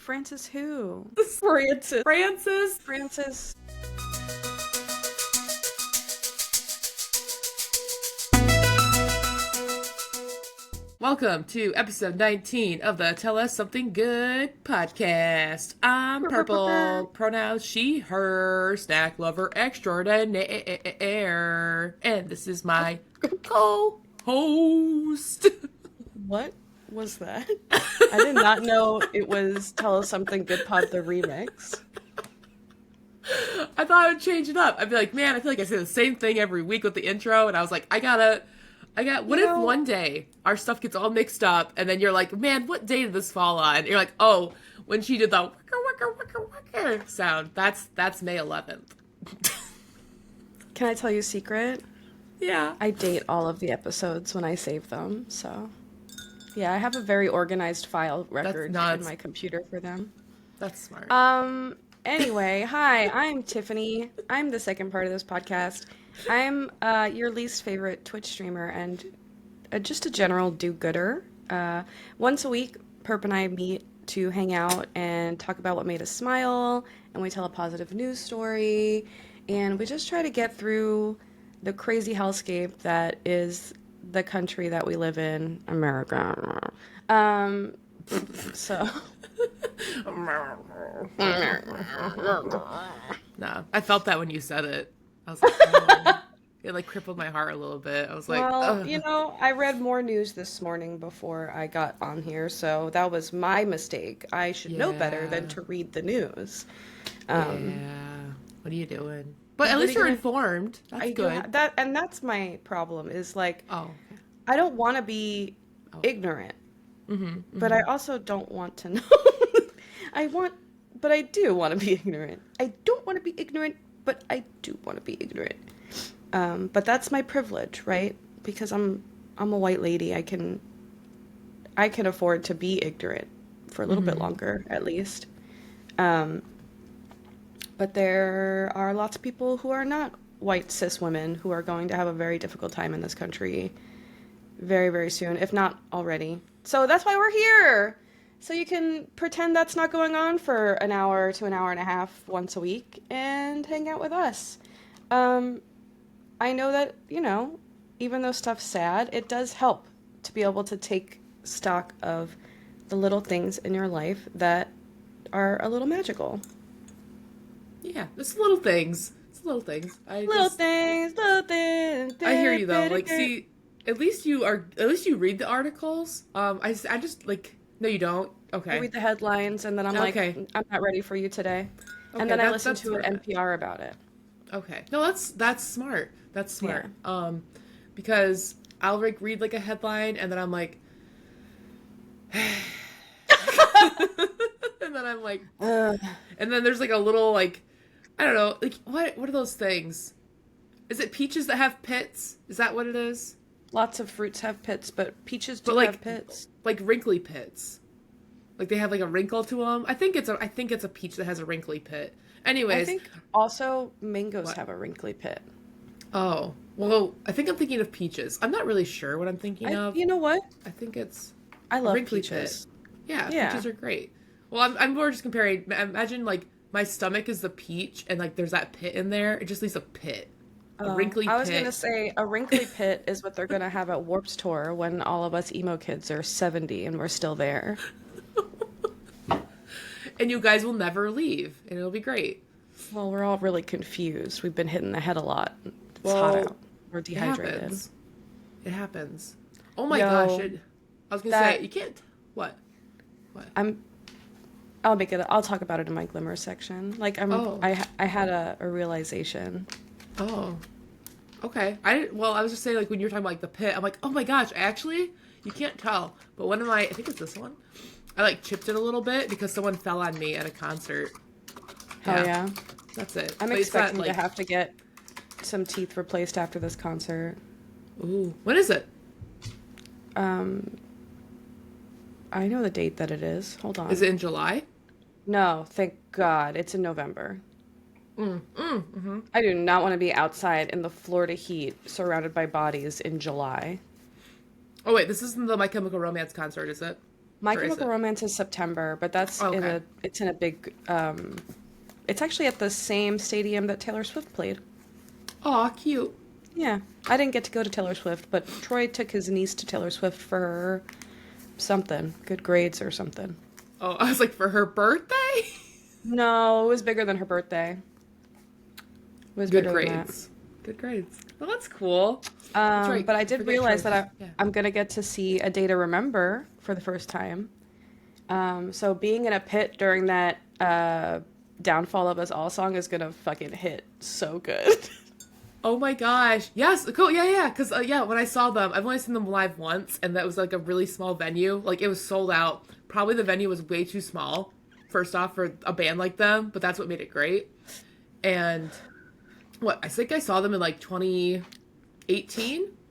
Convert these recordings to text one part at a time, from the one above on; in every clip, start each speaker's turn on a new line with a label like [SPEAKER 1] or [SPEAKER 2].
[SPEAKER 1] Francis who?
[SPEAKER 2] Francis.
[SPEAKER 1] Francis.
[SPEAKER 2] Welcome to episode 19 of the Tell Us Something Good podcast. I'm Purple, pronouns she, her, snack lover extraordinaire. And this is my co-host.
[SPEAKER 1] What was that? I did not know it was Tell Us Something Good Pod the remix.
[SPEAKER 2] I thought I would change it up. I'd be like, man, I feel like I say the same thing every week with the intro. And I was like, what if one day our stuff gets all mixed up and then you're like, man, what day did this fall on? And you're like, oh, when she did the wicker, wicker, wicker, wicker sound. That's May 11th.
[SPEAKER 1] Can I tell you a secret?
[SPEAKER 2] Yeah.
[SPEAKER 1] I date all of the episodes when I save them, so... Yeah, I have a very organized file record in my computer for them.
[SPEAKER 2] That's smart.
[SPEAKER 1] Anyway, hi, I'm Tiffany. I'm the second part of this podcast. I'm your least favorite Twitch streamer and just a general do-gooder. Once a week, Perp and I meet to hang out and talk about what made us smile, and we tell a positive news story, and we just try to get through the crazy hellscape that is the country that we live in, America. So...
[SPEAKER 2] Nah, I felt that when you said it. I was like, oh. It like crippled my heart a little bit. I was like,
[SPEAKER 1] well,
[SPEAKER 2] ugh.
[SPEAKER 1] you know, I read more news this morning before I got on here, so that was my mistake. I should know better than to read the news.
[SPEAKER 2] Yeah. What are you doing? But at least you're informed. That's good.
[SPEAKER 1] That's my problem is like, I don't want to be ignorant, but I also don't want to know. But I do want to be ignorant. I don't want to be ignorant, but I do want to be ignorant. But that's my privilege, right? Because I'm a white lady. I can afford to be ignorant for a little bit longer, at least. But there are lots of people who are not white cis women who are going to have a very difficult time in this country very, very soon, if not already. So that's why we're here. So you can pretend that's not going on for an hour to an hour and a half once a week and hang out with us. I know that, you know, even though stuff's sad, it does help to be able to take stock of the little things in your life that are a little magical.
[SPEAKER 2] Yeah, it's little things. It's little things.
[SPEAKER 1] Little things.
[SPEAKER 2] I hear you though. Like, see, at least you read the articles. I just like, no, you don't. Okay.
[SPEAKER 1] I read the headlines and then I'm like, I'm not ready for you today. Okay, and then I listen to an NPR about it. Okay.
[SPEAKER 2] No, that's smart. That's smart. Yeah. Because I'll like read like a headline and then I'm like, and then I'm like, and then there's like a little like, I don't know, like what are those things? Is it peaches that have pits? Is that what it is?
[SPEAKER 1] Lots of fruits have pits, but peaches do have pits.
[SPEAKER 2] Like wrinkly pits. Like they have like a wrinkle to them. I think it's a peach that has a wrinkly pit. Anyways,
[SPEAKER 1] I think also mangoes have a wrinkly pit.
[SPEAKER 2] Oh, well, I think I'm thinking of peaches. I'm not really sure what I'm thinking of.
[SPEAKER 1] You know what?
[SPEAKER 2] I think it's
[SPEAKER 1] I love peaches.
[SPEAKER 2] Pit. Yeah, peaches are great. Well, I'm more just comparing. Imagine like my stomach is the peach, and like there's that pit in there. It just leaves a pit. A wrinkly pit.
[SPEAKER 1] I was gonna say a wrinkly pit is what they're gonna have at Warped Tour when all of us emo kids are 70 and we're still there.
[SPEAKER 2] And you guys will never leave, and it'll be great.
[SPEAKER 1] Well, we're all really confused. We've been hitting the head a lot. It's hot out. We're dehydrated.
[SPEAKER 2] It happens. Oh my gosh! I was gonna say you can't. What?
[SPEAKER 1] I'll talk about it in my glimmer section. Like I had a realization.
[SPEAKER 2] Oh. Okay. I was just saying like when you were talking about like the pit, I'm like, oh my gosh, actually, you can't tell. But I think it's this one. I like chipped it a little bit because someone fell on me at a concert.
[SPEAKER 1] Hell yeah.
[SPEAKER 2] That's it.
[SPEAKER 1] I'm expecting to have to get some teeth replaced after this concert.
[SPEAKER 2] Ooh. When is it?
[SPEAKER 1] I know the date that it is. Hold on.
[SPEAKER 2] Is it in July?
[SPEAKER 1] No, thank God. It's in November. I do not want to be outside in the Florida heat surrounded by bodies in July.
[SPEAKER 2] Oh, wait. This isn't the My Chemical Romance concert, is it?
[SPEAKER 1] My
[SPEAKER 2] Or is
[SPEAKER 1] Chemical
[SPEAKER 2] it?
[SPEAKER 1] Romance is September, but that's
[SPEAKER 2] Oh,
[SPEAKER 1] in
[SPEAKER 2] okay.
[SPEAKER 1] a it's in a big it's actually at the same stadium that Taylor Swift played.
[SPEAKER 2] Aw, cute.
[SPEAKER 1] Yeah. I didn't get to go to Taylor Swift, but Troy took his niece to Taylor Swift for her something, good grades or something.
[SPEAKER 2] Oh, I was like, for her birthday?
[SPEAKER 1] No, it was bigger than her birthday. It was
[SPEAKER 2] Good
[SPEAKER 1] bigger than that.
[SPEAKER 2] grades. Good grades. Well, that's cool. That's right.
[SPEAKER 1] But I
[SPEAKER 2] I
[SPEAKER 1] did
[SPEAKER 2] forget
[SPEAKER 1] realize
[SPEAKER 2] Troy's.
[SPEAKER 1] that
[SPEAKER 2] Yeah.
[SPEAKER 1] I'm gonna get to see A Day to Remember for the first time. So being in a pit during that Downfall of Us All song is gonna fucking hit so good.
[SPEAKER 2] Oh my gosh. Yes, cool. Yeah, yeah. Because, yeah, when I saw them, I've only seen them live once, and that was like a really small venue. Like, it was sold out. Probably the venue was way too small, first off, for a band like them, but that's what made it great. And I think I saw them in like 2018,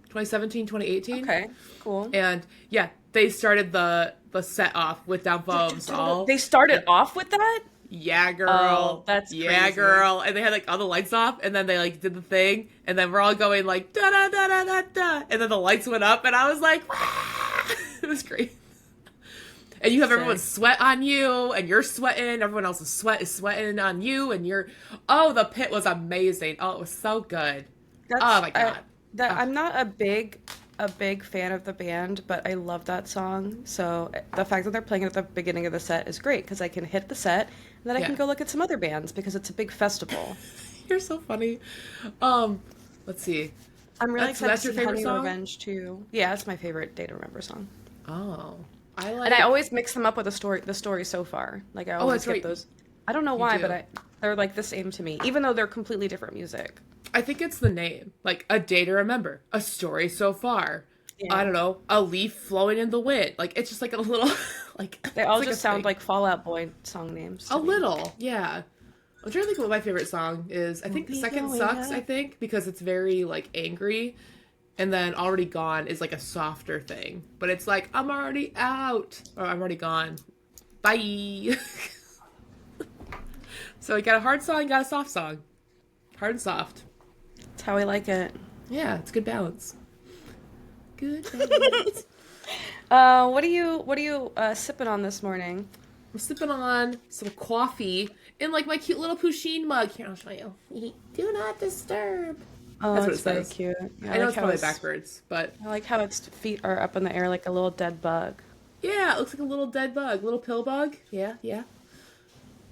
[SPEAKER 2] 2017, 2018.
[SPEAKER 1] Okay, cool.
[SPEAKER 2] And yeah, they started the set off with Downfall of Us All.
[SPEAKER 1] They started
[SPEAKER 2] And
[SPEAKER 1] off with that?
[SPEAKER 2] yeah,
[SPEAKER 1] Oh,
[SPEAKER 2] girl.
[SPEAKER 1] that's
[SPEAKER 2] Yeah,
[SPEAKER 1] crazy.
[SPEAKER 2] girl. And they had like all the lights off, and then they like did the thing, and then we're all going like da da da da da da, and then the lights went up, and I was like, "Wah!" It was great. And you have everyone's
[SPEAKER 1] Sick.
[SPEAKER 2] sweat on you, and you're sweating. Everyone else's sweat is sweating on you, and you're. Oh, the pit was amazing. Oh, it was so good. Oh
[SPEAKER 1] That's
[SPEAKER 2] my god.
[SPEAKER 1] that
[SPEAKER 2] Oh,
[SPEAKER 1] I'm not a big fan of the band, but I love that song. So the fact that they're playing it at the beginning of the set is great because I can hit the set and then I can
[SPEAKER 2] yeah,
[SPEAKER 1] go look at some other bands because it's a big festival.
[SPEAKER 2] you're so funny. Um, let's see.
[SPEAKER 1] I'm really
[SPEAKER 2] So
[SPEAKER 1] excited to
[SPEAKER 2] that's your
[SPEAKER 1] see
[SPEAKER 2] favorite
[SPEAKER 1] Honey
[SPEAKER 2] song?
[SPEAKER 1] Revenge too. Yeah, it's my favorite Day to Remember song.
[SPEAKER 2] Oh, I
[SPEAKER 1] And I
[SPEAKER 2] like.
[SPEAKER 1] always mix them up with the story so far. Like I
[SPEAKER 2] Oh,
[SPEAKER 1] always
[SPEAKER 2] that's
[SPEAKER 1] get
[SPEAKER 2] right.
[SPEAKER 1] those. I don't know
[SPEAKER 2] You
[SPEAKER 1] why, but
[SPEAKER 2] do.
[SPEAKER 1] they're like the same to me, even though they're completely different music.
[SPEAKER 2] I think it's the name. Like a day to remember, a story so far. I
[SPEAKER 1] Yeah.
[SPEAKER 2] don't know, a leaf flowing in the wind. Like it's just like a little, like
[SPEAKER 1] They
[SPEAKER 2] it's
[SPEAKER 1] all
[SPEAKER 2] like a
[SPEAKER 1] just sound
[SPEAKER 2] thing.
[SPEAKER 1] like Fall Out Boy song names
[SPEAKER 2] A
[SPEAKER 1] to me.
[SPEAKER 2] little, yeah. I'm trying to think what my favorite song is. I
[SPEAKER 1] We'll
[SPEAKER 2] think
[SPEAKER 1] be
[SPEAKER 2] Second
[SPEAKER 1] going
[SPEAKER 2] Sucks. I
[SPEAKER 1] up.
[SPEAKER 2] think because it's very like angry, and then Already Gone is like a softer thing. But it's like I'm already out or I'm already gone. Bye. So you got a hard song, you got a soft song. Hard and soft.
[SPEAKER 1] That's how I like it.
[SPEAKER 2] Yeah, it's good balance. Good balance.
[SPEAKER 1] What are you sipping on this morning?
[SPEAKER 2] I'm sipping on some coffee in like my cute little Pusheen mug. Here, I'll show you. Do not disturb.
[SPEAKER 1] Oh,
[SPEAKER 2] That's what
[SPEAKER 1] it's
[SPEAKER 2] it
[SPEAKER 1] very
[SPEAKER 2] says.
[SPEAKER 1] cute. Yeah,
[SPEAKER 2] I know it's probably backwards, but
[SPEAKER 1] I like how its feet are up in the air like a little dead bug.
[SPEAKER 2] yeah, it looks like a little dead bug, little pill bug. Yeah, yeah.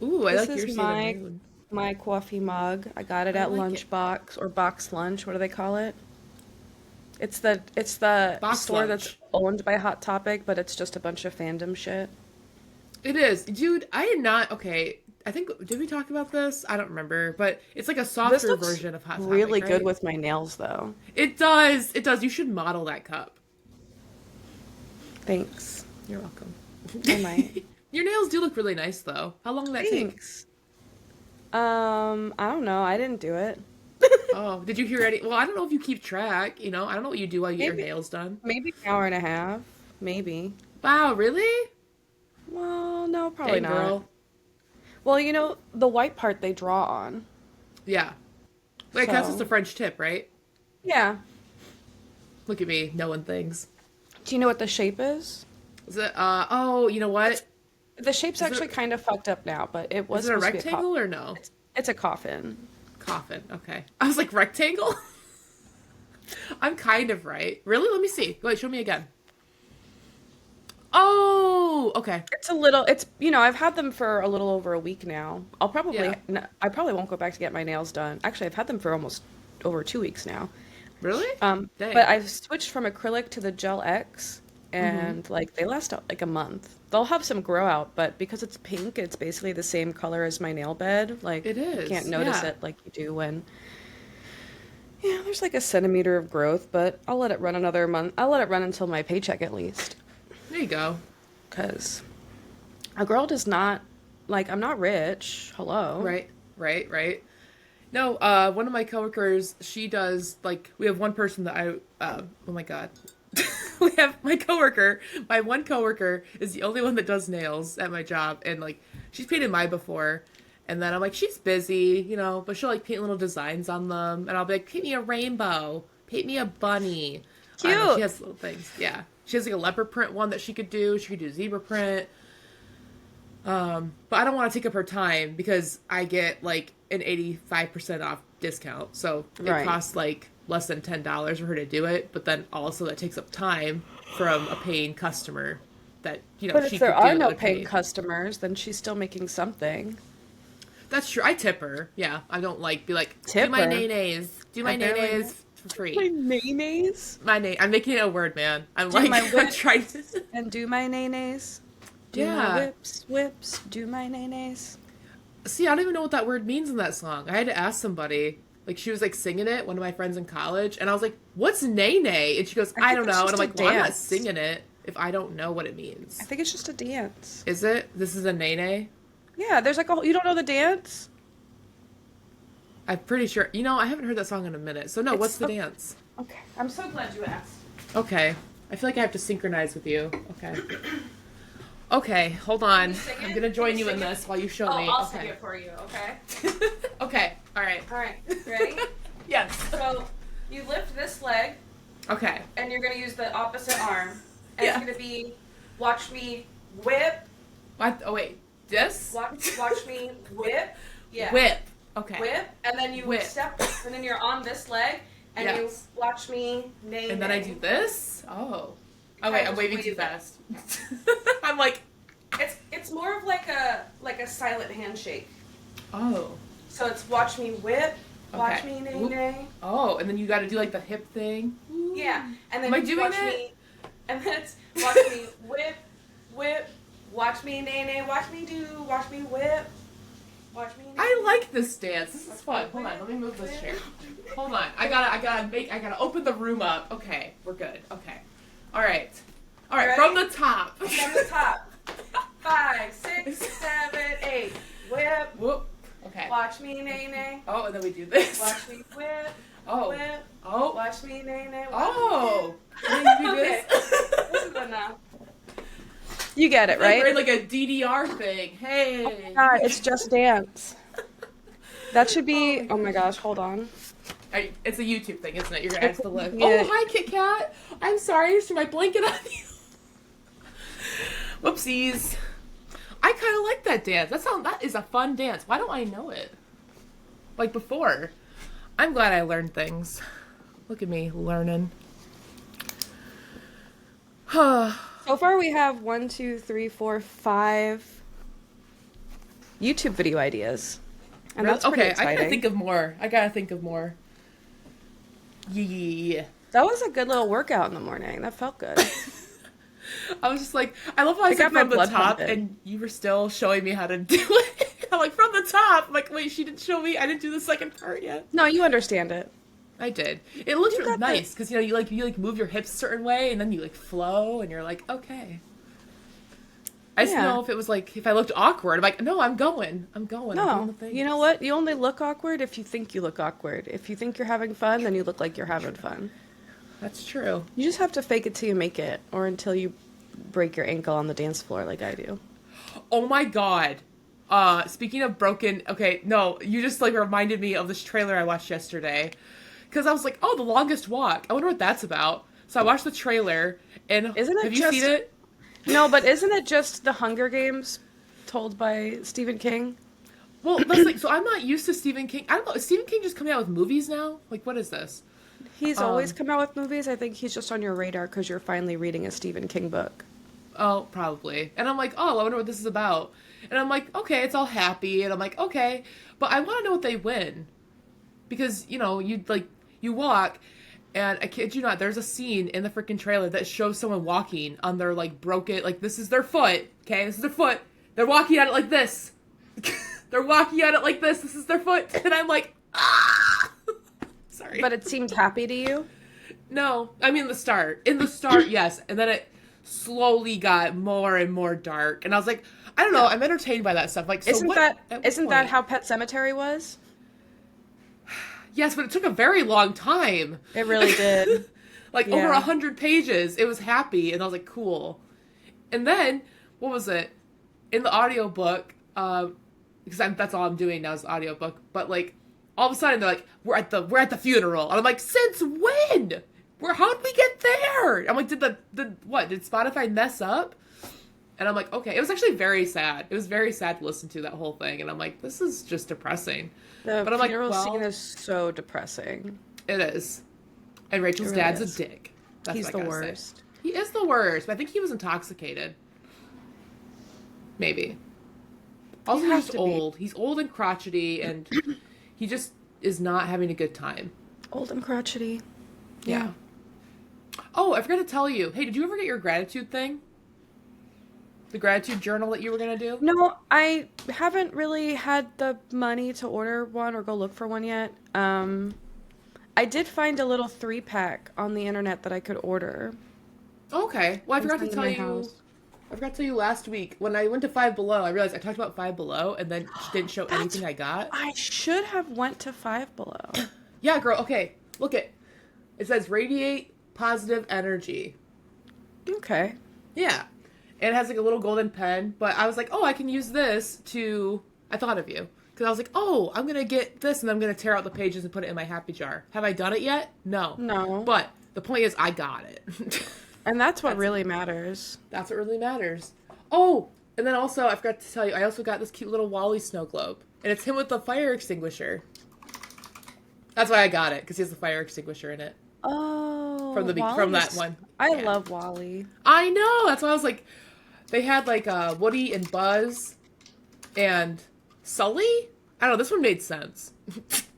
[SPEAKER 2] Ooh, I
[SPEAKER 1] This
[SPEAKER 2] like your
[SPEAKER 1] is
[SPEAKER 2] Sailor
[SPEAKER 1] my
[SPEAKER 2] Moon.
[SPEAKER 1] my coffee mug. I got it
[SPEAKER 2] I
[SPEAKER 1] at
[SPEAKER 2] like it.
[SPEAKER 1] Lunchbox or Box Lunch. What do they call it? It's the
[SPEAKER 2] Box
[SPEAKER 1] store that's
[SPEAKER 2] lunch.
[SPEAKER 1] owned by Hot Topic, but it's just a bunch of fandom shit.
[SPEAKER 2] It is, dude. I did not. Okay, I think did we talk about this? I don't remember, but it's like a
[SPEAKER 1] This
[SPEAKER 2] softer
[SPEAKER 1] looks
[SPEAKER 2] version of Hot
[SPEAKER 1] really
[SPEAKER 2] Topic,
[SPEAKER 1] good
[SPEAKER 2] right?
[SPEAKER 1] with my nails, though.
[SPEAKER 2] It does. It does. You should model that cup.
[SPEAKER 1] Thanks.
[SPEAKER 2] You're welcome.
[SPEAKER 1] I might.
[SPEAKER 2] Your nails do look really nice, though. How long did that take?
[SPEAKER 1] Thanks. I don't know. I didn't do it.
[SPEAKER 2] Oh, did you hear any? Well, I don't know if you keep track. I don't know what you do while you get your
[SPEAKER 1] Maybe
[SPEAKER 2] nails done.
[SPEAKER 1] maybe an hour and a half. Maybe.
[SPEAKER 2] Wow, really?
[SPEAKER 1] Well, no, probably
[SPEAKER 2] Dang,
[SPEAKER 1] not.
[SPEAKER 2] girl.
[SPEAKER 1] Well, the white part they draw on.
[SPEAKER 2] Yeah. Wait, 'cause that's just a
[SPEAKER 1] So,
[SPEAKER 2] French tip, right?
[SPEAKER 1] yeah.
[SPEAKER 2] Look at me knowing things.
[SPEAKER 1] Do you know what the shape is?
[SPEAKER 2] Is it? Oh, you know what?
[SPEAKER 1] The shape's
[SPEAKER 2] Is
[SPEAKER 1] actually
[SPEAKER 2] it?
[SPEAKER 1] kind of fucked up now, but it was
[SPEAKER 2] Is it a
[SPEAKER 1] supposed to be a coffin.
[SPEAKER 2] rectangle or no?
[SPEAKER 1] It's a coffin.
[SPEAKER 2] Coffin. Okay. I was like rectangle. I'm kind of right. Really? Let me see. Wait, show me again. Oh, okay.
[SPEAKER 1] I've had them for a little over a week now.
[SPEAKER 2] Yeah.
[SPEAKER 1] I probably won't go back to get my nails done. Actually, I've had them for almost over 2 weeks now.
[SPEAKER 2] Really?
[SPEAKER 1] But
[SPEAKER 2] Dang.
[SPEAKER 1] I've switched from acrylic to the Gel X,
[SPEAKER 2] Mm-hmm.
[SPEAKER 1] and like they last like a month. They'll have some grow out, but because it's pink, it's basically the same color as my nail bed. Like
[SPEAKER 2] It
[SPEAKER 1] you can't
[SPEAKER 2] is.
[SPEAKER 1] notice
[SPEAKER 2] Yeah.
[SPEAKER 1] it like you do when, yeah, there's like a centimeter of growth, but I'll let it run another month. I'll let it run until my paycheck at least,
[SPEAKER 2] There you go.
[SPEAKER 1] because a girl does not, like, I'm not rich. Hello.
[SPEAKER 2] Right. Right. Right. No, one of my coworkers, she does like we have one person that oh my god. We have my one coworker is the only one that does nails at my job, and like she's painted mine before, and then I'm like she's busy, but she'll like paint little designs on them, and I'll be like paint me a rainbow, paint me a bunny. I don't know, she
[SPEAKER 1] Cute.
[SPEAKER 2] has little things. Yeah. She has like a leopard print one that she could do. She could do zebra print. But I don't want to take up her time because I get like an 85% off discount. So it
[SPEAKER 1] Right.
[SPEAKER 2] costs like less than $10 for her to do it. But then also that takes up time from a paying customer that,
[SPEAKER 1] But
[SPEAKER 2] she
[SPEAKER 1] if there
[SPEAKER 2] could do
[SPEAKER 1] are no
[SPEAKER 2] that
[SPEAKER 1] paying
[SPEAKER 2] paid.
[SPEAKER 1] customers, then she's still making something.
[SPEAKER 2] That's true. I tip her. Yeah. I don't like be like,
[SPEAKER 1] Tip
[SPEAKER 2] do my
[SPEAKER 1] her?
[SPEAKER 2] nays. Do my
[SPEAKER 1] I barely
[SPEAKER 2] nays for
[SPEAKER 1] My
[SPEAKER 2] free.
[SPEAKER 1] nays?
[SPEAKER 2] My name. I'm making it a word, man. I'm
[SPEAKER 1] Do
[SPEAKER 2] like,
[SPEAKER 1] my
[SPEAKER 2] I'm
[SPEAKER 1] whip.
[SPEAKER 2] trying to.
[SPEAKER 1] And do my nays? Do
[SPEAKER 2] Yeah.
[SPEAKER 1] my whips, whips, do my nays?
[SPEAKER 2] See, I don't even know what that word means in that song. I had to ask somebody. Like, she was, like, singing it, one of my friends in college, and I was like, what's nay-nay? And she goes,
[SPEAKER 1] I
[SPEAKER 2] I
[SPEAKER 1] think
[SPEAKER 2] don't
[SPEAKER 1] it's
[SPEAKER 2] know. And
[SPEAKER 1] just
[SPEAKER 2] I'm
[SPEAKER 1] a
[SPEAKER 2] like, well, I'm not
[SPEAKER 1] dance.
[SPEAKER 2] singing it if I don't know what it means.
[SPEAKER 1] I think it's just a dance.
[SPEAKER 2] Is it? This is a nay-nay?
[SPEAKER 1] Yeah, there's like a whole, you don't know the dance?
[SPEAKER 2] I'm pretty sure. I haven't heard that song in a minute. So, no,
[SPEAKER 1] It's
[SPEAKER 2] what's the
[SPEAKER 1] so-
[SPEAKER 2] dance?
[SPEAKER 1] Okay, I'm so glad you asked.
[SPEAKER 2] Okay. I feel like I have to synchronize with you. Okay. Okay, hold on.
[SPEAKER 1] you sing
[SPEAKER 2] I'm
[SPEAKER 1] it?
[SPEAKER 2] going to
[SPEAKER 1] Can
[SPEAKER 2] join
[SPEAKER 1] you
[SPEAKER 2] you in
[SPEAKER 1] sing it?
[SPEAKER 2] this while you show
[SPEAKER 1] Oh,
[SPEAKER 2] me.
[SPEAKER 1] I'll
[SPEAKER 2] okay.
[SPEAKER 1] sing it for you, okay?
[SPEAKER 2] Okay, all right.
[SPEAKER 1] All right, ready?
[SPEAKER 2] Yes.
[SPEAKER 1] So you lift this leg,
[SPEAKER 2] Okay.
[SPEAKER 1] and you're going to use the opposite arm. And
[SPEAKER 2] Yeah.
[SPEAKER 1] it's going to be, watch me whip,
[SPEAKER 2] What? Oh, wait. This?
[SPEAKER 1] watch me whip. Yeah.
[SPEAKER 2] Whip. Okay.
[SPEAKER 1] Whip, and then you
[SPEAKER 2] Whip.
[SPEAKER 1] step, and then you're on this leg, and
[SPEAKER 2] Yes.
[SPEAKER 1] you watch me nay.
[SPEAKER 2] And then I
[SPEAKER 1] nay.
[SPEAKER 2] do this? Oh. Oh,
[SPEAKER 1] Kinda
[SPEAKER 2] wait, I'm
[SPEAKER 1] just
[SPEAKER 2] waving
[SPEAKER 1] wave
[SPEAKER 2] too
[SPEAKER 1] it.
[SPEAKER 2] fast. I'm like,
[SPEAKER 1] It's more of like a silent handshake.
[SPEAKER 2] oh.
[SPEAKER 1] So it's watch me whip, watch
[SPEAKER 2] Okay.
[SPEAKER 1] me nay
[SPEAKER 2] Whoop.
[SPEAKER 1] nay.
[SPEAKER 2] Oh, and then you gotta do like the hip thing.
[SPEAKER 1] Yeah, and then
[SPEAKER 2] Am I
[SPEAKER 1] you
[SPEAKER 2] doing
[SPEAKER 1] watch
[SPEAKER 2] it?
[SPEAKER 1] me, and then it's watch me whip, whip, watch me nay nay, watch me whip, watch me. Nay,
[SPEAKER 2] I like this dance. This is fun. Hold on, let me move this chair. Hold on. I gotta open the room up. Okay, we're good. Okay. All right,
[SPEAKER 1] Ready?
[SPEAKER 2] from the top.
[SPEAKER 1] From the top. 5, 6, 7, 8. Whip.
[SPEAKER 2] Whoop. Okay.
[SPEAKER 1] Watch me nay nay.
[SPEAKER 2] Oh, and then we do this.
[SPEAKER 1] Watch me whip.
[SPEAKER 2] Oh.
[SPEAKER 1] Whip.
[SPEAKER 2] Oh.
[SPEAKER 1] Watch me nay nay.
[SPEAKER 2] Oh. And then you do
[SPEAKER 1] Okay.
[SPEAKER 2] this.
[SPEAKER 1] This is enough. You get it,
[SPEAKER 2] Like we're in
[SPEAKER 1] right?
[SPEAKER 2] like a DDR thing. Hey.
[SPEAKER 1] It's just dance. That should be. Oh my gosh, hold on.
[SPEAKER 2] It's a YouTube thing, isn't it? You're gonna ask the look.
[SPEAKER 1] Yeah.
[SPEAKER 2] Oh, hi, Kit Kat. I'm sorry, I just threw my blanket on you. Whoopsies. I kind of like that dance. That is a fun dance. Why don't I know it? Like before. I'm glad I learned things. Look at me learning.
[SPEAKER 1] So far, we have 1, 2, 3, 4, 5 YouTube video ideas, and that's pretty
[SPEAKER 2] okay,
[SPEAKER 1] exciting.
[SPEAKER 2] I gotta think of more. Yeah.
[SPEAKER 1] That was a good little workout in the morning. That felt good.
[SPEAKER 2] I was just like, I love how I
[SPEAKER 1] It
[SPEAKER 2] said
[SPEAKER 1] got my
[SPEAKER 2] from the
[SPEAKER 1] blood
[SPEAKER 2] top,
[SPEAKER 1] pumping.
[SPEAKER 2] and you were still showing me how to do it. I'm like, from the top. I'm like, wait, she didn't show me. I didn't do the second part yet.
[SPEAKER 1] No, you understand it.
[SPEAKER 2] I did. It looked
[SPEAKER 1] You got
[SPEAKER 2] nice because you move your hips a certain way, and then you like flow, and you're like, okay. I just
[SPEAKER 1] Yeah.
[SPEAKER 2] know if it was like if I looked awkward. I'm like, no, I'm going. I'm doing
[SPEAKER 1] No,
[SPEAKER 2] the thing.
[SPEAKER 1] you know what? You only look awkward if you think you look awkward. If you think you're having fun, then you look like you're having fun.
[SPEAKER 2] That's true.
[SPEAKER 1] You just have to fake it till you make it, or until you break your ankle on the dance floor like I do.
[SPEAKER 2] Oh my god. Speaking of broken, okay, no, you just like reminded me of this trailer I watched yesterday. Cause I was like, oh, The Longest Walk. I wonder what that's about. So I watched the trailer, and
[SPEAKER 1] Isn't it
[SPEAKER 2] have you
[SPEAKER 1] just-
[SPEAKER 2] seen it?
[SPEAKER 1] No, but isn't it just the Hunger Games told by Stephen King?
[SPEAKER 2] Well, that's like, so I'm not used to Stephen King. I don't know, is Stephen King just coming out with movies now? Like, what is this?
[SPEAKER 1] He's always come out with movies. I think he's just on your radar because you're finally reading a Stephen King book.
[SPEAKER 2] Oh, probably. And I'm like, oh, I wonder what this is about. And I'm like, okay, it's all happy. And I'm like, okay, but I want to know what they win. Because, you walk, and I kid you not, there's a scene in the freaking trailer that shows someone walking on their, like, broken, like, this is their foot, okay? This is their foot. They're walking at it like this. They're walking at it like this. This is their foot. And I'm like, ah! Sorry.
[SPEAKER 1] But it seemed happy to you?
[SPEAKER 2] No, I mean the start. In the start, yes, and then it slowly got more and more dark, and I was like, I don't know, I'm entertained by that stuff. Like, so
[SPEAKER 1] Isn't
[SPEAKER 2] what,
[SPEAKER 1] that
[SPEAKER 2] at what
[SPEAKER 1] isn't that
[SPEAKER 2] point?
[SPEAKER 1] how Pet Cemetery was?
[SPEAKER 2] Yes, but it took a very long time.
[SPEAKER 1] It really did.
[SPEAKER 2] Like
[SPEAKER 1] Yeah.
[SPEAKER 2] over 100 pages. It was happy, and I was like, cool. And then what was it? In the audiobook, because that's all I'm doing now is the audiobook. But like, all of a sudden they're like, we're at the funeral, and I'm like, since when? How did we get there? I'm like, did Spotify mess up? And I'm like, okay. It was actually very sad. It was very sad to listen to that whole thing. And I'm like, this is just depressing.
[SPEAKER 1] The
[SPEAKER 2] But I'm like,
[SPEAKER 1] funeral
[SPEAKER 2] well,
[SPEAKER 1] scene is so depressing.
[SPEAKER 2] it is. And Rachel's
[SPEAKER 1] It really
[SPEAKER 2] dad's
[SPEAKER 1] is.
[SPEAKER 2] a dick. That's
[SPEAKER 1] He's
[SPEAKER 2] what I
[SPEAKER 1] the
[SPEAKER 2] gotta say.
[SPEAKER 1] worst.
[SPEAKER 2] He is the worst. But I think he was intoxicated. Maybe. Also,
[SPEAKER 1] You have
[SPEAKER 2] he's just
[SPEAKER 1] to be.
[SPEAKER 2] old. He's old and crotchety, and he just is not having a good time.
[SPEAKER 1] Old and crotchety.
[SPEAKER 2] Yeah. Oh, I forgot to tell you. Hey, did you ever get your gratitude thing? The gratitude journal that you were gonna do?
[SPEAKER 1] No, I haven't really had the money to order one or go look for one yet. I did find a little 3-pack on the internet that I could order.
[SPEAKER 2] Okay. Well, I
[SPEAKER 1] and
[SPEAKER 2] forgot to
[SPEAKER 1] send to
[SPEAKER 2] tell
[SPEAKER 1] my
[SPEAKER 2] you.
[SPEAKER 1] house.
[SPEAKER 2] I forgot to tell you last week when I went to Five Below. I realized I talked about Five Below and then didn't show
[SPEAKER 1] That's
[SPEAKER 2] anything I got.
[SPEAKER 1] I should have went to Five Below.
[SPEAKER 2] Yeah, girl. Okay, look it. It says radiate positive energy.
[SPEAKER 1] Okay.
[SPEAKER 2] Yeah, and it has like a little golden pen. But I was like, oh, I can use this to. I thought of you because I was like, oh, I'm gonna get this and I'm gonna tear out the pages and put it in my happy jar. Have I done it yet? No.
[SPEAKER 1] No.
[SPEAKER 2] But the point is, I got it.
[SPEAKER 1] And that's what really matters.
[SPEAKER 2] That's what really matters. Oh, and then also, I forgot to tell you, I also got this cute little Wally snow globe. And it's him with the fire extinguisher. That's why I got it, because he has the fire extinguisher in it.
[SPEAKER 1] Oh,
[SPEAKER 2] From that one.
[SPEAKER 1] I
[SPEAKER 2] Yeah.
[SPEAKER 1] love Wally.
[SPEAKER 2] I know! That's why I was like, they had like Woody and Buzz and Sully? I don't know, this one made sense.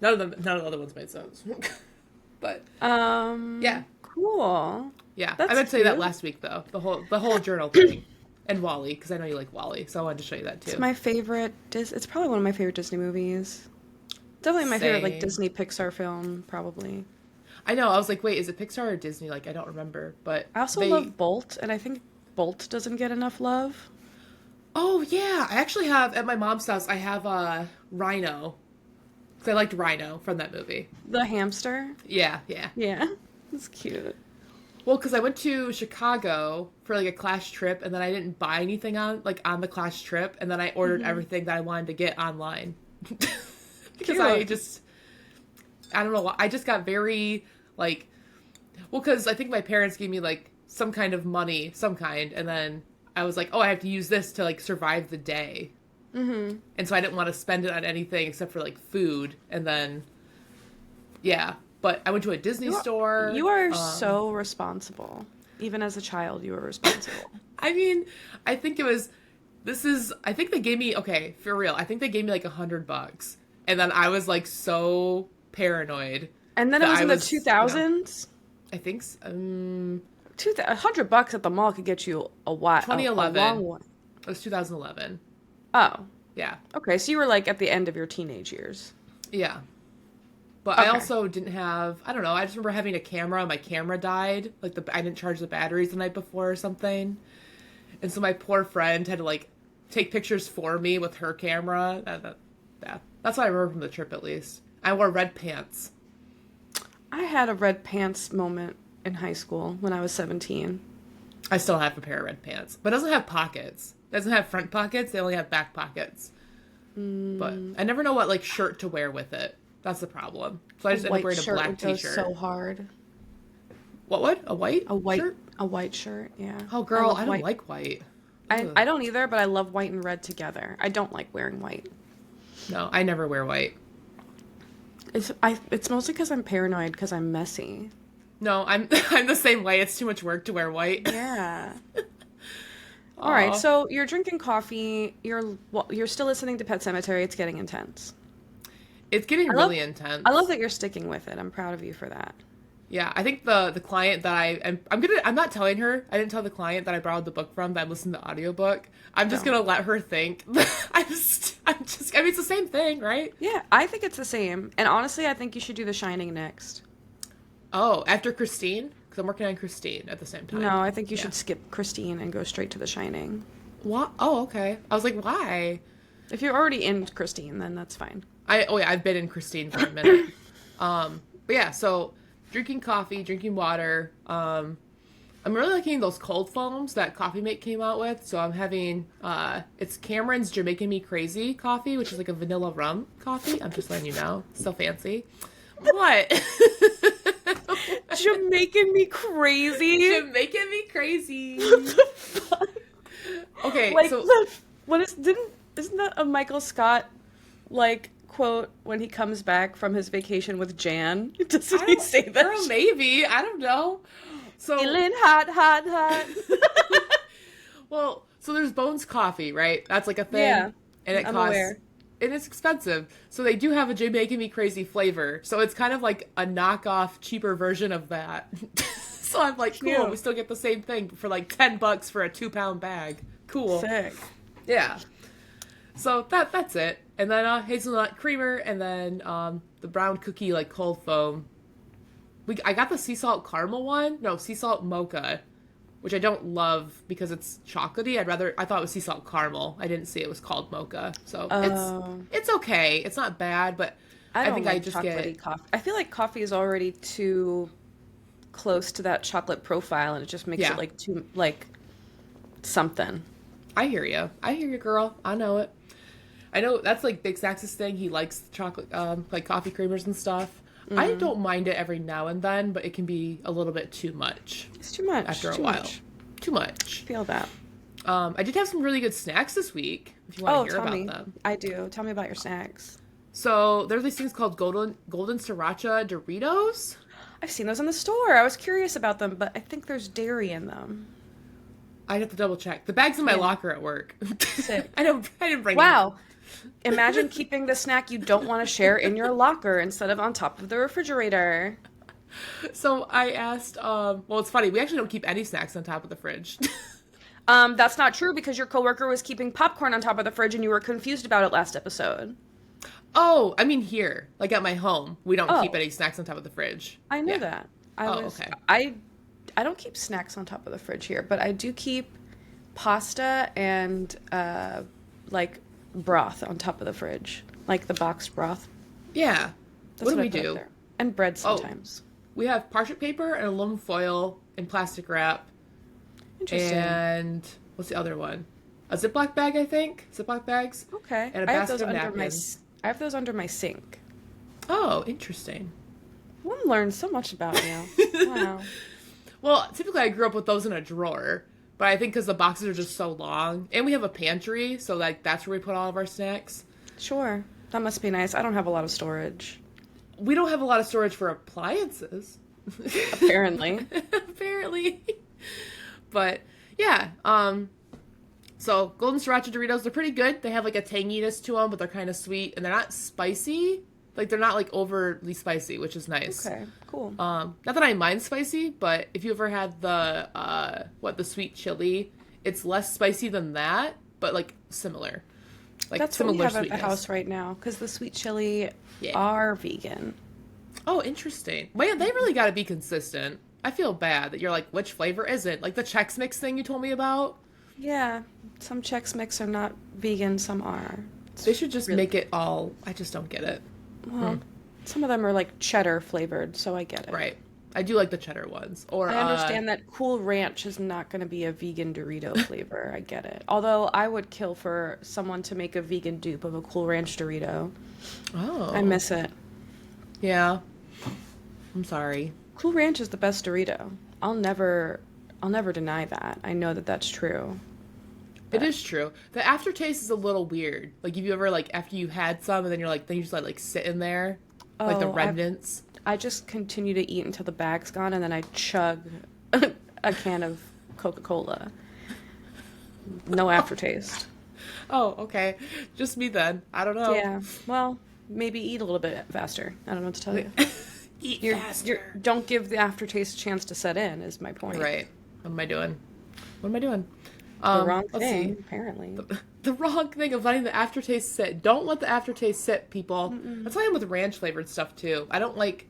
[SPEAKER 2] None of the other ones made sense. But, yeah.
[SPEAKER 1] Cool.
[SPEAKER 2] Yeah,
[SPEAKER 1] That's
[SPEAKER 2] I meant to tell you that
[SPEAKER 1] cute.
[SPEAKER 2] last week, though. The whole journal thing. And Wally, because I know you like Wally, so I wanted to show you that too.
[SPEAKER 1] It's my favorite. It's probably one of my favorite Disney movies. Definitely my favorite like
[SPEAKER 2] Same.
[SPEAKER 1] Disney Pixar film, probably.
[SPEAKER 2] I know. I was like, wait, is it Pixar or Disney? Like, I don't remember. But
[SPEAKER 1] I also love Bolt, and I think Bolt doesn't get enough love.
[SPEAKER 2] Oh yeah, I actually have at my mom's house. I have Rhino. Because I liked Rhino from that movie.
[SPEAKER 1] The hamster.
[SPEAKER 2] Yeah.
[SPEAKER 1] Yeah, it's cute.
[SPEAKER 2] Well, because I went to Chicago for like a class trip, and then I didn't buy anything on the class trip, and then I ordered everything that I wanted to get online. Because I don't know why, I just got very like, well, because I think my parents gave me like some kind of money, and then I was like, oh, I have to use this to like survive the day.
[SPEAKER 1] Mm-hmm.
[SPEAKER 2] And so I didn't want to spend it on anything except for like food, and then yeah. But I went to a Disney store.
[SPEAKER 1] You are so responsible. Even as a child, you were responsible.
[SPEAKER 2] I mean, I think I think they gave me, okay, for real, I think they gave me like $100. And then I was like so paranoid.
[SPEAKER 1] And then it
[SPEAKER 2] that
[SPEAKER 1] was
[SPEAKER 2] I
[SPEAKER 1] in the
[SPEAKER 2] was,
[SPEAKER 1] 2000s.
[SPEAKER 2] I think so,
[SPEAKER 1] $100 at the mall could get you a while.
[SPEAKER 2] 2011.
[SPEAKER 1] A long one.
[SPEAKER 2] It was 2011.
[SPEAKER 1] Oh,
[SPEAKER 2] Yeah.
[SPEAKER 1] okay. So you were like at the end of your teenage years.
[SPEAKER 2] Yeah. But I
[SPEAKER 1] Okay.
[SPEAKER 2] also didn't have, I don't know, I just remember having a camera. My camera died. Like, I didn't charge the batteries the night before or something. And so my poor friend had to, like, take pictures for me with her camera. Yeah. That's what I remember from the trip, at least. I wore red pants.
[SPEAKER 1] I had a red pants moment in high school when I was 17.
[SPEAKER 2] I still have a pair of red pants. But it doesn't have pockets. It doesn't have front pockets. They only have back pockets. But I never know what, like, shirt to wear with it. That's the problem. So I just end up wearing a black
[SPEAKER 1] would go
[SPEAKER 2] t-shirt.
[SPEAKER 1] so hard.
[SPEAKER 2] What would? A white?
[SPEAKER 1] A white
[SPEAKER 2] shirt?
[SPEAKER 1] a white shirt, yeah.
[SPEAKER 2] Oh, girl,
[SPEAKER 1] love
[SPEAKER 2] I don't
[SPEAKER 1] white.
[SPEAKER 2] like white.
[SPEAKER 1] I
[SPEAKER 2] Ugh.
[SPEAKER 1] don't either, but I love white and red together. I don't like wearing white.
[SPEAKER 2] No, I never wear white.
[SPEAKER 1] It's mostly because I'm paranoid because I'm messy.
[SPEAKER 2] No, I'm I'm the same way. It's too much work to wear white.
[SPEAKER 1] Yeah. All right,
[SPEAKER 2] Aw.
[SPEAKER 1] so you're drinking coffee. You're still listening to Pet Cemetery. It's getting intense.
[SPEAKER 2] It's getting
[SPEAKER 1] love-
[SPEAKER 2] really intense.
[SPEAKER 1] I love that you're sticking with it. I'm proud of you for that.
[SPEAKER 2] Yeah, I think the client that I'm not telling her. I didn't tell the client that I borrowed the book from, that I listened to the audiobook. I'm just
[SPEAKER 1] No.
[SPEAKER 2] gonna let her think. I mean, it's the same thing, right?
[SPEAKER 1] Yeah, I think it's the same. And honestly, I think you should do The Shining next.
[SPEAKER 2] Oh, after Christine? Because I'm working on Christine at the same time.
[SPEAKER 1] No, I think you
[SPEAKER 2] Yeah.
[SPEAKER 1] should skip Christine and go straight to The Shining.
[SPEAKER 2] What? Oh, okay. I was like, why?
[SPEAKER 1] If you're already in Christine, then that's fine.
[SPEAKER 2] I've been in Christine for a minute. But yeah, so drinking coffee, drinking water. I'm really liking those cold foams that Coffee Mate came out with. So I'm having it's Cameron's Jamaican Me Crazy coffee, which is like a vanilla rum coffee. I'm just letting you know, so fancy. What?
[SPEAKER 1] Jamaican me crazy.
[SPEAKER 2] You're making me crazy.
[SPEAKER 1] What the fuck?
[SPEAKER 2] Okay,
[SPEAKER 1] Like
[SPEAKER 2] so
[SPEAKER 1] isn't that a Michael Scott like quote when he comes back from his vacation with Jan? Doesn't
[SPEAKER 2] I
[SPEAKER 1] he
[SPEAKER 2] don't,
[SPEAKER 1] say that?
[SPEAKER 2] girl, maybe. I don't know. So
[SPEAKER 1] Feeling hot, hot, hot.
[SPEAKER 2] well, so there's Bones Coffee, right? That's like a thing.
[SPEAKER 1] Yeah,
[SPEAKER 2] And it
[SPEAKER 1] I'm
[SPEAKER 2] costs
[SPEAKER 1] aware.
[SPEAKER 2] and it's expensive. So they do have a Jamaican Me Crazy flavor. So it's kind of like a knockoff, cheaper version of that. So I'm like, cool,
[SPEAKER 1] Cute.
[SPEAKER 2] we still get the same thing for like $10 for a 2-pound bag. Cool.
[SPEAKER 1] Sick.
[SPEAKER 2] Yeah. So that's it. And then hazelnut creamer and then the brown cookie like cold foam. I got the sea salt caramel one. No, sea salt mocha, which I don't love because it's chocolatey. I thought it was sea salt caramel. I didn't see it was called mocha. So
[SPEAKER 1] Oh.
[SPEAKER 2] it's okay. It's not bad, but
[SPEAKER 1] I
[SPEAKER 2] I
[SPEAKER 1] don't
[SPEAKER 2] think
[SPEAKER 1] like
[SPEAKER 2] I just
[SPEAKER 1] chocolatey
[SPEAKER 2] get
[SPEAKER 1] coffee. I feel like coffee is already too close to that chocolate profile, and it just makes
[SPEAKER 2] yeah.
[SPEAKER 1] it like too like something.
[SPEAKER 2] I hear you. I hear you, girl. I know it. I know that's like Big Sax's thing. He likes chocolate, like coffee creamers and stuff. I don't mind it every now and then, but it can be a little bit too much
[SPEAKER 1] It's too much.
[SPEAKER 2] after a
[SPEAKER 1] Too
[SPEAKER 2] while.
[SPEAKER 1] much.
[SPEAKER 2] Too much.
[SPEAKER 1] Feel that.
[SPEAKER 2] I did have some really good snacks this week, if you want
[SPEAKER 1] Oh,
[SPEAKER 2] to hear
[SPEAKER 1] tell
[SPEAKER 2] about
[SPEAKER 1] me.
[SPEAKER 2] them.
[SPEAKER 1] I do. Tell me about your snacks.
[SPEAKER 2] So there's these things called golden sriracha Doritos.
[SPEAKER 1] I've seen those in the store. I was curious about them, but I think there's dairy in them.
[SPEAKER 2] I'd have to double check. The bag's in my
[SPEAKER 1] Yeah.
[SPEAKER 2] locker at work.
[SPEAKER 1] Sick.
[SPEAKER 2] I didn't bring
[SPEAKER 1] Wow. Imagine keeping the snack you don't want to share in your locker instead of on top of the refrigerator.
[SPEAKER 2] it. So I asked, well, it's funny. We actually don't keep any snacks on top of the fridge.
[SPEAKER 1] That's not true because your coworker was keeping popcorn on top of the fridge and you were confused about it last episode.
[SPEAKER 2] Oh, I mean here, like at my home, we don't keep
[SPEAKER 1] Oh.
[SPEAKER 2] any snacks on top of the fridge.
[SPEAKER 1] I know
[SPEAKER 2] Yeah.
[SPEAKER 1] that.
[SPEAKER 2] Okay.
[SPEAKER 1] I don't keep snacks on top of the fridge here, but I do keep pasta and like broth on top of the fridge, like the boxed broth.
[SPEAKER 2] Yeah.
[SPEAKER 1] That's
[SPEAKER 2] What do
[SPEAKER 1] I
[SPEAKER 2] we
[SPEAKER 1] put up
[SPEAKER 2] do?
[SPEAKER 1] there. And bread
[SPEAKER 2] Oh.
[SPEAKER 1] sometimes.
[SPEAKER 2] We have parchment paper and aluminum foil and plastic wrap.
[SPEAKER 1] Interesting.
[SPEAKER 2] And what's the other one? A Ziploc bag, I think. Ziploc bags.
[SPEAKER 1] Okay.
[SPEAKER 2] And a
[SPEAKER 1] I have
[SPEAKER 2] basket
[SPEAKER 1] those
[SPEAKER 2] of
[SPEAKER 1] under
[SPEAKER 2] napkins.
[SPEAKER 1] I have those under my sink.
[SPEAKER 2] Oh, interesting.
[SPEAKER 1] One learns so much about you. Wow.
[SPEAKER 2] Well, typically I grew up with those in a drawer, but I think because the boxes are just so long, and we have a pantry, so like that's where we put all of our snacks.
[SPEAKER 1] Sure. That must be nice. I don't have a lot of storage.
[SPEAKER 2] We don't have a lot of storage for appliances.
[SPEAKER 1] Apparently.
[SPEAKER 2] Apparently. But yeah, so golden sriracha Doritos, they're pretty good. They have like a tanginess to them, but they're kind of sweet and they're not spicy. Like they're not like overly spicy, which is nice.
[SPEAKER 1] Okay. Cool.
[SPEAKER 2] Not that I mind spicy, but if you ever had the sweet chili, it's less spicy than that, but like similar. Like
[SPEAKER 1] That's what we
[SPEAKER 2] similar
[SPEAKER 1] have at the
[SPEAKER 2] sweetness.
[SPEAKER 1] house right now because the sweet chili
[SPEAKER 2] Yeah.
[SPEAKER 1] are vegan.
[SPEAKER 2] Oh, interesting. Man, they really got to be consistent. I feel bad that you're like, which flavor is it? Like the Chex Mix thing you told me about?
[SPEAKER 1] Yeah, some Chex Mix are not vegan, some are.
[SPEAKER 2] They should just
[SPEAKER 1] really-
[SPEAKER 2] make it all. I just don't get it.
[SPEAKER 1] Well, some of them are like cheddar flavored, so I get it.
[SPEAKER 2] Right. I do like the cheddar ones. Or
[SPEAKER 1] I understand that Cool Ranch is not going to be a vegan Dorito flavor. I get it. Although I would kill for someone to make a vegan dupe of a Cool Ranch Dorito.
[SPEAKER 2] Oh.
[SPEAKER 1] I miss it.
[SPEAKER 2] Yeah. I'm sorry.
[SPEAKER 1] Cool Ranch is the best Dorito. I'll never deny that. I know that that's true.
[SPEAKER 2] It is true. The aftertaste is a little weird. Like, if you ever, like, after you had some and then you're like, then you just like sit in there. Like the
[SPEAKER 1] Oh,
[SPEAKER 2] remnants.
[SPEAKER 1] I just continue to eat until the bag's gone, and then I chug a can of Coca-Cola. No aftertaste.
[SPEAKER 2] Oh, okay. Just me then. I don't know.
[SPEAKER 1] Yeah. Well, maybe eat a little bit faster. I don't know what to tell you.
[SPEAKER 2] Eat
[SPEAKER 1] Don't give the aftertaste a chance to set in. Is my point.
[SPEAKER 2] Right. What am I doing? What am I doing?
[SPEAKER 1] The wrong
[SPEAKER 2] let's
[SPEAKER 1] thing,
[SPEAKER 2] see.
[SPEAKER 1] apparently.
[SPEAKER 2] The wrong thing of letting the aftertaste sit. Don't let the aftertaste sit, people. That's why I'm with ranch flavored stuff too. I don't like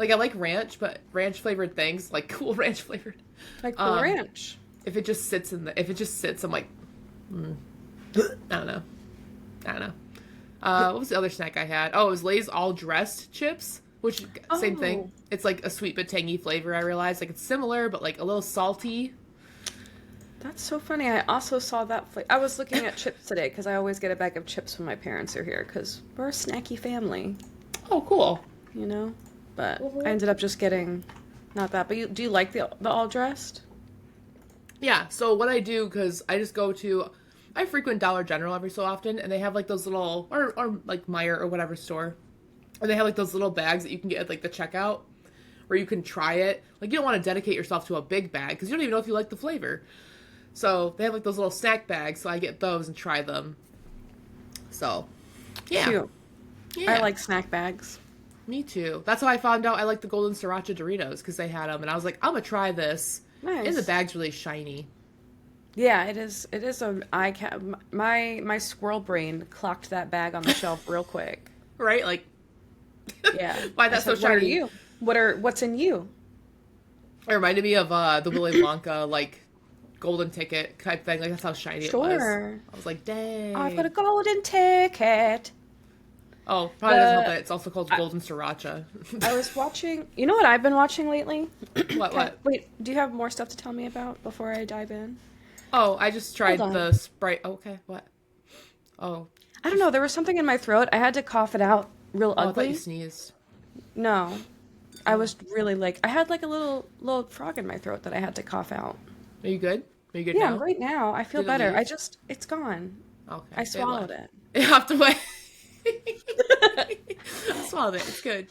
[SPEAKER 2] I like ranch, but ranch flavored things, like Cool Ranch flavored.
[SPEAKER 1] Like Cool Ranch.
[SPEAKER 2] If it just sits I'm like, I don't know. What was the other snack I had? Oh, it was Lay's all dressed chips, which same thing.
[SPEAKER 1] Oh.
[SPEAKER 2] It's like a sweet but tangy flavor. I realized like it's similar, but like a little salty.
[SPEAKER 1] That's so funny. I also saw that. I was looking at chips today because I always get a bag of chips when my parents are here because we're a snacky family.
[SPEAKER 2] Oh, cool.
[SPEAKER 1] You know. but I
[SPEAKER 2] Mhm.
[SPEAKER 1] ended up just getting not that. But do you like the all dressed?
[SPEAKER 2] Yeah, so what I do, because I just go to, I frequent Dollar General every so often, and they have like those little, or like Meyer or whatever store, and they have like those little bags that you can get at like the checkout, where you can try it. Like you don't want to dedicate yourself to a big bag, because you don't even know if you like the flavor. So they have like those little snack bags, so I get those and try them. So, yeah,
[SPEAKER 1] Cute. I
[SPEAKER 2] yeah,
[SPEAKER 1] like snack bags.
[SPEAKER 2] me too. That's how I found out I like the golden sriracha Doritos, because they had them, and I was like, I'm gonna try this. And the
[SPEAKER 1] Nice.
[SPEAKER 2] bag's really shiny.
[SPEAKER 1] Yeah, it is. It is a. I can. My squirrel brain clocked that bag on the shelf real quick.
[SPEAKER 2] Right? Like,
[SPEAKER 1] Yeah.
[SPEAKER 2] why
[SPEAKER 1] I
[SPEAKER 2] that's so
[SPEAKER 1] said, "What are
[SPEAKER 2] shiny?
[SPEAKER 1] you? What's in you?"
[SPEAKER 2] It reminded me of the Willy Wonka like golden ticket type thing. Like that's how shiny it was.
[SPEAKER 1] Sure.
[SPEAKER 2] I was like,
[SPEAKER 1] I've got a
[SPEAKER 2] dang.
[SPEAKER 1] golden ticket.
[SPEAKER 2] Oh, probably doesn't help
[SPEAKER 1] The
[SPEAKER 2] that it's also called
[SPEAKER 1] I,
[SPEAKER 2] golden sriracha.
[SPEAKER 1] I was watching. You know what I've been watching lately?
[SPEAKER 2] What? What?
[SPEAKER 1] Wait, do you have more stuff to tell me about before I dive in?
[SPEAKER 2] Oh, I just
[SPEAKER 1] Hold
[SPEAKER 2] tried
[SPEAKER 1] on.
[SPEAKER 2] the Sprite. Okay, what? Oh,
[SPEAKER 1] I don't know.
[SPEAKER 2] just
[SPEAKER 1] There was something in my throat. I had to cough it out real
[SPEAKER 2] oh, I thought you
[SPEAKER 1] ugly.
[SPEAKER 2] sneezed.
[SPEAKER 1] No, I
[SPEAKER 2] Oh,
[SPEAKER 1] was really like I had like a little frog in my throat that I had to cough out.
[SPEAKER 2] are you good? Are you good
[SPEAKER 1] Yeah,
[SPEAKER 2] now?
[SPEAKER 1] right now I feel
[SPEAKER 2] Did it
[SPEAKER 1] better.
[SPEAKER 2] leave?
[SPEAKER 1] It's gone.
[SPEAKER 2] Okay,
[SPEAKER 1] I
[SPEAKER 2] it
[SPEAKER 1] swallowed
[SPEAKER 2] left.
[SPEAKER 1] it.
[SPEAKER 2] You have to wait. I swallowed it. It's good.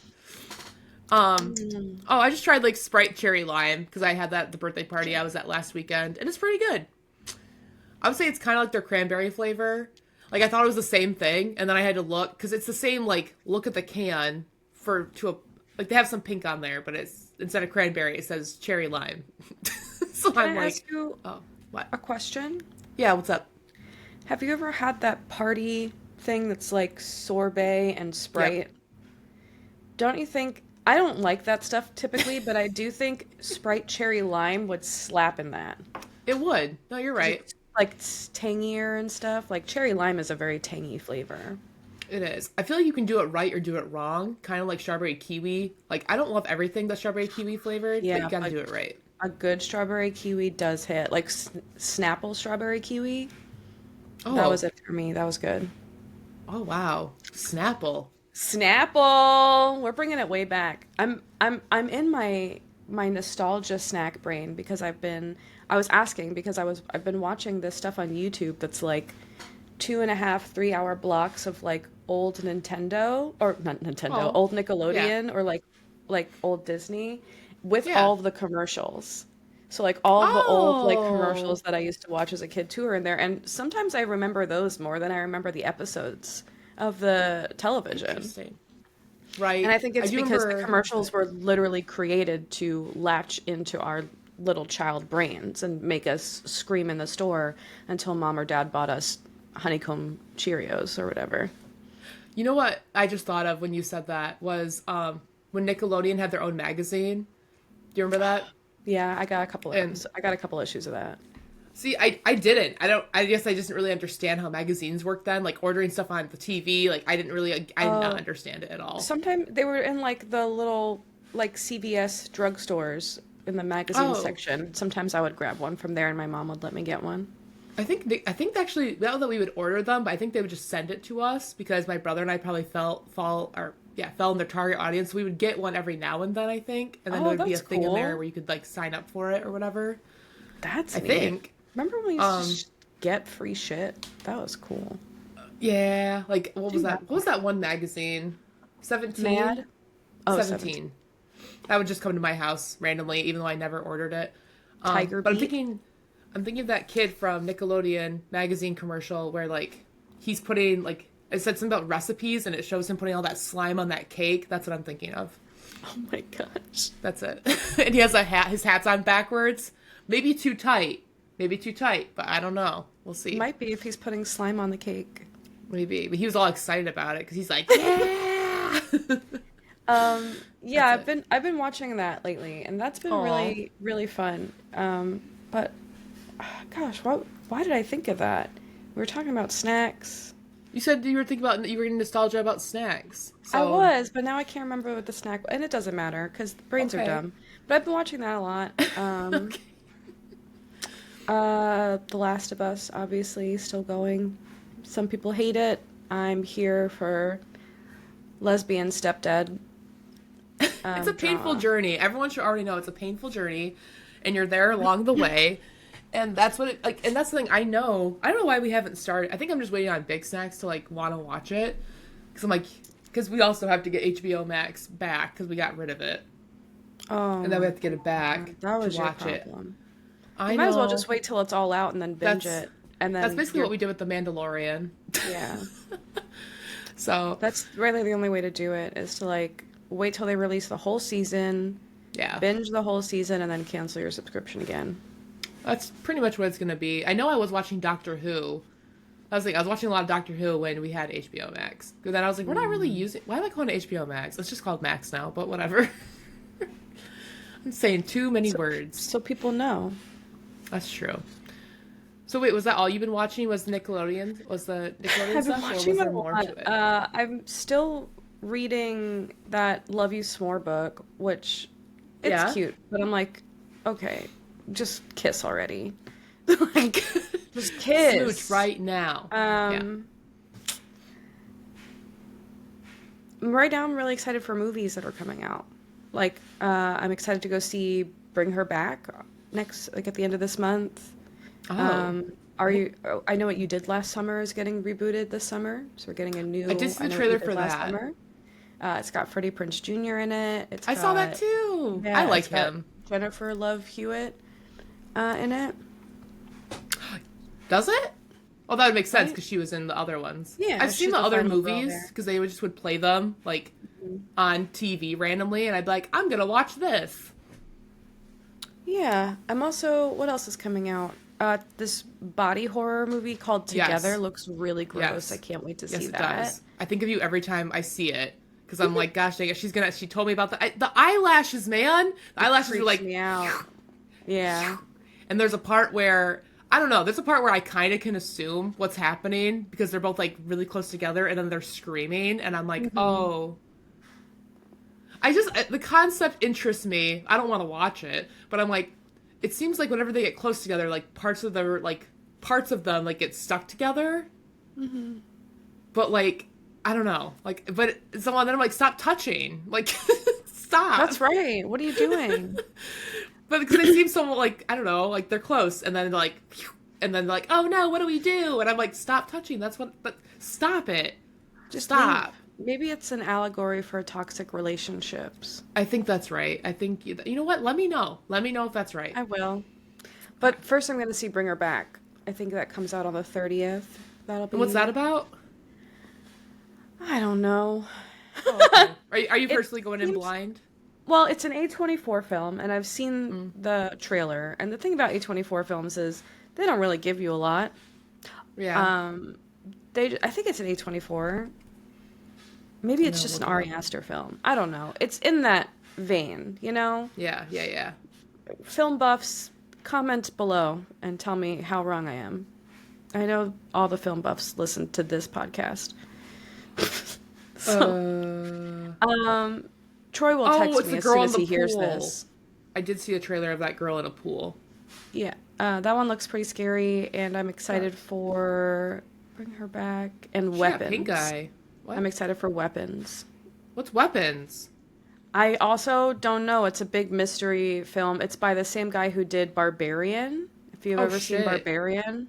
[SPEAKER 1] Mm.
[SPEAKER 2] Oh, I just tried like Sprite cherry lime because I had that at the birthday party I was at last weekend, and it's pretty good. I would say it's kind of like their cranberry flavor. Like I thought it was the same thing, and then I had to look because it's the same. Like look at the can for to a like they have some pink on there, but it's instead of cranberry it says cherry lime. So
[SPEAKER 1] Can
[SPEAKER 2] I'm
[SPEAKER 1] I
[SPEAKER 2] like,
[SPEAKER 1] ask you
[SPEAKER 2] oh, what?
[SPEAKER 1] a question?
[SPEAKER 2] Yeah, what's up?
[SPEAKER 1] Have you ever had that party thing that's like sorbet and
[SPEAKER 2] Yep,
[SPEAKER 1] Sprite? Don't you think I don't like that stuff typically, but I do think Sprite cherry lime would slap in that.
[SPEAKER 2] it would. No, you're
[SPEAKER 1] Because
[SPEAKER 2] right.
[SPEAKER 1] it's like tangier and stuff. Like cherry lime is a very tangy flavor.
[SPEAKER 2] It is. I feel like you can do it right or do it wrong, kind of like strawberry kiwi. Like I don't love everything that's strawberry kiwi flavored, but you
[SPEAKER 1] Yeah,
[SPEAKER 2] got to
[SPEAKER 1] but
[SPEAKER 2] do it right.
[SPEAKER 1] a good strawberry kiwi does hit. Like Snapple strawberry kiwi. That was
[SPEAKER 2] Oh,
[SPEAKER 1] it for me. That was good.
[SPEAKER 2] oh wow, Snapple.
[SPEAKER 1] Snapple. We're bringing it way back. I'm in my nostalgia snack brain because I was asking because I've been watching this stuff on YouTube that's like 2.5, 3 hour blocks of like old Nintendo or not Nintendo,
[SPEAKER 2] Oh,
[SPEAKER 1] old
[SPEAKER 2] yeah,
[SPEAKER 1] Nickelodeon or like old Disney with
[SPEAKER 2] yeah.
[SPEAKER 1] all of the commercials. So like all of the old like
[SPEAKER 2] Oh,
[SPEAKER 1] commercials that I used to watch as a kid too are in there, and sometimes I remember those more than I remember the episodes of the television.
[SPEAKER 2] interesting.
[SPEAKER 1] And
[SPEAKER 2] Right.
[SPEAKER 1] I think
[SPEAKER 2] I
[SPEAKER 1] it's
[SPEAKER 2] do
[SPEAKER 1] because the
[SPEAKER 2] remember. Okay.
[SPEAKER 1] commercials were literally created to latch into our little child brains and make us scream in the store until mom or dad bought us honeycomb Cheerios or whatever.
[SPEAKER 2] You know what I just thought of when you said that was when Nickelodeon had their own magazine. Do you remember that?
[SPEAKER 1] Yeah,
[SPEAKER 2] And
[SPEAKER 1] I got a couple issues of that.
[SPEAKER 2] see, I didn't. I don't. I guess I just didn't really understand how magazines worked then. Like ordering stuff on the TV. Like I didn't really. I did not
[SPEAKER 1] Oh,
[SPEAKER 2] understand it at all.
[SPEAKER 1] sometimes they were in like the little like CVS drugstores in the magazine
[SPEAKER 2] Oh,
[SPEAKER 1] section. Sometimes I would grab one from there and my mom would let me get one.
[SPEAKER 2] I think actually not that we would order them, but I think they would just send it to us because my brother and I probably fell in their target audience. We would get one every now and then, I think, and then there
[SPEAKER 1] Oh,
[SPEAKER 2] would be a
[SPEAKER 1] that's
[SPEAKER 2] thing in there
[SPEAKER 1] cool.
[SPEAKER 2] where you could like sign up for it or whatever.
[SPEAKER 1] That's
[SPEAKER 2] I
[SPEAKER 1] neat.
[SPEAKER 2] think.
[SPEAKER 1] Remember when we used to
[SPEAKER 2] Um,
[SPEAKER 1] just get free shit? That was cool.
[SPEAKER 2] yeah, like what was
[SPEAKER 1] Do
[SPEAKER 2] that?
[SPEAKER 1] that
[SPEAKER 2] What was
[SPEAKER 1] more.
[SPEAKER 2] that one magazine? 17?
[SPEAKER 1] Mad? Oh, 17.
[SPEAKER 2] 17. That would just come to my house randomly, even though I never ordered it.
[SPEAKER 1] Tiger
[SPEAKER 2] But
[SPEAKER 1] Beat?
[SPEAKER 2] I'm thinking of that kid from Nickelodeon magazine commercial where like he's putting like it said something about recipes and it shows him putting all that slime on that cake. That's what I'm thinking of.
[SPEAKER 1] Oh my gosh.
[SPEAKER 2] That's it. And he has a hat. His hat's on backwards. Maybe too tight. Maybe too tight, but I don't know. We'll see.
[SPEAKER 1] Might be if he's putting slime on the cake.
[SPEAKER 2] Maybe. But he was all excited about it because he's like, yeah.
[SPEAKER 1] Yeah,
[SPEAKER 2] That's it.
[SPEAKER 1] I've been watching that lately, and that's been
[SPEAKER 2] Aw.
[SPEAKER 1] really fun. But gosh, why did I think of that? We were talking about snacks.
[SPEAKER 2] You said you were thinking about you were getting nostalgia about snacks.
[SPEAKER 1] I
[SPEAKER 2] So
[SPEAKER 1] was, but now I can't remember what the snack, and it doesn't matter because brains are
[SPEAKER 2] okay.
[SPEAKER 1] dumb. But I've been watching that a lot.
[SPEAKER 2] Okay.
[SPEAKER 1] The Last of Us, obviously, still going. Some people hate it. I'm here for lesbian stepdad.
[SPEAKER 2] It's a painful
[SPEAKER 1] drama.
[SPEAKER 2] journey. Everyone should already know it's a painful journey, and you're there along the way. And that's what it like. And that's the thing. I know. I don't know why we haven't started. I think I'm just waiting on Big Snacks to like want to watch it, because I'm like, because we also have to get HBO Max back because we got rid of it,
[SPEAKER 1] Oh,
[SPEAKER 2] and then we have to get it back
[SPEAKER 1] that
[SPEAKER 2] to
[SPEAKER 1] was your
[SPEAKER 2] watch it.
[SPEAKER 1] problem.
[SPEAKER 2] I
[SPEAKER 1] You might as well
[SPEAKER 2] know.
[SPEAKER 1] just wait till it's all out and then binge
[SPEAKER 2] That's
[SPEAKER 1] it. And
[SPEAKER 2] that's
[SPEAKER 1] then
[SPEAKER 2] basically
[SPEAKER 1] you're,
[SPEAKER 2] what we did with The Mandalorian.
[SPEAKER 1] yeah.
[SPEAKER 2] So
[SPEAKER 1] That's really the only way to do it is to like wait till they release the whole season,
[SPEAKER 2] yeah,
[SPEAKER 1] binge the whole season, and then cancel your subscription again.
[SPEAKER 2] that's pretty much what it's gonna be. I know I was watching Doctor Who. I was watching a lot of Doctor Who when we had HBO Max. But then I was like, we're not really using. Why am I calling it HBO Max? It's just called Max now. But whatever. I'm saying too many words.
[SPEAKER 1] So people know.
[SPEAKER 2] That's true. So wait, was that all you've been watching? Was Nickelodeon? Was the Nickelodeon
[SPEAKER 1] I've been
[SPEAKER 2] stuff, or was
[SPEAKER 1] watching a
[SPEAKER 2] there more
[SPEAKER 1] lot.
[SPEAKER 2] to it?
[SPEAKER 1] I'm still reading that Love You S'more book, which it's
[SPEAKER 2] Yeah.
[SPEAKER 1] cute, but I'm like, okay, just kiss already. Like, just kiss.
[SPEAKER 2] Smooch right now. Yeah.
[SPEAKER 1] Right now, I'm really excited for movies that are coming out. Like, I'm excited to go see Bring Her Back like at the end of this month.
[SPEAKER 2] Oh,
[SPEAKER 1] Are you? Oh, I Know What You Did Last Summer is getting rebooted this summer, so we're getting a new.
[SPEAKER 2] I did see
[SPEAKER 1] I
[SPEAKER 2] the
[SPEAKER 1] Know What You
[SPEAKER 2] trailer
[SPEAKER 1] Did
[SPEAKER 2] for
[SPEAKER 1] Last
[SPEAKER 2] that.
[SPEAKER 1] Summer. It's got Freddie Prinze Jr. in it.
[SPEAKER 2] I saw that too.
[SPEAKER 1] Yeah,
[SPEAKER 2] I like
[SPEAKER 1] it's got
[SPEAKER 2] him.
[SPEAKER 1] Jennifer Love Hewitt in it.
[SPEAKER 2] Does it? Oh, that would make sense
[SPEAKER 1] Right?
[SPEAKER 2] because she was in the other ones.
[SPEAKER 1] Yeah,
[SPEAKER 2] I've seen
[SPEAKER 1] she's
[SPEAKER 2] the
[SPEAKER 1] the
[SPEAKER 2] other
[SPEAKER 1] final girl
[SPEAKER 2] movies
[SPEAKER 1] there.
[SPEAKER 2] because they would play them like on TV randomly, and I'd be like, I'm gonna watch this.
[SPEAKER 1] Yeah, I'm also. What else is coming out? This body horror movie called Together
[SPEAKER 2] Yes.
[SPEAKER 1] looks really gross.
[SPEAKER 2] Yes.
[SPEAKER 1] I can't wait to
[SPEAKER 2] Yes,
[SPEAKER 1] see
[SPEAKER 2] it
[SPEAKER 1] that.
[SPEAKER 2] does. I think of you every time I see it because I'm like, gosh dang it, she told me about the eyelashes, man. The eyelashes are
[SPEAKER 1] Freaks
[SPEAKER 2] like,
[SPEAKER 1] me out. Yeah.
[SPEAKER 2] and there's a part where I don't know. There's a part where I kind of can assume what's happening because they're both like really close together, and then they're screaming, and I'm like, oh. The concept interests me. I don't want to watch it, but I'm like, it seems like whenever they get close together, like parts of them like get stuck together. But like, I don't know. Like, but someone then I'm like, stop touching. Like, stop.
[SPEAKER 1] That's right. What are you doing?
[SPEAKER 2] But because they seem so like I don't know, like they're close, and then they're like, phew, and then they're like, oh no, what do we do? And I'm like, stop touching. But stop it.
[SPEAKER 1] Just
[SPEAKER 2] Stop.
[SPEAKER 1] maybe it's an allegory for toxic relationships.
[SPEAKER 2] I think that's right. I think you know what? Let me know. Let me know if that's right.
[SPEAKER 1] I will. But first, I'm going to see Bring Her Back. I think that comes out on the 30th. That'll be.
[SPEAKER 2] And what's that about?
[SPEAKER 1] I don't know.
[SPEAKER 2] Oh, okay. Are you
[SPEAKER 1] It
[SPEAKER 2] personally going in
[SPEAKER 1] seems-
[SPEAKER 2] blind?
[SPEAKER 1] Well, it's an A24 film, and I've
[SPEAKER 2] Mm.
[SPEAKER 1] seen the trailer. And the thing about A24 films is they don't really give you a lot.
[SPEAKER 2] Yeah.
[SPEAKER 1] I think it's an A24. Maybe it's
[SPEAKER 2] No,
[SPEAKER 1] just an
[SPEAKER 2] look it
[SPEAKER 1] Ari Aster film. I don't know. It's in that vein, you know?
[SPEAKER 2] Yeah.
[SPEAKER 1] Film buffs, comment below and tell me how wrong I am. I know all the film buffs listen to this podcast. Troy will
[SPEAKER 2] Oh,
[SPEAKER 1] text
[SPEAKER 2] it's
[SPEAKER 1] me
[SPEAKER 2] the
[SPEAKER 1] as
[SPEAKER 2] girl
[SPEAKER 1] soon
[SPEAKER 2] in
[SPEAKER 1] as
[SPEAKER 2] the
[SPEAKER 1] he hears
[SPEAKER 2] pool.
[SPEAKER 1] this.
[SPEAKER 2] I did see a trailer of that girl in a pool.
[SPEAKER 1] Yeah, that one looks pretty scary, and I'm excited for Bring Her Back and
[SPEAKER 2] She got
[SPEAKER 1] Weapons.
[SPEAKER 2] pink eye. What?
[SPEAKER 1] I'm excited for Weapons.
[SPEAKER 2] What's weapons?
[SPEAKER 1] I also don't know. It's a big mystery film. It's by the same guy who did Barbarian. If you've
[SPEAKER 2] Oh,
[SPEAKER 1] ever seen
[SPEAKER 2] shit.
[SPEAKER 1] Barbarian,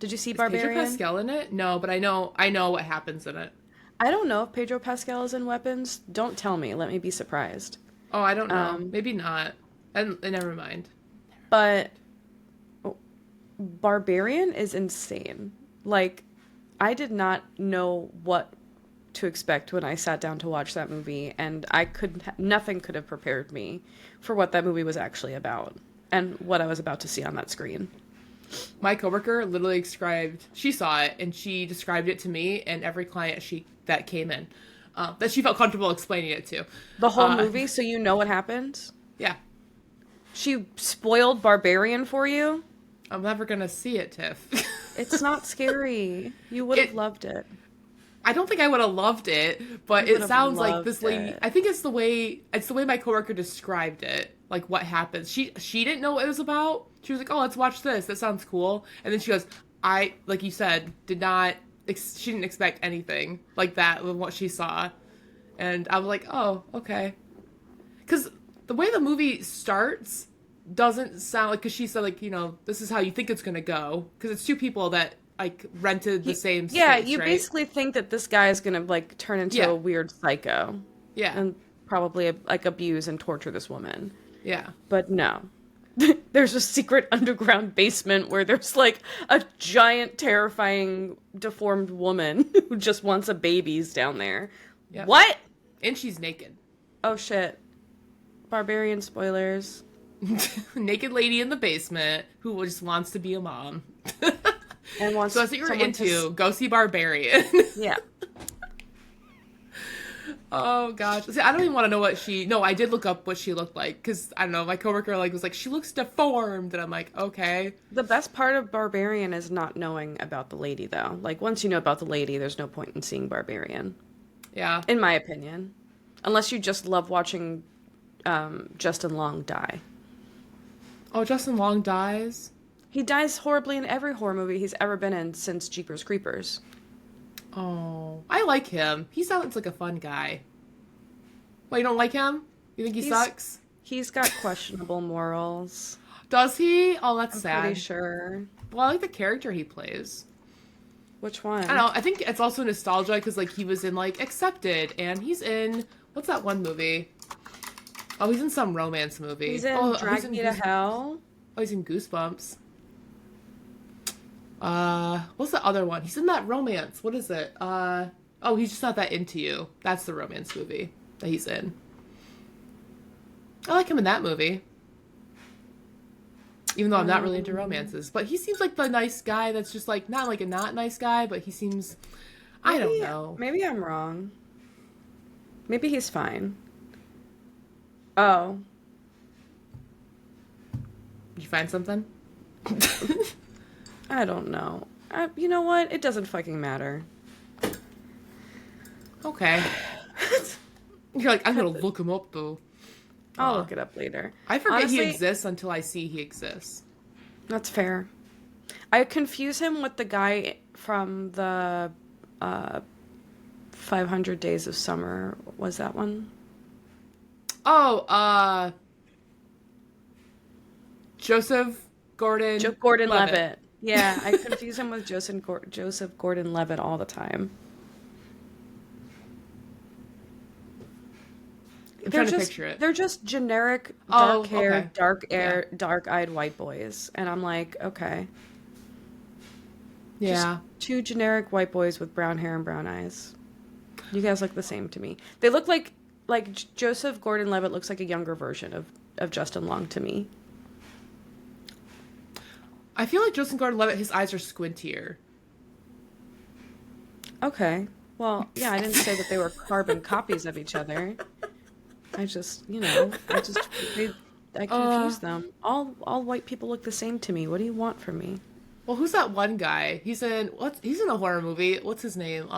[SPEAKER 1] did you see
[SPEAKER 2] Is Pedro
[SPEAKER 1] Barbarian?
[SPEAKER 2] Pascal in it? No, but I know what happens in it.
[SPEAKER 1] I don't know if Pedro Pascal is in Weapons. Don't tell me. Let me be surprised.
[SPEAKER 2] Oh, I don't know. Maybe not. And never mind.
[SPEAKER 1] But Barbarian is insane. Like, I did not know what to expect when I sat down to watch that movie, and nothing could have prepared me for what that movie was actually about and what I was about to see on that screen.
[SPEAKER 2] My coworker literally she saw it and she described it to me and every client that came in, that she felt comfortable explaining it to.
[SPEAKER 1] The whole movie, so you know what happened?
[SPEAKER 2] Yeah.
[SPEAKER 1] She spoiled Barbarian for you?
[SPEAKER 2] I'm never gonna see it, Tiff.
[SPEAKER 1] It's not scary. You would have loved it.
[SPEAKER 2] I don't think I would have loved it, but
[SPEAKER 1] You
[SPEAKER 2] it
[SPEAKER 1] would've
[SPEAKER 2] sounds like
[SPEAKER 1] loved
[SPEAKER 2] this lady.
[SPEAKER 1] it.
[SPEAKER 2] I think it's the way my coworker described it, like what happens. She didn't know what it was about. She was like, "Oh, let's watch this. That sounds cool." And then she goes, "I, like you said, she didn't expect anything like that with what she saw," and I was like, "Oh, okay." because the way the movie starts doesn't sound like, because she said, like, this is how you think it's gonna go, because it's two people that like rented the same space,
[SPEAKER 1] yeah, you
[SPEAKER 2] right?
[SPEAKER 1] basically think that this guy is gonna like turn into a weird psycho.
[SPEAKER 2] Yeah.
[SPEAKER 1] And probably like abuse and torture this woman.
[SPEAKER 2] Yeah.
[SPEAKER 1] But no. There's a secret underground basement where there's like a giant, terrifying, deformed woman who just wants a baby's down there. Yep. What?
[SPEAKER 2] And she's naked.
[SPEAKER 1] Oh shit. Barbarian spoilers.
[SPEAKER 2] Naked lady in the basement who just wants to be a mom.
[SPEAKER 1] And wants
[SPEAKER 2] so that's what you're into. Go see Barbarian.
[SPEAKER 1] Yeah.
[SPEAKER 2] Oh gosh. See, I don't even want to know what No, I did look up what she looked like, because I don't know, my coworker was like, she looks deformed, and I'm like, okay.
[SPEAKER 1] The best part of Barbarian is not knowing about the lady, though. Like, once you know about the lady, there's no point in seeing Barbarian.
[SPEAKER 2] Yeah.
[SPEAKER 1] In my opinion. Unless you just love watching Justin Long die.
[SPEAKER 2] Oh, Justin Long dies?
[SPEAKER 1] He dies horribly in every horror movie he's ever been in since Jeepers Creepers.
[SPEAKER 2] Oh, I like him. He sounds like a fun guy. Well, you don't like him? You think he sucks?
[SPEAKER 1] He's got questionable morals.
[SPEAKER 2] Does he? Oh, that's sad.
[SPEAKER 1] I'm pretty sure.
[SPEAKER 2] Well, I like the character he plays.
[SPEAKER 1] Which one?
[SPEAKER 2] I don't know. I think it's also nostalgia, because like he was in like Accepted, and he's in, what's that one movie? Oh, he's in some romance movie.
[SPEAKER 1] He's in Drag Me to Hell.
[SPEAKER 2] Oh, he's in Goosebumps. What's the other one? He's in that romance. What is it? Oh, He's Just Not That Into You. That's the romance movie that he's in. I like him in that movie. Even though I'm not really into romances. But he seems like the nice guy that's just like, not like a not nice guy, but he seems, I don't know.
[SPEAKER 1] Maybe I'm wrong. Maybe he's fine. Oh.
[SPEAKER 2] You find something?
[SPEAKER 1] I don't know. You know what? It doesn't fucking matter.
[SPEAKER 2] Okay. You're like, I'm gonna look him up, though.
[SPEAKER 1] I'll look it up later.
[SPEAKER 2] I forget he exists until I see he exists.
[SPEAKER 1] That's fair. I confuse him with the guy from the 500 Days of Summer. Was that one?
[SPEAKER 2] Oh, Joseph
[SPEAKER 1] Gordon-Levitt. Yeah, I confuse him with Joseph Gordon-Levitt all the time.
[SPEAKER 2] I'm trying to picture it.
[SPEAKER 1] They're just generic dark-haired, dark-eyed white boys. And I'm like, okay.
[SPEAKER 2] Yeah.
[SPEAKER 1] Just two generic white boys with brown hair and brown eyes. You guys look the same to me. They look like Joseph Gordon-Levitt looks like a younger version of Justin Long to me.
[SPEAKER 2] I feel like Joseph Gordon-Levitt, his eyes are squintier.
[SPEAKER 1] Okay. Well, yeah, I didn't say that they were carbon copies of each other. I just confuse them. All white people look the same to me. What do you want from me?
[SPEAKER 2] Well, who's that one guy? He's in a horror movie. What's his name?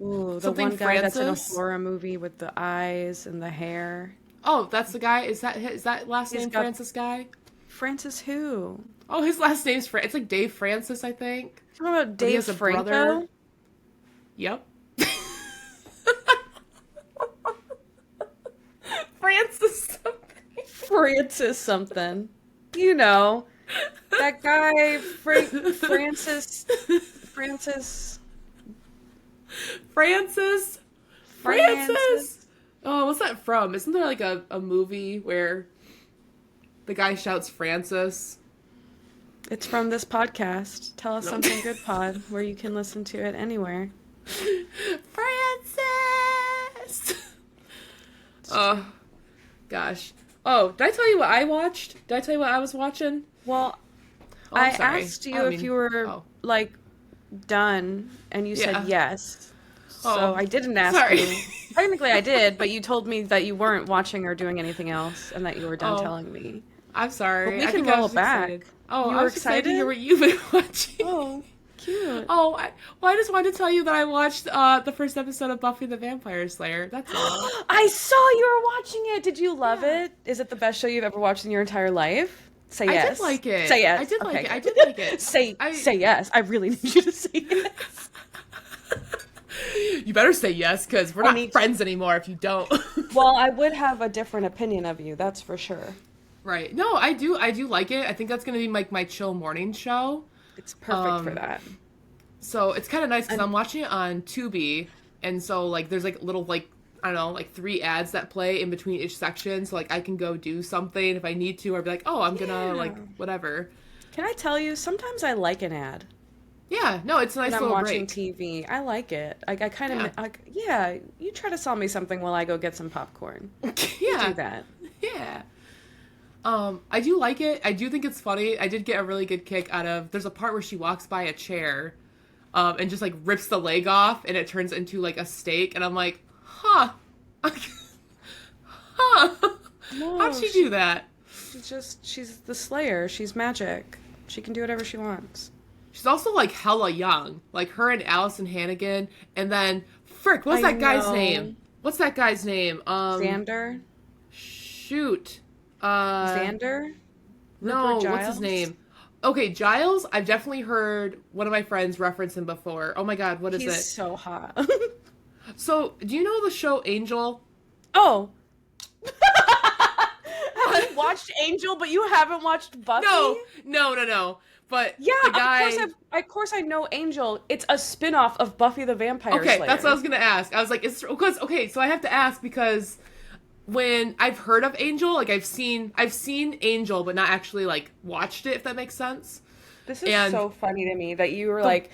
[SPEAKER 1] Ooh, the one guy that's in a horror movie with the eyes and the hair.
[SPEAKER 2] Oh, that's the guy. Is that last name Francis guy?
[SPEAKER 1] Francis who?
[SPEAKER 2] Oh, his last name's It's like Dave Francis, I think.
[SPEAKER 1] You talking about Dave Franco? Brother.
[SPEAKER 2] Yep.
[SPEAKER 1] Francis something. You know. That guy, Francis.
[SPEAKER 2] Oh, what's that from? Isn't there like a movie where the guy shouts Francis?
[SPEAKER 1] It's from this podcast. Tell Us Something Good Pod, where you can listen to it anywhere.
[SPEAKER 2] Francis! Oh, gosh. Oh, did I tell you what I watched? Did I tell you what I was watching?
[SPEAKER 1] Well, I asked you if you were, done, and you said yes. So I didn't ask you. Technically I did, but you told me that you weren't watching or doing anything else, and that you were done telling me.
[SPEAKER 2] I'm sorry.
[SPEAKER 1] But we can roll it back.
[SPEAKER 2] Excited. Oh, I was excited to hear what you've been watching.
[SPEAKER 1] Oh, cute.
[SPEAKER 2] Oh, I just wanted to tell you that I watched the first episode of Buffy the Vampire Slayer. That's all.
[SPEAKER 1] I saw you were watching it. Did you love it? Is it the best show you've ever watched in your entire life? Say yes.
[SPEAKER 2] I did like it.
[SPEAKER 1] Say yes.
[SPEAKER 2] I did like it. I did like it.
[SPEAKER 1] Say yes. I really need you to say yes.
[SPEAKER 2] You better say yes, because we're
[SPEAKER 1] I
[SPEAKER 2] not
[SPEAKER 1] need to.
[SPEAKER 2] friends anymore if you don't.
[SPEAKER 1] Well, I would have a different opinion of you, that's for sure.
[SPEAKER 2] Right. No, I do like it. I think that's gonna be like my chill morning show.
[SPEAKER 1] It's perfect for
[SPEAKER 2] Um,
[SPEAKER 1] that.
[SPEAKER 2] so it's kind of nice because
[SPEAKER 1] And
[SPEAKER 2] I'm watching it on Tubi, and so like there's like little like I don't know like 3 ads that play in between each section, so like I can go do something if I need to, or be like, oh, I'm gonna
[SPEAKER 1] yeah.
[SPEAKER 2] like whatever.
[SPEAKER 1] Can I tell you, sometimes I like an ad
[SPEAKER 2] Yeah. No, it's a
[SPEAKER 1] when
[SPEAKER 2] nice
[SPEAKER 1] I'm
[SPEAKER 2] little
[SPEAKER 1] watching
[SPEAKER 2] break.
[SPEAKER 1] TV. I like it. Like I kind
[SPEAKER 2] Yeah.
[SPEAKER 1] of like, yeah, you try to sell me something while I go get some popcorn. You do
[SPEAKER 2] Yeah.
[SPEAKER 1] that.
[SPEAKER 2] Yeah. I do like it. I do think it's funny. I did get a really good kick out of. There's a part where she walks by a chair, and just like rips the leg off, and it turns into like a steak, and I'm like, huh, huh, how'd
[SPEAKER 1] No,
[SPEAKER 2] she do that?
[SPEAKER 1] she's the Slayer. She's magic. She can do whatever she wants.
[SPEAKER 2] She's also like hella young, like her and Allison Hannigan, and then frick, what's
[SPEAKER 1] I
[SPEAKER 2] that guy's
[SPEAKER 1] know.
[SPEAKER 2] name? What's that guy's name?
[SPEAKER 1] Xander?
[SPEAKER 2] Shoot, uh,
[SPEAKER 1] Xander?
[SPEAKER 2] no,
[SPEAKER 1] Rupert
[SPEAKER 2] what's his
[SPEAKER 1] Giles?
[SPEAKER 2] name? Okay, Giles. I've definitely heard one of my friends reference him before. Oh my god, what is
[SPEAKER 1] He's
[SPEAKER 2] it?
[SPEAKER 1] so hot.
[SPEAKER 2] So, do you know the show Angel?
[SPEAKER 1] Oh. Have you watched Angel, but you haven't watched Buffy?
[SPEAKER 2] No, no, no, no. But
[SPEAKER 1] Yeah,
[SPEAKER 2] the guy.
[SPEAKER 1] of course I know Angel. It's a spin-off of Buffy the Vampire
[SPEAKER 2] Okay,
[SPEAKER 1] Slayer.
[SPEAKER 2] that's what I was gonna ask. I was like, it's because okay, so I have to ask because when I've heard of Angel, like I've seen Angel, but not actually like watched it. If that makes sense.
[SPEAKER 1] This is
[SPEAKER 2] And
[SPEAKER 1] so funny to me that you were
[SPEAKER 2] the
[SPEAKER 1] like,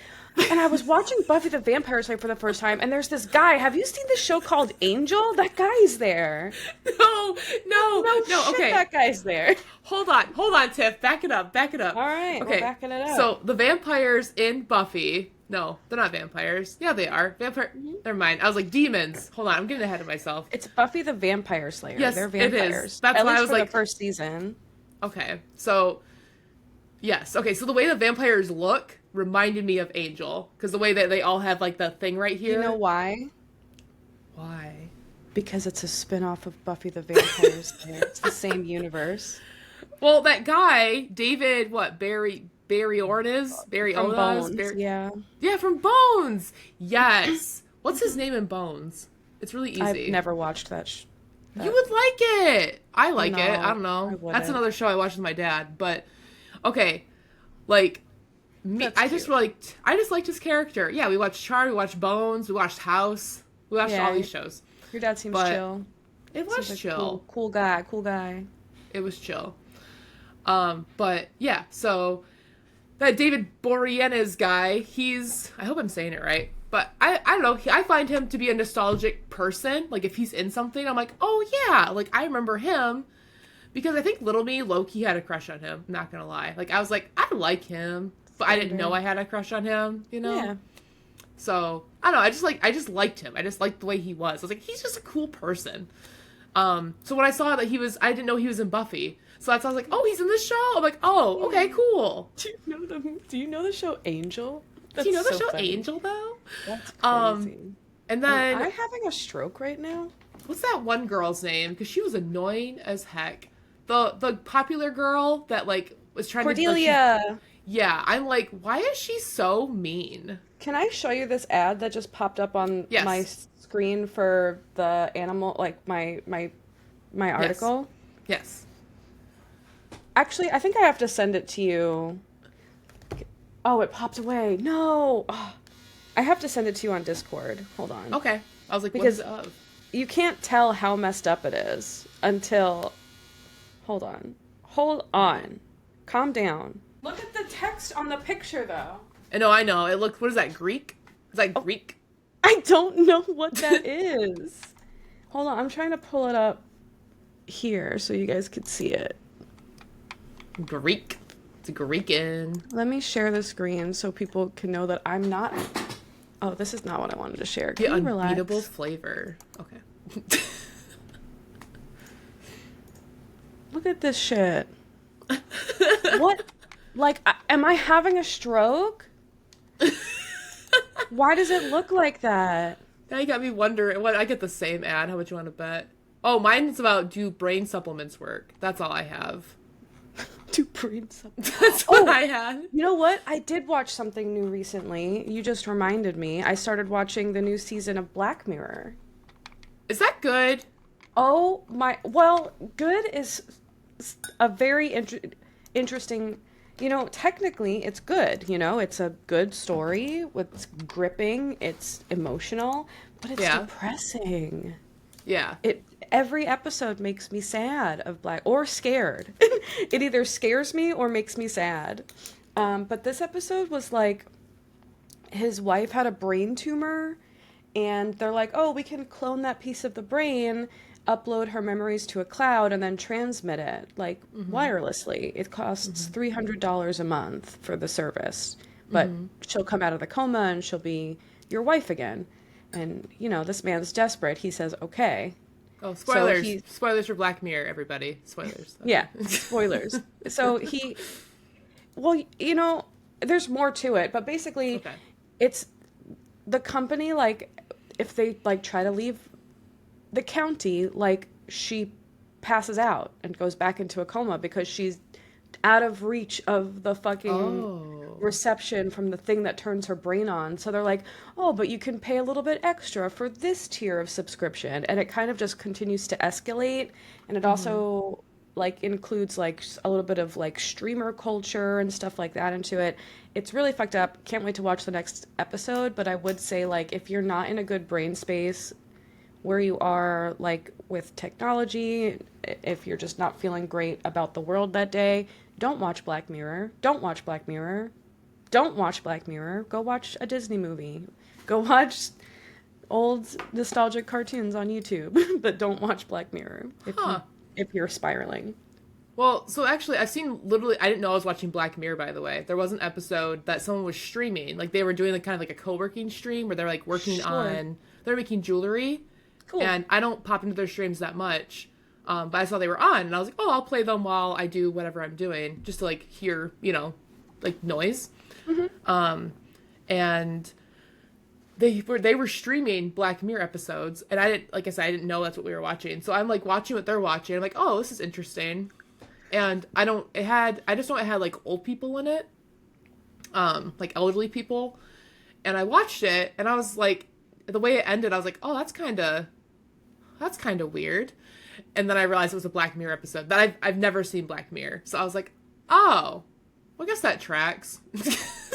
[SPEAKER 1] and I was watching Buffy the Vampire Slayer for the first time, and there's this guy. Have you seen this show called Angel? That guy's there.
[SPEAKER 2] no, no,
[SPEAKER 1] No
[SPEAKER 2] no.
[SPEAKER 1] shit,
[SPEAKER 2] Okay,
[SPEAKER 1] that guy's there.
[SPEAKER 2] hold on, Tiff. Back it up, back it up.
[SPEAKER 1] All right, we're
[SPEAKER 2] Okay,
[SPEAKER 1] backing it up.
[SPEAKER 2] so the vampires in Buffy. No, they're not vampires. Yeah, they are. Vampire. Never mind. I was like demons. Hold on, I'm getting ahead of myself.
[SPEAKER 1] It's Buffy the Vampire Slayer.
[SPEAKER 2] Yes,
[SPEAKER 1] They're
[SPEAKER 2] it is.
[SPEAKER 1] vampires.
[SPEAKER 2] That's
[SPEAKER 1] At
[SPEAKER 2] why I
[SPEAKER 1] least
[SPEAKER 2] was
[SPEAKER 1] for
[SPEAKER 2] like,
[SPEAKER 1] the first season.
[SPEAKER 2] okay, so yes, okay, so the way the vampires look reminded me of Angel because the way that they all have like the thing right
[SPEAKER 1] You know
[SPEAKER 2] here.
[SPEAKER 1] why?
[SPEAKER 2] Why?
[SPEAKER 1] Because it's a spin-off of Buffy the Vampire Slayer. It's the same universe.
[SPEAKER 2] Well, that guy, David, what Barry Ortiz, Barry
[SPEAKER 1] From
[SPEAKER 2] Odas,
[SPEAKER 1] Bones,
[SPEAKER 2] Barry,
[SPEAKER 1] yeah.
[SPEAKER 2] yeah, from Bones. Yes. What's his name in Bones? It's really
[SPEAKER 1] I've
[SPEAKER 2] easy.
[SPEAKER 1] never watched
[SPEAKER 2] You
[SPEAKER 1] that.
[SPEAKER 2] would like it. I like it. I
[SPEAKER 1] No,
[SPEAKER 2] don't
[SPEAKER 1] I
[SPEAKER 2] know. That's
[SPEAKER 1] wouldn't.
[SPEAKER 2] another show I watched with my dad. But okay, like me,
[SPEAKER 1] That's
[SPEAKER 2] I just
[SPEAKER 1] cute.
[SPEAKER 2] liked his character. Yeah, we watched Charmed, we watched Bones, we watched House, we watched all
[SPEAKER 1] Yeah,
[SPEAKER 2] these shows.
[SPEAKER 1] your dad seems
[SPEAKER 2] But
[SPEAKER 1] chill.
[SPEAKER 2] it
[SPEAKER 1] Seems
[SPEAKER 2] was
[SPEAKER 1] like
[SPEAKER 2] chill.
[SPEAKER 1] cool guy, cool guy.
[SPEAKER 2] It was chill. But yeah, so that David Boreanaz guy, he's I hope I'm saying it right. But I don't know, I find him to be a nostalgic person. Like if he's in something, I'm like, "Oh yeah, like I remember him." Because I think little me low-key had a crush on him, not gonna lie. Like I was like, I like him, but I didn't know
[SPEAKER 1] Standard.
[SPEAKER 2] I had a crush on him, you know?
[SPEAKER 1] Yeah.
[SPEAKER 2] So I don't know, I just liked him. I just liked the way he was. I was like, he's just a cool person. So when I saw that I didn't know he was in Buffy. So that's why I was like, oh, he's in this show? I'm like, oh, okay, cool.
[SPEAKER 1] Do you know the show Angel?
[SPEAKER 2] Do you know the
[SPEAKER 1] so
[SPEAKER 2] show
[SPEAKER 1] funny.
[SPEAKER 2] Angel though?
[SPEAKER 1] That's
[SPEAKER 2] Um,
[SPEAKER 1] crazy.
[SPEAKER 2] And
[SPEAKER 1] Am I
[SPEAKER 2] then
[SPEAKER 1] having a stroke right now?
[SPEAKER 2] what's that one girl's name? Because she was annoying as heck. The popular girl that like was trying to like,
[SPEAKER 1] Cordelia.
[SPEAKER 2] yeah, I'm like, why is she so mean?
[SPEAKER 1] Can I show you this ad that just popped up on
[SPEAKER 2] Yes.
[SPEAKER 1] my screen for the animal, like my article?
[SPEAKER 2] Yes.
[SPEAKER 1] Actually, I think I have to send it to you. Oh, it popped away. No. Oh, I have to send it to you on Discord. Hold on.
[SPEAKER 2] Okay. I was like,
[SPEAKER 1] Because-
[SPEAKER 2] what is it of?
[SPEAKER 1] You can't tell how messed up it is until. Hold on. Hold on. Calm down. Look at the text on the picture, though.
[SPEAKER 2] I know. It looked, what is that, Greek? Is that Greek?
[SPEAKER 1] I don't know what that is. Hold on. I'm trying to pull it up here so you guys could see it.
[SPEAKER 2] Greek. It's Greekin.
[SPEAKER 1] Let me share the screen so people can know that I'm not. Oh, this is not what I wanted to share.
[SPEAKER 2] The
[SPEAKER 1] Can you relax?
[SPEAKER 2] unbeatable flavor. Okay.
[SPEAKER 1] Look at this shit. What? Like, am I having a stroke? Why does it look like that?
[SPEAKER 2] Now you got me wondering. What? I get the same ad. How much you want to bet? Oh, mine's about do brain supplements work? That's all I have.
[SPEAKER 1] To brain something.
[SPEAKER 2] That's what I had.
[SPEAKER 1] You know what? I did watch something new recently. You just reminded me. I started watching the new season of Black Mirror.
[SPEAKER 2] Is that good?
[SPEAKER 1] Oh my, well, good is a very interesting, technically it's good, it's a good story, it's gripping, it's emotional, but it's
[SPEAKER 2] Yeah.
[SPEAKER 1] depressing.
[SPEAKER 2] Yeah.
[SPEAKER 1] It every episode makes me sad of Black or scared. It either scares me or makes me sad. But this episode was like his wife had a brain tumor, and they're like, oh, we can clone that piece of the brain, upload her memories to a cloud, and then transmit it like wirelessly. It costs $300 a month for the service, but she'll come out of the coma and she'll be your wife again. And this man's desperate. He says okay.
[SPEAKER 2] Oh,
[SPEAKER 1] So
[SPEAKER 2] spoilers.
[SPEAKER 1] he,
[SPEAKER 2] Spoilers for Black Mirror, everybody. Spoilers.
[SPEAKER 1] yeah, spoilers. So well, there's more to it, but basically,
[SPEAKER 2] Okay.
[SPEAKER 1] it's the company, like, if they, like, try to leave the county, like, she passes out and goes back into a coma because she's out of reach of the fucking
[SPEAKER 2] Oh.
[SPEAKER 1] reception from the thing that turns her brain on. So they're like, oh, but you can pay a little bit extra for this tier of subscription. And it kind of just continues to escalate. And it also like includes like a little bit of like streamer culture and stuff like that into it. It's really fucked up. Can't wait to watch the next episode. But I would say, like, if you're not in a good brain space where you are, like, with technology, if you're just not feeling great about the world that day, don't watch Black Mirror. Don't watch Black Mirror. Don't watch Black Mirror. Go watch a Disney movie. Go watch old nostalgic cartoons on YouTube, but don't watch Black Mirror
[SPEAKER 2] Huh.
[SPEAKER 1] if you're spiraling.
[SPEAKER 2] Well, so actually, I've seen literally. I didn't know I was watching Black Mirror. By the way, there was an episode that someone was streaming. Like they were doing like kind of like a co-working stream where they're like working
[SPEAKER 1] Sure.
[SPEAKER 2] on. They're making jewelry,
[SPEAKER 1] Cool.
[SPEAKER 2] and I don't pop into their streams that much. But I saw they were on, and I was like, oh, I'll play them while I do whatever I'm doing, just to like hear, like noise. And they were streaming Black Mirror episodes, and I didn't, like I said, I didn't know that's what we were watching. So I'm like watching what they're watching. I'm like, oh, this is interesting. And I just know it had like old people in it, like elderly people. And I watched it, and I was like, the way it ended, I was like, oh, that's kind of weird. And then I realized it was a Black Mirror episode that I've never seen Black Mirror. So I was like, oh, well, I guess that tracks.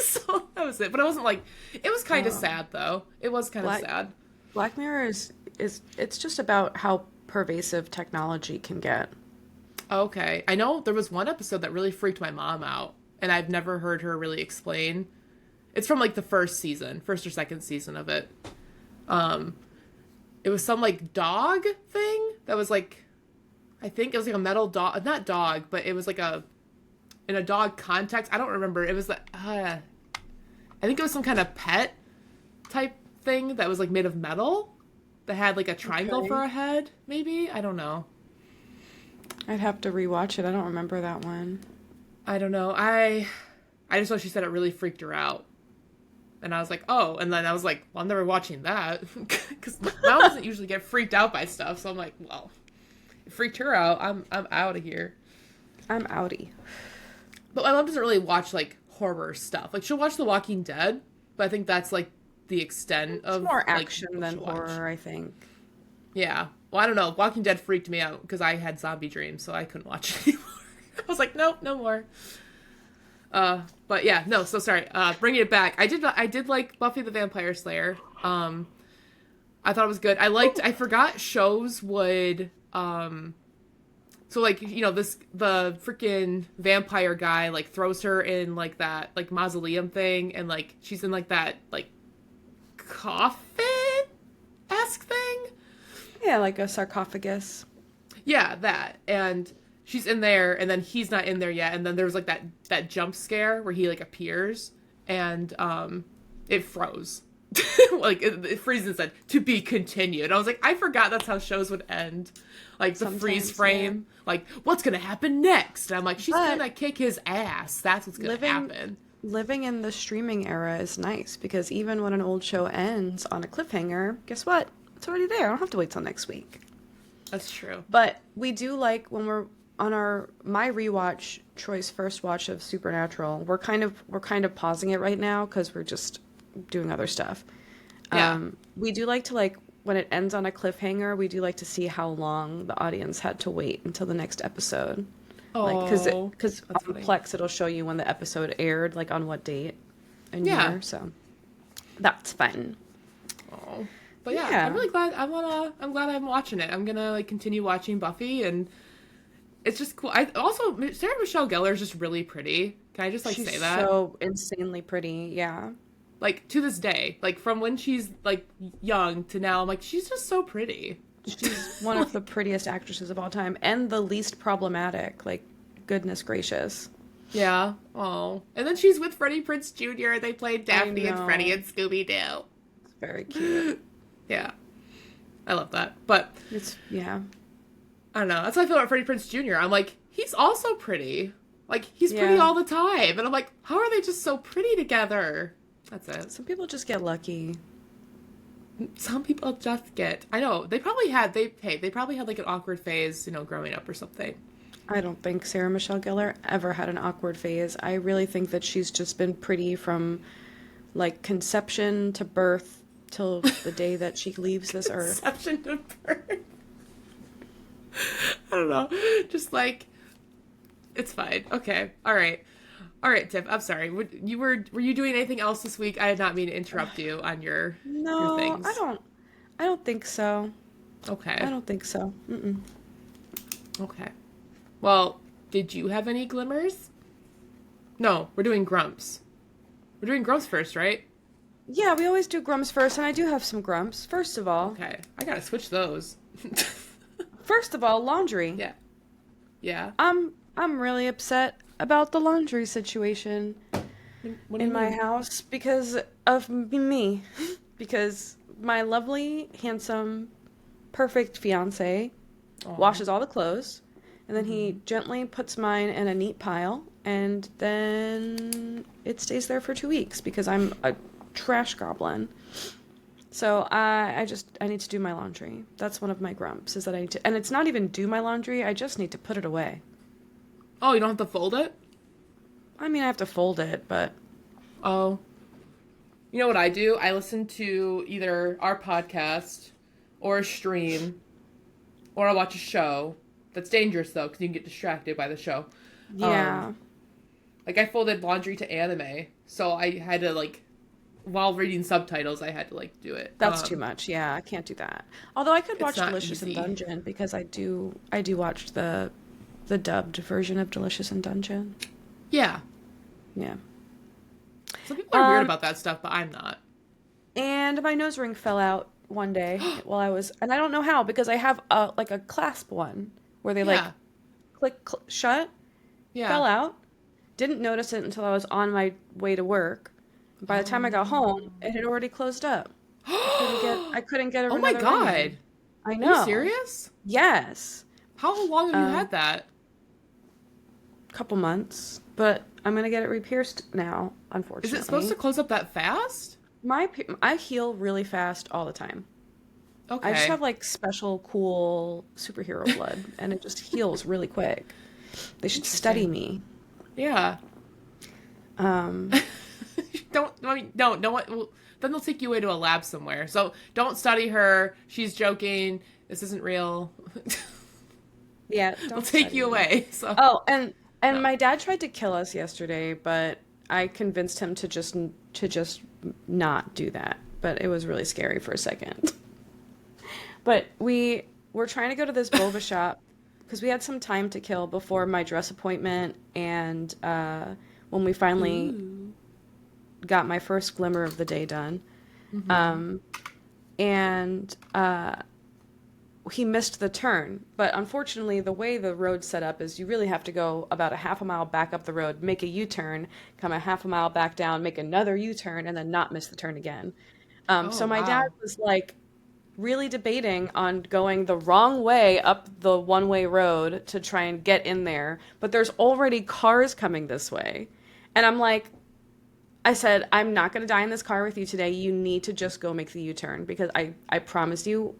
[SPEAKER 2] So that was it. But it wasn't like, it was kind of sad though. It was kind of
[SPEAKER 1] Black-
[SPEAKER 2] sad.
[SPEAKER 1] Black Mirror is it's just about how pervasive technology can get.
[SPEAKER 2] Okay. I know there was one episode that really freaked my mom out, and I've never heard her really explain. It's from like the first or second season of it. It was some like dog thing that was like, I think it was like a metal dog, not dog, but it was like in a dog context. I don't remember. It was like, I think it was some kind of pet type thing that was like made of metal that had like a triangle
[SPEAKER 1] Okay.
[SPEAKER 2] for a head, maybe? I don't know.
[SPEAKER 1] I'd have to rewatch it. I don't remember that one.
[SPEAKER 2] I don't know. I just know she said it really freaked her out. And I was like, oh. And then I was like, well, I'm never watching that. Because mom doesn't usually get freaked out by stuff. So I'm like, well, it freaked her out. I'm out of here.
[SPEAKER 1] I'm outie.
[SPEAKER 2] But my mom doesn't really watch, like, horror stuff. Like, she'll watch The Walking Dead. But I think that's, like, the extent of...
[SPEAKER 1] It's more
[SPEAKER 2] like,
[SPEAKER 1] action
[SPEAKER 2] what
[SPEAKER 1] than
[SPEAKER 2] she'll watch.
[SPEAKER 1] horror, I think.
[SPEAKER 2] Yeah. Well, I don't know. Walking Dead freaked me out because I had zombie dreams. So I couldn't watch it anymore. I was like, nope, no more. But yeah, no, so sorry. Bringing it back. I did like Buffy the Vampire Slayer. I thought it was good. I forgot shows would, so like, the freaking vampire guy, like, throws her in, like, that, like, mausoleum thing, and, like, she's in, like, that, like, coffin-esque thing?
[SPEAKER 1] Yeah, like a sarcophagus.
[SPEAKER 2] Yeah, that. And she's in there, and then he's not in there yet, and then there's like that jump scare where he like appears, and it froze. Like it freezes and said, "To be continued." I was like, I forgot that's how shows would end. Like the freeze
[SPEAKER 1] Sometimes,
[SPEAKER 2] frame, like what's gonna happen next? And I'm like, she's
[SPEAKER 1] But
[SPEAKER 2] gonna kick his ass. That's what's gonna happen.
[SPEAKER 1] Living in the streaming era is nice because even when an old show ends on a cliffhanger, guess what? It's already there. I don't have to wait till next week.
[SPEAKER 2] That's true.
[SPEAKER 1] But we do like when we're on our my rewatch, Troy's first watch of Supernatural, we're kind of pausing it right now because we're just doing other stuff.
[SPEAKER 2] Yeah.
[SPEAKER 1] We do like to like when it ends on a cliffhanger, we do like to see how long the audience had to wait until the next episode. Like,
[SPEAKER 2] Oh,
[SPEAKER 1] because
[SPEAKER 2] that's
[SPEAKER 1] on
[SPEAKER 2] funny.
[SPEAKER 1] Plex it'll show you when the episode aired, like on what date and
[SPEAKER 2] Yeah.
[SPEAKER 1] year. So that's fun.
[SPEAKER 2] Oh. But yeah, I'm
[SPEAKER 1] Yeah,
[SPEAKER 2] really glad I'm glad I'm watching it. I'm gonna like continue watching Buffy, and it's just cool. I also Sarah Michelle Gellar is just really pretty. Can I just like
[SPEAKER 1] she's
[SPEAKER 2] say that?
[SPEAKER 1] so insanely pretty. Yeah,
[SPEAKER 2] Like to this day, like from when she's like young to now, I'm like she's just so pretty.
[SPEAKER 1] she's one of the
[SPEAKER 2] Like,
[SPEAKER 1] prettiest actresses of all time and the least problematic. Like, goodness gracious.
[SPEAKER 2] yeah. Oh. And then she's with Freddie Prinze Jr. They played
[SPEAKER 1] I
[SPEAKER 2] Daphne and Freddie
[SPEAKER 1] know.
[SPEAKER 2] and Scooby Doo.
[SPEAKER 1] It's very cute.
[SPEAKER 2] Yeah. I love that. But
[SPEAKER 1] It's yeah.
[SPEAKER 2] I don't know. That's how I feel about Freddie Prinze Jr. I'm like, he's also pretty. Like, he's pretty
[SPEAKER 1] Yeah.
[SPEAKER 2] all the time. And I'm like, how are they just so pretty together? That's it.
[SPEAKER 1] Some people just get lucky.
[SPEAKER 2] Some people just get. I know. They probably had like an awkward phase, growing up or something.
[SPEAKER 1] I don't think Sarah Michelle Gellar ever had an awkward phase. I really think that she's just been pretty from like conception to birth till the day that she leaves this earth.
[SPEAKER 2] Conception to birth. I don't know. Just like, it's fine. Okay. All right. All right, Tiff. I'm sorry. Were you doing anything else this week? I did not mean to interrupt you on your
[SPEAKER 1] No, I
[SPEAKER 2] things.
[SPEAKER 1] don't. I don't think so. I
[SPEAKER 2] Okay.
[SPEAKER 1] don't think so. Mm-mm.
[SPEAKER 2] Okay. Well, did you have any glimmers? No, we're doing grumps. We're doing grumps first, right?
[SPEAKER 1] Yeah, we always do grumps first, and I do have some grumps.
[SPEAKER 2] Okay. I gotta switch those.
[SPEAKER 1] First of all, laundry.
[SPEAKER 2] Yeah. Yeah.
[SPEAKER 1] I'm really upset about the laundry situation
[SPEAKER 2] What do you
[SPEAKER 1] in my
[SPEAKER 2] mean?
[SPEAKER 1] house because of me. Because my lovely, handsome, perfect fiance
[SPEAKER 2] Aw.
[SPEAKER 1] washes all the clothes, and then he gently puts mine in a neat pile, and then it stays there for 2 weeks because I'm a trash goblin. So I need to do my laundry. That's one of my grumps is that I need to, and it's not even do my laundry. I just need to put it away.
[SPEAKER 2] Oh, you don't have to fold it?
[SPEAKER 1] I mean, I have to fold it, but
[SPEAKER 2] Oh. You know what I do? I listen to either our podcast or a stream or I watch a show. That's dangerous though, because you can get distracted by the show.
[SPEAKER 1] yeah.
[SPEAKER 2] Like I folded laundry to anime, so I had to like, while reading subtitles, I had to like do it.
[SPEAKER 1] That's too much. Yeah, I can't do that. Although I could
[SPEAKER 2] It's
[SPEAKER 1] watch
[SPEAKER 2] not
[SPEAKER 1] Delicious in
[SPEAKER 2] easy.
[SPEAKER 1] Dungeon because I do watch the dubbed version of Delicious in Dungeon.
[SPEAKER 2] Yeah.
[SPEAKER 1] Yeah.
[SPEAKER 2] Some people are weird
[SPEAKER 1] Um,
[SPEAKER 2] about that stuff, but I'm not.
[SPEAKER 1] and my nose ring fell out one day while I was, and I don't know how because I have a like a clasp one where they like
[SPEAKER 2] Yeah.
[SPEAKER 1] shut, fell
[SPEAKER 2] Yeah.
[SPEAKER 1] out. Didn't notice it until I was on my way to work. By the time I got home, it had already closed up. I couldn't get
[SPEAKER 2] Oh my
[SPEAKER 1] another ring
[SPEAKER 2] god.
[SPEAKER 1] in. I
[SPEAKER 2] Are you
[SPEAKER 1] know.
[SPEAKER 2] serious?
[SPEAKER 1] Yes.
[SPEAKER 2] How long have you
[SPEAKER 1] Uh,
[SPEAKER 2] had that?
[SPEAKER 1] Couple months, but I'm gonna get it re-pierced now,
[SPEAKER 2] Is it supposed to
[SPEAKER 1] unfortunately.
[SPEAKER 2] close up that fast?
[SPEAKER 1] I heal really fast all the time. I just
[SPEAKER 2] Okay.
[SPEAKER 1] have like special cool superhero blood and it just heals really quick. They should study
[SPEAKER 2] Interesting.
[SPEAKER 1] me.
[SPEAKER 2] Yeah.
[SPEAKER 1] Um,
[SPEAKER 2] Don't, I mean, no one, well, then they'll take you away to a lab somewhere. So don't study her. She's joking. This isn't real.
[SPEAKER 1] yeah,
[SPEAKER 2] They'll
[SPEAKER 1] don't
[SPEAKER 2] take
[SPEAKER 1] study
[SPEAKER 2] you
[SPEAKER 1] me.
[SPEAKER 2] away. So,
[SPEAKER 1] Oh, and
[SPEAKER 2] no.
[SPEAKER 1] my dad tried to kill us yesterday, but I convinced him to just not do that. But it was really scary for a second. But we were trying to go to this boba shop because we had some time to kill before my dress appointment, and when we finally
[SPEAKER 2] Ooh.
[SPEAKER 1] got my first glimmer of the day done,
[SPEAKER 2] Mm-hmm.
[SPEAKER 1] um, and he missed the turn. But unfortunately, the way the road's set up is you really have to go about a half a mile back up the road, make a U-turn, come a half a mile back down, make another U-turn, and then not miss the turn again.
[SPEAKER 2] Oh,
[SPEAKER 1] So my dad
[SPEAKER 2] wow.
[SPEAKER 1] was like really debating on going the wrong way up the one-way road to try and get in there, but there's already cars coming this way. And I said, I'm not going to die in this car with you today. You need to just go make the U-turn because I promise you,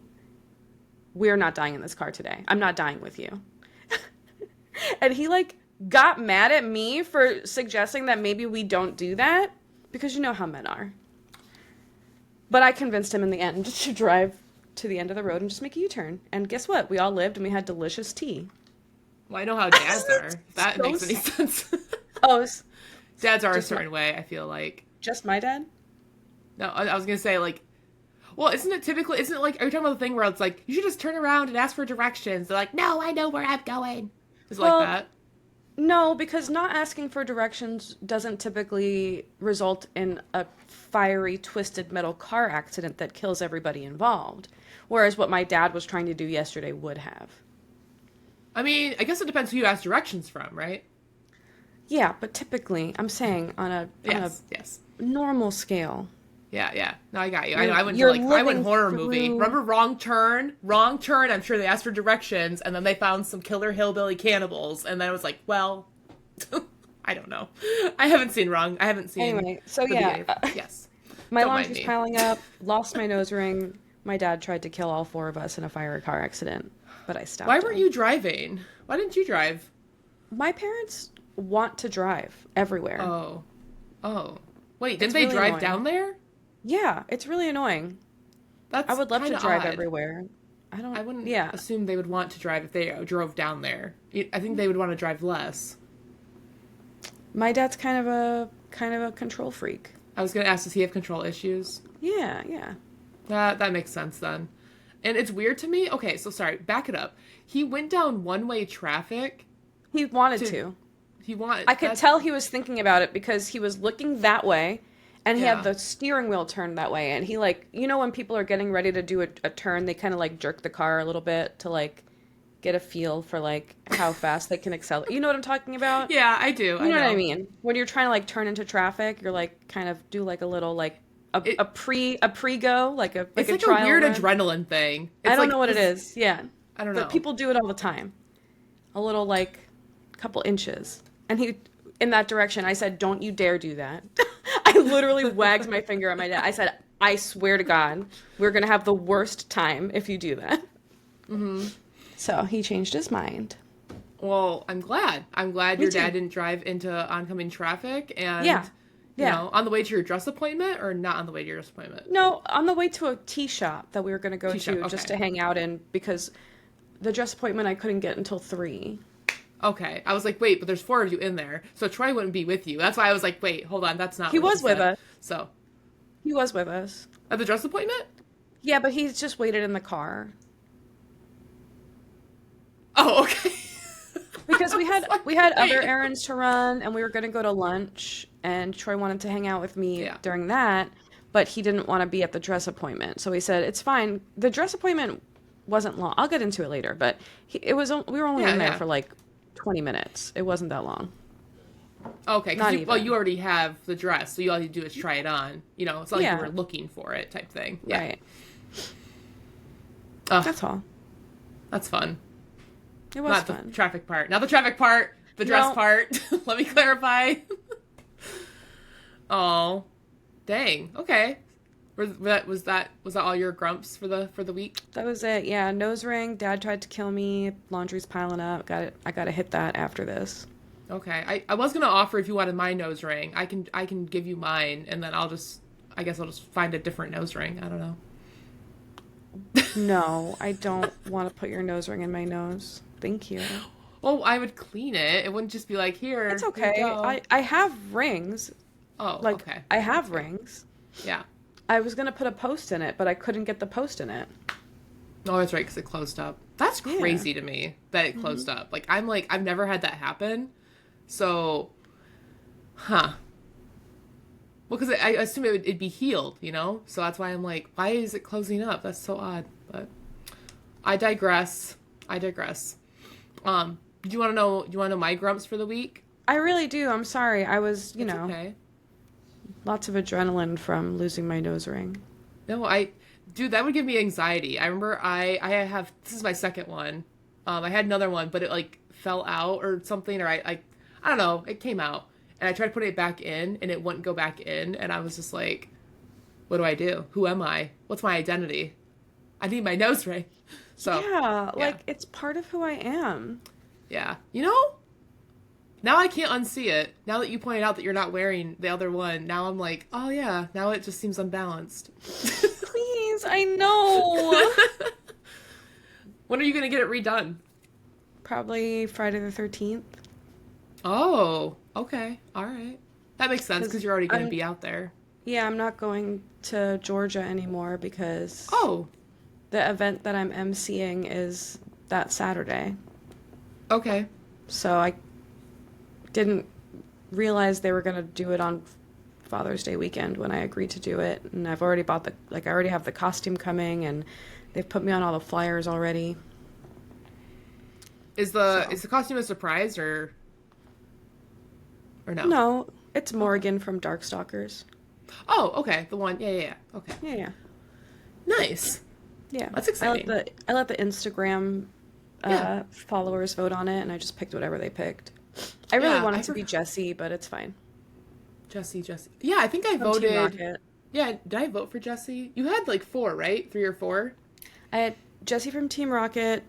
[SPEAKER 1] we're not dying in this car today. I'm not dying with you. And he like got mad at me for suggesting that maybe we don't do that because you know how men are. But I convinced him in the end just to drive to the end of the road and just make a U-turn. And guess what? We all lived and we had delicious tea.
[SPEAKER 2] Well, I know how dads are. If that
[SPEAKER 1] So
[SPEAKER 2] makes any sense.
[SPEAKER 1] Oh,
[SPEAKER 2] Dads are a
[SPEAKER 1] just
[SPEAKER 2] certain way, I feel like.
[SPEAKER 1] just my dad?
[SPEAKER 2] No, I was gonna say, like, well, isn't it like, are you talking about the thing where it's like, you should just turn around and ask for directions? They're like, no, I know where I'm going. Is it
[SPEAKER 1] Well,
[SPEAKER 2] like that?
[SPEAKER 1] no, because not asking for directions doesn't typically result in a fiery, twisted metal car accident that kills everybody involved. Whereas what my dad was trying to do yesterday would have.
[SPEAKER 2] I mean, I guess it depends who you ask directions from, right?
[SPEAKER 1] Yeah, but typically, I'm saying on a
[SPEAKER 2] Yes, yes.
[SPEAKER 1] normal scale.
[SPEAKER 2] Yeah. No, I got you.
[SPEAKER 1] You're-
[SPEAKER 2] I went to
[SPEAKER 1] you're
[SPEAKER 2] I went
[SPEAKER 1] living
[SPEAKER 2] horror movie.
[SPEAKER 1] through-
[SPEAKER 2] Remember Wrong Turn? Wrong Turn. I'm sure they asked for directions, and then they found some killer hillbilly cannibals, and then I was like, well, I don't know. I haven't seen Wrong. I haven't seen.
[SPEAKER 1] Anyway, so
[SPEAKER 2] the
[SPEAKER 1] yeah,
[SPEAKER 2] beginning. Yes.
[SPEAKER 1] my
[SPEAKER 2] Don't mind
[SPEAKER 1] laundry's
[SPEAKER 2] me.
[SPEAKER 1] piling up. Lost my nose ring. My dad tried to kill all four of us in a fiery car accident, but I stopped
[SPEAKER 2] Why
[SPEAKER 1] him.
[SPEAKER 2] weren't you driving? Why didn't you drive?
[SPEAKER 1] My parents want to drive everywhere.
[SPEAKER 2] Oh. Wait, didn't
[SPEAKER 1] It's
[SPEAKER 2] they
[SPEAKER 1] really
[SPEAKER 2] drive
[SPEAKER 1] annoying.
[SPEAKER 2] down there?
[SPEAKER 1] Yeah, it's really annoying.
[SPEAKER 2] That's
[SPEAKER 1] I would love to
[SPEAKER 2] kinda
[SPEAKER 1] drive
[SPEAKER 2] odd.
[SPEAKER 1] everywhere.
[SPEAKER 2] I wouldn't
[SPEAKER 1] Yeah.
[SPEAKER 2] assume they would want to drive if they drove down there. I think they would want to drive less.
[SPEAKER 1] My dad's kind of a control freak.
[SPEAKER 2] I was gonna ask, does he have control issues?
[SPEAKER 1] Yeah.
[SPEAKER 2] That makes sense then. And it's weird to me. Okay, so sorry, back it up. He went down one-way traffic.
[SPEAKER 1] He wanted
[SPEAKER 2] To-
[SPEAKER 1] to.
[SPEAKER 2] He wanted.
[SPEAKER 1] I could tell he was thinking about it because he was looking that way and he
[SPEAKER 2] Yeah.
[SPEAKER 1] had the steering wheel turned that way and he like, you know when people are getting ready to do a turn, they kind of like jerk the car a little bit to like get a feel for like how fast they can accelerate. You know what I'm talking about?
[SPEAKER 2] Yeah, I do.
[SPEAKER 1] You know what I mean? When you're trying to like turn into traffic, you're like kind of do like a little like a pre-go, like a
[SPEAKER 2] It's
[SPEAKER 1] a
[SPEAKER 2] like a
[SPEAKER 1] trial
[SPEAKER 2] weird
[SPEAKER 1] run.
[SPEAKER 2] adrenaline thing. It's
[SPEAKER 1] I don't
[SPEAKER 2] like
[SPEAKER 1] know what it
[SPEAKER 2] this-
[SPEAKER 1] is. Yeah.
[SPEAKER 2] I don't know.
[SPEAKER 1] But people do it all the time. A little like couple inches. And he in that direction, I said, "Don't you dare do that." I literally wagged my finger at my dad. I said, "I swear to God, we're going to have the worst time if you do that." Mm-hmm. So he changed his mind.
[SPEAKER 2] Well, I'm glad. I'm glad
[SPEAKER 1] Me
[SPEAKER 2] your
[SPEAKER 1] too.
[SPEAKER 2] dad didn't drive into oncoming traffic and
[SPEAKER 1] Yeah.
[SPEAKER 2] you
[SPEAKER 1] Yeah.
[SPEAKER 2] know, on the way to your dress appointment or not on the way to your dress appointment?
[SPEAKER 1] No, on the way to a tea shop that we were going to go
[SPEAKER 2] Tea shop,
[SPEAKER 1] to just
[SPEAKER 2] okay.
[SPEAKER 1] to hang out in because the dress appointment I couldn't get until 3.
[SPEAKER 2] Okay. I was like, wait, but there's 4 of you in there, so Troy wouldn't be with you. That's why I was like, wait, hold on, that's not
[SPEAKER 1] He
[SPEAKER 2] what
[SPEAKER 1] was with
[SPEAKER 2] said.
[SPEAKER 1] us.
[SPEAKER 2] So,
[SPEAKER 1] He was with us.
[SPEAKER 2] at the dress appointment?
[SPEAKER 1] Yeah, but he's just waited in the car.
[SPEAKER 2] Oh, okay.
[SPEAKER 1] Because we had
[SPEAKER 2] Like,
[SPEAKER 1] other
[SPEAKER 2] wait.
[SPEAKER 1] errands to run and we were going to go to lunch and Troy wanted to hang out with me
[SPEAKER 2] Yeah.
[SPEAKER 1] during that, but he didn't want to be at the dress appointment. So he said, "It's fine." The dress appointment wasn't long. I'll get into it later, but we were only
[SPEAKER 2] Yeah,
[SPEAKER 1] in there
[SPEAKER 2] yeah.
[SPEAKER 1] for like 20 minutes. It wasn't that long.
[SPEAKER 2] Okay,
[SPEAKER 1] Not
[SPEAKER 2] well,
[SPEAKER 1] even.
[SPEAKER 2] you already have the dress, so all you do is try it on. You know, it's not like
[SPEAKER 1] Yeah.
[SPEAKER 2] you were looking for it type thing. Yeah.
[SPEAKER 1] Right.
[SPEAKER 2] Ugh,
[SPEAKER 1] That's all.
[SPEAKER 2] that's fun.
[SPEAKER 1] It was
[SPEAKER 2] Not
[SPEAKER 1] fun.
[SPEAKER 2] the traffic part. Not the traffic part. The dress
[SPEAKER 1] No.
[SPEAKER 2] part. Let me clarify. Oh, dang. Okay. Was that all your grumps for the week?
[SPEAKER 1] That was it. Yeah, nose ring. Dad tried to kill me. Laundry's piling up. I got to hit that after this.
[SPEAKER 2] Okay. I was gonna offer if you wanted my nose ring. I can give you mine, and then I guess I'll just find a different nose ring. I don't know.
[SPEAKER 1] No, I don't want to put your nose ring in my nose. Thank you.
[SPEAKER 2] Well, I would clean it. It wouldn't just be like here.
[SPEAKER 1] It's
[SPEAKER 2] here
[SPEAKER 1] okay.
[SPEAKER 2] you go.
[SPEAKER 1] I have rings.
[SPEAKER 2] Oh,
[SPEAKER 1] Like
[SPEAKER 2] okay.
[SPEAKER 1] I have rings.
[SPEAKER 2] Yeah.
[SPEAKER 1] I was gonna put a post in it, but I couldn't get the post in it.
[SPEAKER 2] Oh, that's right, because it closed up. That's
[SPEAKER 1] Yeah.
[SPEAKER 2] crazy to me that it closed up. Like, I've never had that happen. So, huh. Well, because I assume it'd be healed, you know? So that's why I'm like, why is it closing up? That's so odd. But I digress. Do you want to know my grumps for the week?
[SPEAKER 1] I really do. I'm sorry. I was,
[SPEAKER 2] It's okay.
[SPEAKER 1] lots of adrenaline from losing my nose ring.
[SPEAKER 2] No, dude, that would give me anxiety. I remember this is my second one. I had another one, but it like fell out or something, or I don't know, it came out. And I tried to put it back in and it wouldn't go back in. And I was just like, what do I do? Who am I? What's my identity? I need my nose ring. So
[SPEAKER 1] Yeah, like it's part of who I am.
[SPEAKER 2] Yeah. You know, now I can't unsee it. Now that you pointed out that you're not wearing the other one, now I'm like, oh yeah, now it just seems unbalanced.
[SPEAKER 1] Please, I know.
[SPEAKER 2] When are you going to get it redone?
[SPEAKER 1] Probably Friday the 13th.
[SPEAKER 2] Oh, okay. All right. That makes sense because you're already going to be out there.
[SPEAKER 1] Yeah, I'm not going to Georgia anymore because
[SPEAKER 2] Oh,
[SPEAKER 1] the event that I'm emceeing is that Saturday.
[SPEAKER 2] okay.
[SPEAKER 1] So I didn't realize they were going to do it on Father's Day weekend when I agreed to do it. And I've already bought I already have the costume coming and they've put me on all the flyers already.
[SPEAKER 2] Is the costume a surprise or no?
[SPEAKER 1] No, it's Morgan from Darkstalkers.
[SPEAKER 2] Oh, okay. The one. Yeah. Okay.
[SPEAKER 1] Yeah.
[SPEAKER 2] Nice.
[SPEAKER 1] Yeah.
[SPEAKER 2] That's exciting.
[SPEAKER 1] I let the Instagram followers vote on it and I just picked whatever they picked. I really wanted to be Jessie, but it's fine.
[SPEAKER 2] Jessie. Yeah, I think I
[SPEAKER 1] From Team
[SPEAKER 2] voted.
[SPEAKER 1] Rocket.
[SPEAKER 2] Yeah, did I vote for Jessie? You had like 4, right? 3 or 4?
[SPEAKER 1] I had Jessie from Team Rocket,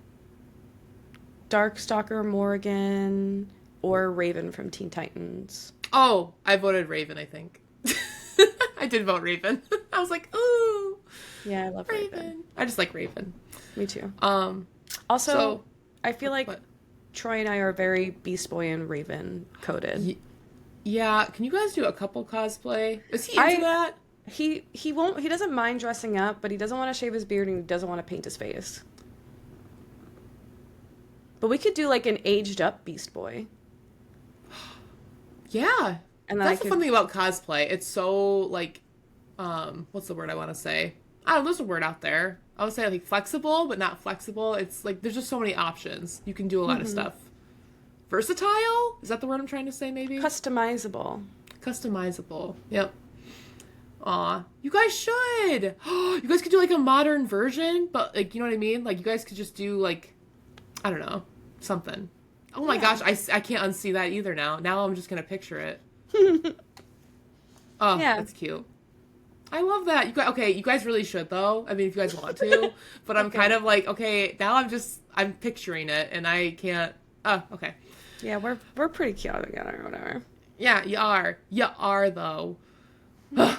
[SPEAKER 1] Darkstalker Morgan, or Raven from Teen Titans.
[SPEAKER 2] Oh, I voted Raven, I think. I did vote Raven. I was like, ooh.
[SPEAKER 1] Yeah, I love Raven.
[SPEAKER 2] I just like Raven.
[SPEAKER 1] Me too.
[SPEAKER 2] Also,
[SPEAKER 1] Also, I feel like
[SPEAKER 2] what?
[SPEAKER 1] Troy and I are very Beast Boy and Raven coded.
[SPEAKER 2] Yeah, can you guys do a couple cosplay? Is he into that?
[SPEAKER 1] He doesn't mind dressing up, but he doesn't want to shave his beard and he doesn't want to paint his face. But we could do like an aged up Beast Boy.
[SPEAKER 2] Yeah.
[SPEAKER 1] And
[SPEAKER 2] that's the fun thing about cosplay. It's so like what's the word I want to say? I don't know, there's a word out there. I would say like flexible, but not flexible. It's like there's just so many options. You can do a lot of stuff. Versatile? Is that the word I'm trying to say maybe?
[SPEAKER 1] Customizable.
[SPEAKER 2] Customizable. Yep. Aw. You guys should! You guys could do like a modern version, but like, you know what I mean? Like you guys could just do like, I don't know, something. Oh my gosh, I can't unsee that either now. Now I'm just gonna picture it. Oh, yeah. That's cute. I love that. You guys really should though. I mean, if you guys want to, but I'm kind of like, okay, now I'm picturing it and I can't. Oh, okay.
[SPEAKER 1] Yeah, we're pretty cute together or whatever.
[SPEAKER 2] Yeah, you are. You are though. I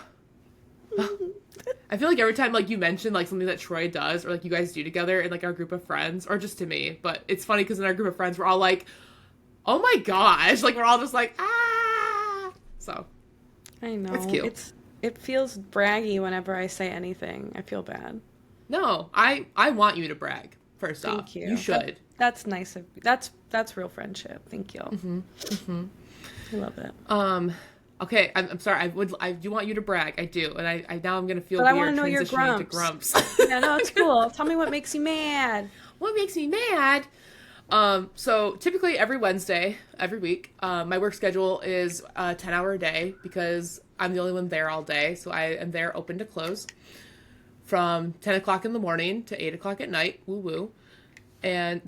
[SPEAKER 2] feel like every time like you mention like something that Troy does or like you guys do together in like our group of friends or just to me, but it's funny because in our group of friends we're all like, oh my gosh, like we're all just like ah. So
[SPEAKER 1] I know
[SPEAKER 2] it's cute.
[SPEAKER 1] It feels braggy whenever I say anything. I feel bad.
[SPEAKER 2] No, I want you to brag. First off,
[SPEAKER 1] thank you.
[SPEAKER 2] You should.
[SPEAKER 1] That's nice of you. That's real friendship. Thank you. I love it.
[SPEAKER 2] Okay, I'm sorry. I do want you to brag. I do, and I now I'm gonna feel
[SPEAKER 1] but
[SPEAKER 2] weird
[SPEAKER 1] I want to know your
[SPEAKER 2] transitioning into
[SPEAKER 1] grumps.
[SPEAKER 2] grumps.
[SPEAKER 1] Yeah, no, it's cool. Tell me what makes you mad.
[SPEAKER 2] What makes me mad? So typically every Wednesday, every week, my work schedule is a 10-hour day because I'm the only one there all day. So I am there open to close from 10 o'clock in the morning to 8 o'clock at night. Woo woo. And,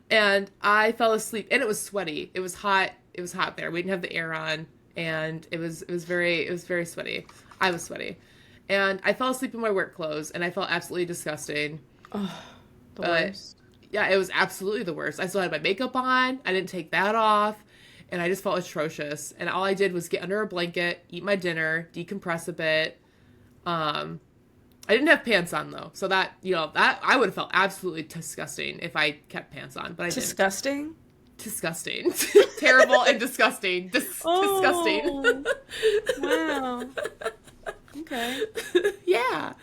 [SPEAKER 2] and I fell asleep and it was sweaty. It was hot. It was hot there. We didn't have the air on and it was very sweaty. I was sweaty and I fell asleep in my work clothes and I felt absolutely disgusting.
[SPEAKER 1] Oh, the worst.
[SPEAKER 2] Yeah, it was absolutely the worst. I still had my makeup on. I didn't take that off. And I just felt atrocious. And all I did was get under a blanket, eat my dinner, decompress a bit. I didn't have pants on, though. So that, that I would have felt absolutely disgusting if I kept pants on. But I
[SPEAKER 1] Disgusting?
[SPEAKER 2] Disgusting. Terrible and disgusting. Disgusting.
[SPEAKER 1] Wow. Okay.
[SPEAKER 2] Yeah.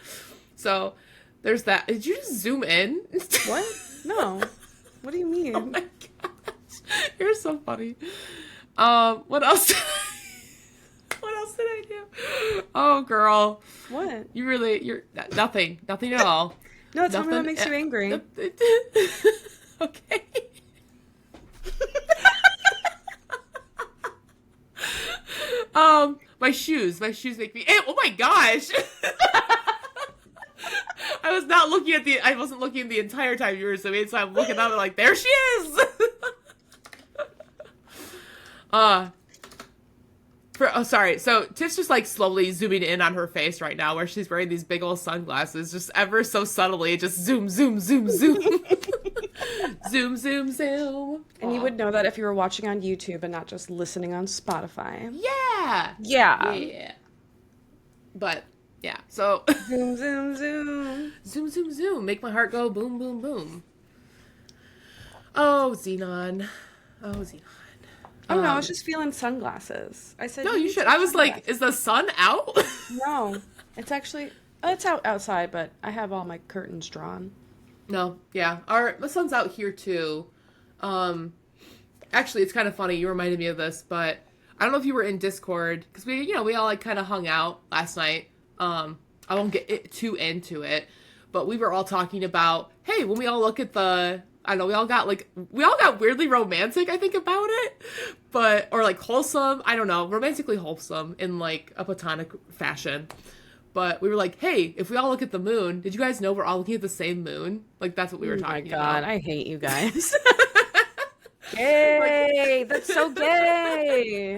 [SPEAKER 2] So there's that. Did you just zoom in?
[SPEAKER 1] What? No. What do you mean?
[SPEAKER 2] Oh my gosh. You're so funny. What else? What else did I do? Oh, girl.
[SPEAKER 1] What?
[SPEAKER 2] You're nothing. Nothing at all.
[SPEAKER 1] No, tell me what makes you angry.
[SPEAKER 2] Okay. My shoes. My shoes make me. Oh my gosh. I wasn't looking the entire time you were zooming, so I'm looking up and like, there she is. Sorry. So Tiff's just like slowly zooming in on her face right now, where she's wearing these big old sunglasses, just ever so subtly, just zoom, zoom, zoom, zoom, zoom, zoom, zoom.
[SPEAKER 1] And you would know that if you were watching on YouTube and not just listening on Spotify.
[SPEAKER 2] Yeah,
[SPEAKER 1] Yeah.
[SPEAKER 2] yeah. But yeah, so
[SPEAKER 1] Zoom, zoom, zoom.
[SPEAKER 2] zoom, zoom, zoom, make my heart go boom, boom, boom. Oh, Xenon. Oh, Xenon.
[SPEAKER 1] Oh no, I was just feeling sunglasses. I said
[SPEAKER 2] No,
[SPEAKER 1] you
[SPEAKER 2] you
[SPEAKER 1] need
[SPEAKER 2] should.
[SPEAKER 1] some
[SPEAKER 2] I was like,
[SPEAKER 1] sunglasses.
[SPEAKER 2] is the sun out?
[SPEAKER 1] No, it's actually it's outside, but I have all my curtains drawn.
[SPEAKER 2] No, yeah. The sun's out here too. Actually, it's kind of funny. You reminded me of this, but I don't know if you were in Discord because we all like kind of hung out last night. I won't get too into it, but we were all talking about, hey, when we all look at I don't know, we all got weirdly romantic, I think, about it, or like wholesome, I don't know, romantically wholesome in like a platonic fashion. But we were like, hey, if we all look at the moon, did you guys know we're all looking at the same moon? Like, that's what we were
[SPEAKER 1] Oh my
[SPEAKER 2] talking
[SPEAKER 1] God,
[SPEAKER 2] about.
[SPEAKER 1] I hate you guys. Gay! That's so gay.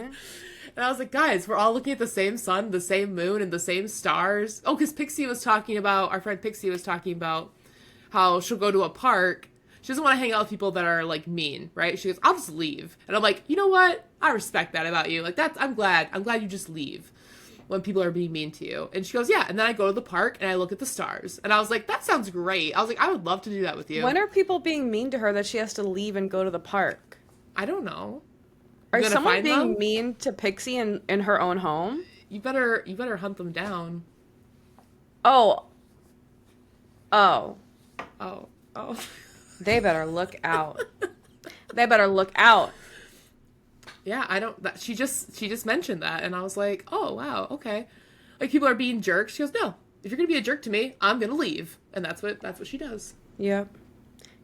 [SPEAKER 2] And I was like, guys, we're all looking at the same sun, the same moon, and the same stars. Oh, because our friend Pixie was talking about how she'll go to a park. She doesn't want to hang out with people that are, like, mean, right? She goes, I'll just leave. And I'm like, you know what? I respect that about you. Like, I'm glad you just leave when people are being mean to you. And she goes, yeah. And then I go to the park and I look at the stars. And I was like, that sounds great. I was like, I would love to do that with you.
[SPEAKER 1] When are people being mean to her that she has to leave and go to the park?
[SPEAKER 2] I don't know.
[SPEAKER 1] Are
[SPEAKER 2] You gonna
[SPEAKER 1] someone
[SPEAKER 2] find
[SPEAKER 1] being
[SPEAKER 2] them?
[SPEAKER 1] mean to Pixie in her own home?
[SPEAKER 2] You better hunt them down.
[SPEAKER 1] Oh. Oh.
[SPEAKER 2] Oh. Oh.
[SPEAKER 1] They better look out. They better look out.
[SPEAKER 2] Yeah, I don't. She just mentioned that, and I was like, oh wow, okay. Like people are being jerks. She goes, no, if you're gonna be a jerk to me, I'm gonna leave, and that's what she does.
[SPEAKER 1] Yep.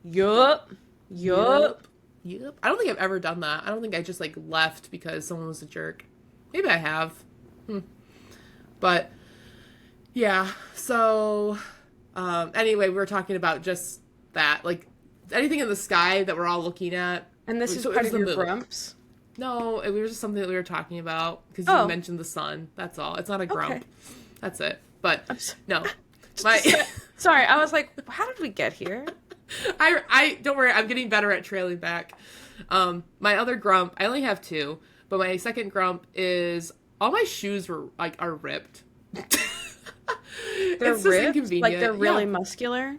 [SPEAKER 1] Yup. Yup.
[SPEAKER 2] Yep. I don't think I've ever done that. I don't think I just like left because someone was a jerk. Maybe I have. But yeah. So anyway, we were talking about just that, like anything in the sky that we're all looking at.
[SPEAKER 1] And this is
[SPEAKER 2] So it
[SPEAKER 1] part
[SPEAKER 2] was
[SPEAKER 1] of
[SPEAKER 2] the
[SPEAKER 1] your
[SPEAKER 2] moon.
[SPEAKER 1] grumps?
[SPEAKER 2] No, it was just something that we were talking about because
[SPEAKER 1] Oh.
[SPEAKER 2] you mentioned the sun. That's all. It's not a grump.
[SPEAKER 1] Okay.
[SPEAKER 2] That's it. But
[SPEAKER 1] I'm sorry.
[SPEAKER 2] no, my
[SPEAKER 1] Sorry, I was like, how did we get here?
[SPEAKER 2] I don't worry. I'm getting better at trailing back. My other grump, I only have two, but my second grump is all my shoes are ripped.
[SPEAKER 1] They're
[SPEAKER 2] It's just
[SPEAKER 1] ripped?
[SPEAKER 2] inconvenient.
[SPEAKER 1] Like they're really
[SPEAKER 2] Yeah.
[SPEAKER 1] muscular?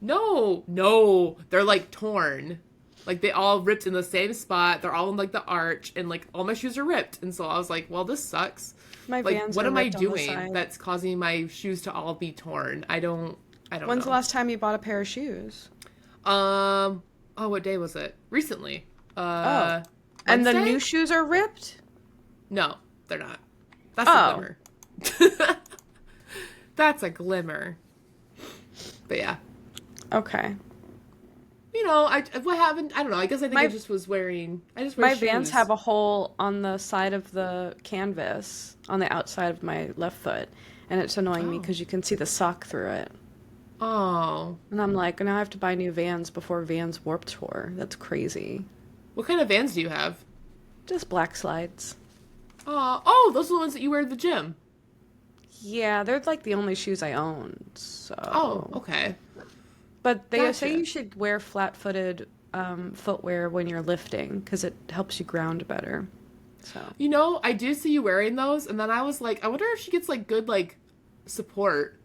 [SPEAKER 2] No, they're like torn. Like they all ripped in the same spot. They're all in like the arch, and like all my shoes are ripped. And so I was like, well, this sucks.
[SPEAKER 1] My
[SPEAKER 2] Like,
[SPEAKER 1] Vans
[SPEAKER 2] what
[SPEAKER 1] are
[SPEAKER 2] am I
[SPEAKER 1] ripped on the
[SPEAKER 2] doing
[SPEAKER 1] side.
[SPEAKER 2] that's causing my shoes to all be torn? I don't
[SPEAKER 1] When's the
[SPEAKER 2] know.
[SPEAKER 1] last time you bought a pair of shoes?
[SPEAKER 2] Oh, what day was it? Recently.
[SPEAKER 1] Oh. And the
[SPEAKER 2] Wednesday?
[SPEAKER 1] new shoes are ripped?
[SPEAKER 2] No, they're not. That's
[SPEAKER 1] Oh.
[SPEAKER 2] a glimmer. That's a glimmer. But yeah.
[SPEAKER 1] Okay.
[SPEAKER 2] You know, what happened? I don't know. I guess I think
[SPEAKER 1] My-
[SPEAKER 2] I just wear
[SPEAKER 1] My Vans
[SPEAKER 2] shoes.
[SPEAKER 1] have a hole on the side of the canvas on the outside of my left foot, and it's annoying me
[SPEAKER 2] Oh.
[SPEAKER 1] because you can see the sock through it.
[SPEAKER 2] Oh.
[SPEAKER 1] And I'm like, now I have to buy new Vans before Vans Warped Tour. That's crazy.
[SPEAKER 2] What kind of Vans do you have?
[SPEAKER 1] Just black slides.
[SPEAKER 2] Oh, those are the ones that you wear at the gym.
[SPEAKER 1] Yeah, they're like the only shoes I own. So.
[SPEAKER 2] Oh, okay.
[SPEAKER 1] But they say
[SPEAKER 2] Gotcha.
[SPEAKER 1] you should wear flat-footed footwear when you're lifting because it helps you ground better. So.
[SPEAKER 2] You know, I do see you wearing those, and then I was like, I wonder if she gets like good like support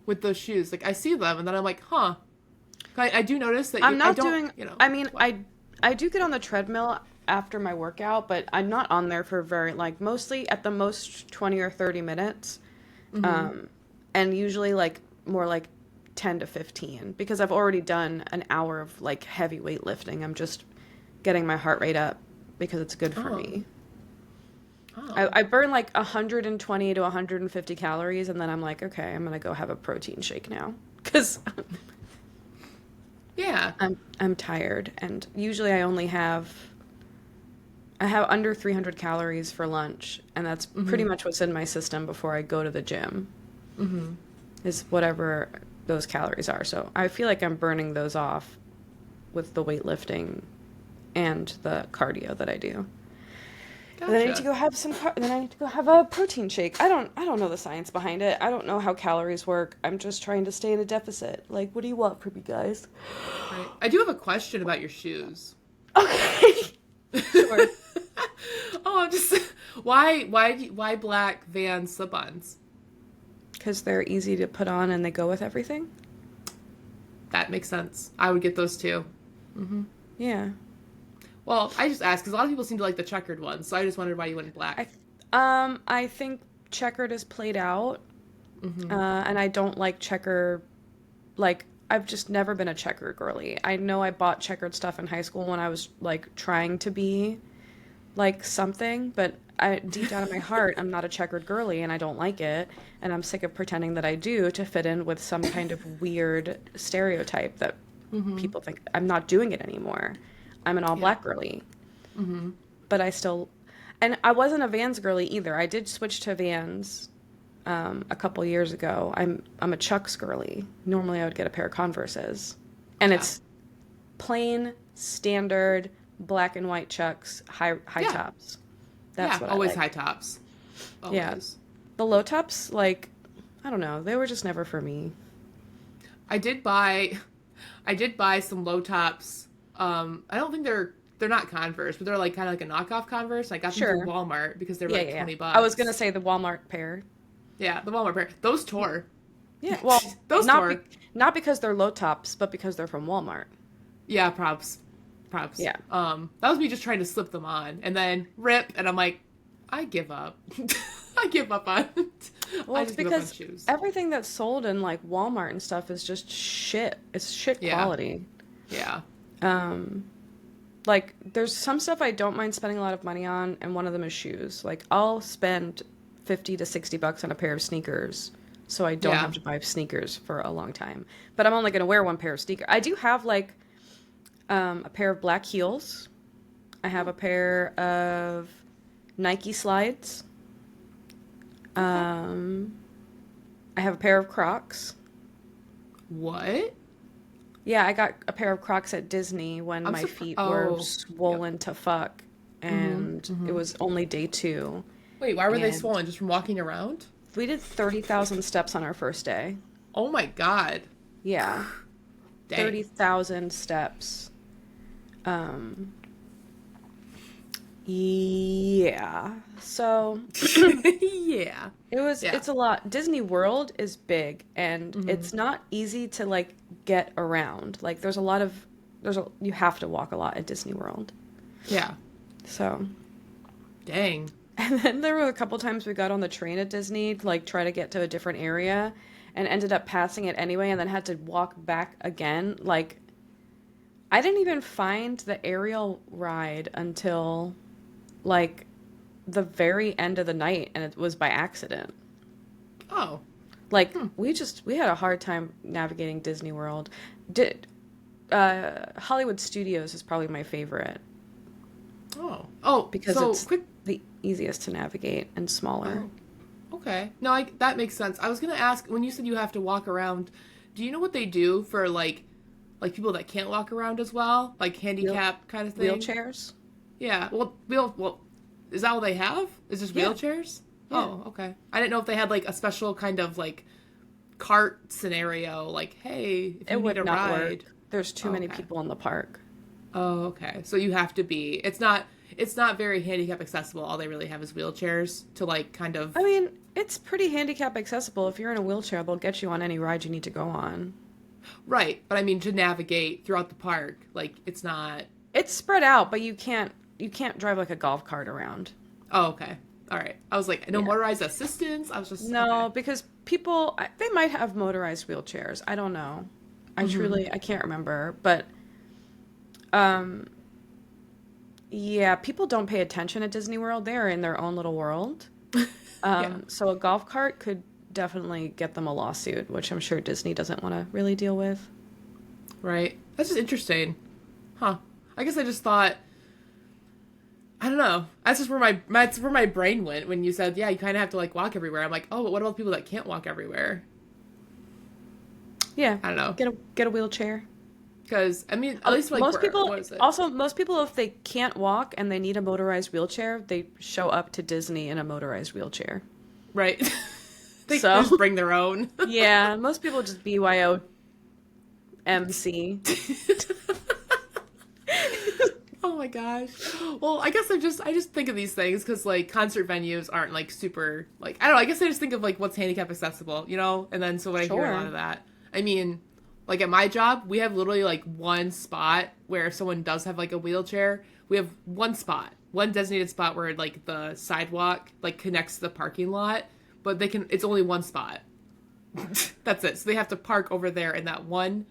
[SPEAKER 2] with those shoes. Like I see them, and then I'm like, huh. I do notice that
[SPEAKER 1] I'm
[SPEAKER 2] I
[SPEAKER 1] not
[SPEAKER 2] don't,
[SPEAKER 1] doing.
[SPEAKER 2] You know,
[SPEAKER 1] I mean,
[SPEAKER 2] what?
[SPEAKER 1] I do get on the treadmill after my workout, but I'm not on there for very like mostly at the most 20 or 30 minutes, and usually like more like 10 to 15 because I've already done an hour of like heavy weightlifting. I'm just getting my heart rate up because it's good for
[SPEAKER 2] Oh.
[SPEAKER 1] me.
[SPEAKER 2] Oh.
[SPEAKER 1] I burn like 120 to 150 calories, and then I'm like, okay, I'm gonna go have a protein shake now because
[SPEAKER 2] Yeah.
[SPEAKER 1] I'm tired, and usually I have under 300 calories for lunch, and that's pretty much what's in my system before I go to the gym. Is whatever those calories are. So I feel like I'm burning those off with the weightlifting and the cardio that I do. And then I need to
[SPEAKER 2] Gotcha.
[SPEAKER 1] go have then I need to go have a protein shake. I don't know the science behind it. I don't know how calories work. I'm just trying to stay in a deficit. Like, what do you want from me, guys?
[SPEAKER 2] Right. I do have a question about your shoes.
[SPEAKER 1] Okay. Sure.
[SPEAKER 2] Oh, I'm just why black Van slip-ons?
[SPEAKER 1] Because they're easy to put on and they go with everything.
[SPEAKER 2] That makes sense. I would get those too.
[SPEAKER 1] Yeah.
[SPEAKER 2] Well, I just asked because a lot of people seem to like the checkered ones, so I just wondered why you went
[SPEAKER 1] I
[SPEAKER 2] black.
[SPEAKER 1] I think checkered is played out. And I don't like checker. Like, I've just never been a checker girly. I know I bought checkered stuff in high school when I was like trying to be like something, but deep down in my heart, I'm not a checkered girly and I don't like it. And I'm sick of pretending that I do to fit in with some kind of weird stereotype that people think I'm not doing it anymore. I'm an all
[SPEAKER 2] Yeah.
[SPEAKER 1] black girly, but I still, and I wasn't a Vans girly either. I did switch to Vans a couple years ago. I'm a Chucks girly. Normally, I would get a pair of Converses, and
[SPEAKER 2] Yeah.
[SPEAKER 1] it's plain standard black and white Chucks high
[SPEAKER 2] Yeah.
[SPEAKER 1] tops. That's
[SPEAKER 2] Yeah.
[SPEAKER 1] what I
[SPEAKER 2] Always
[SPEAKER 1] like.
[SPEAKER 2] high tops.
[SPEAKER 1] Yeah,
[SPEAKER 2] Always.
[SPEAKER 1] the low tops, like, I don't know, they were just never for me.
[SPEAKER 2] I did buy I did buy some low tops. I don't think they're not Converse, but they're like kind of like a knockoff Converse. I got them through
[SPEAKER 1] Sure.
[SPEAKER 2] Walmart because they were
[SPEAKER 1] Yeah,
[SPEAKER 2] like
[SPEAKER 1] yeah, yeah.
[SPEAKER 2] 20
[SPEAKER 1] I was gonna
[SPEAKER 2] bucks.
[SPEAKER 1] say the Walmart pair.
[SPEAKER 2] Yeah, the Walmart pair. Those tore.
[SPEAKER 1] Yeah, well,
[SPEAKER 2] Those
[SPEAKER 1] not be
[SPEAKER 2] tore.
[SPEAKER 1] not because they're low tops, but because they're from Walmart.
[SPEAKER 2] Yeah, props. Props.
[SPEAKER 1] Yeah.
[SPEAKER 2] That was me just trying to slip them on and then rip and I'm like, I give up. I give up on
[SPEAKER 1] Well,
[SPEAKER 2] I
[SPEAKER 1] it's
[SPEAKER 2] just give up on
[SPEAKER 1] because
[SPEAKER 2] shoes.
[SPEAKER 1] everything that's sold in like Walmart and stuff is just shit. It's shit
[SPEAKER 2] Yeah.
[SPEAKER 1] quality.
[SPEAKER 2] Yeah.
[SPEAKER 1] Um, like there's some stuff I don't mind spending a lot of money on, and one of them is shoes. Like I'll spend 50 to 60 bucks on a pair of sneakers so I don't
[SPEAKER 2] Yeah.
[SPEAKER 1] have to buy sneakers for a long time. But I'm only going to wear one pair of sneakers. I do have like a pair of black heels. I have a pair of Nike slides. Um, I have a pair of Crocs.
[SPEAKER 2] What?
[SPEAKER 1] Yeah, I got a pair of Crocs at Disney when
[SPEAKER 2] I'm
[SPEAKER 1] my
[SPEAKER 2] surprised.
[SPEAKER 1] feet were
[SPEAKER 2] Oh. Yep.
[SPEAKER 1] swollen to fuck, and it was only day two,
[SPEAKER 2] Wait, why were they
[SPEAKER 1] and
[SPEAKER 2] swollen? Just from walking around?
[SPEAKER 1] we did 30,000 steps on our first day.
[SPEAKER 2] Oh my god.
[SPEAKER 1] Yeah,
[SPEAKER 2] Dang.
[SPEAKER 1] 30,000 steps. Um, yeah. So
[SPEAKER 2] Yeah. Yeah.
[SPEAKER 1] it's a lot. Disney World is big and it's not easy to like get around. Like you have to walk a lot at Disney World.
[SPEAKER 2] Yeah.
[SPEAKER 1] So,
[SPEAKER 2] Dang.
[SPEAKER 1] and then there were a couple times we got on the train at Disney to like try to get to a different area and ended up passing it anyway and then had to walk back again. Like I didn't even find the aerial ride until like the very end of the night and it was by accident.
[SPEAKER 2] Oh.
[SPEAKER 1] Like we had a hard time navigating Disney World. Did Hollywood Studios is probably my favorite
[SPEAKER 2] Oh. Oh.
[SPEAKER 1] because
[SPEAKER 2] So
[SPEAKER 1] it's
[SPEAKER 2] quick.
[SPEAKER 1] the easiest to navigate and smaller.
[SPEAKER 2] Oh. Okay. No, that makes sense. I was gonna ask when you said you have to walk around. Do you know what they do for like people that can't walk around as well, like
[SPEAKER 1] Wheel-
[SPEAKER 2] handicap kind of thing?
[SPEAKER 1] Wheelchairs?
[SPEAKER 2] Yeah. Well. Is that all they have? Is just
[SPEAKER 1] Yeah.
[SPEAKER 2] wheelchairs?
[SPEAKER 1] Yeah.
[SPEAKER 2] Oh, okay. I didn't know if they had like a special kind of like cart scenario. Like, hey, if you
[SPEAKER 1] It
[SPEAKER 2] need a
[SPEAKER 1] would not
[SPEAKER 2] ride.
[SPEAKER 1] work. There's too
[SPEAKER 2] Oh,
[SPEAKER 1] many
[SPEAKER 2] okay.
[SPEAKER 1] people in the park.
[SPEAKER 2] Oh, okay. So you have to be. It's not very handicap accessible. All they really have is wheelchairs to like kind of.
[SPEAKER 1] I mean, it's pretty handicap accessible. If you're in a wheelchair, they'll get you on any ride you need to go on.
[SPEAKER 2] Right, but I mean to navigate throughout the park, like it's not.
[SPEAKER 1] It's spread out, but you can't drive like a golf cart around.
[SPEAKER 2] Oh, okay. All right. I was like, no
[SPEAKER 1] Yeah.
[SPEAKER 2] motorized assistance. I was just
[SPEAKER 1] No,
[SPEAKER 2] okay.
[SPEAKER 1] because they might have motorized wheelchairs. I don't know. I can't remember, but um yeah, people don't pay attention at Disney World. They're in their own little world.
[SPEAKER 2] Yeah.
[SPEAKER 1] So a golf cart could definitely get them a lawsuit, which I'm sure Disney doesn't want to really deal with.
[SPEAKER 2] Right. That's just interesting. Huh. I guess I just thought. I don't know. That's where my brain went when you said, yeah, you kind of have to like walk everywhere. I'm like, oh, but what about people that can't walk everywhere?
[SPEAKER 1] Yeah,
[SPEAKER 2] I don't know.
[SPEAKER 1] get a wheelchair.
[SPEAKER 2] Because I mean, at least like
[SPEAKER 1] Most
[SPEAKER 2] where
[SPEAKER 1] people
[SPEAKER 2] what is it?
[SPEAKER 1] also most people if they can't walk and they need a motorized wheelchair, they show up to Disney in a motorized wheelchair.
[SPEAKER 2] Right. They
[SPEAKER 1] So,
[SPEAKER 2] just bring their own.
[SPEAKER 1] yeah, most people just BYO MC.
[SPEAKER 2] Oh my gosh. Well, I guess I just think of these things because like concert venues aren't like super like I don't know. I guess I just think of like what's handicap accessible, you know. And then so when I hear a lot
[SPEAKER 1] Sure.
[SPEAKER 2] of that, I mean, like at my job, we have literally like one spot where if someone does have like a wheelchair, we have one spot, one designated spot where like the sidewalk like connects to the parking lot, but they can. It's only one spot. That's it. So they have to park over there in that one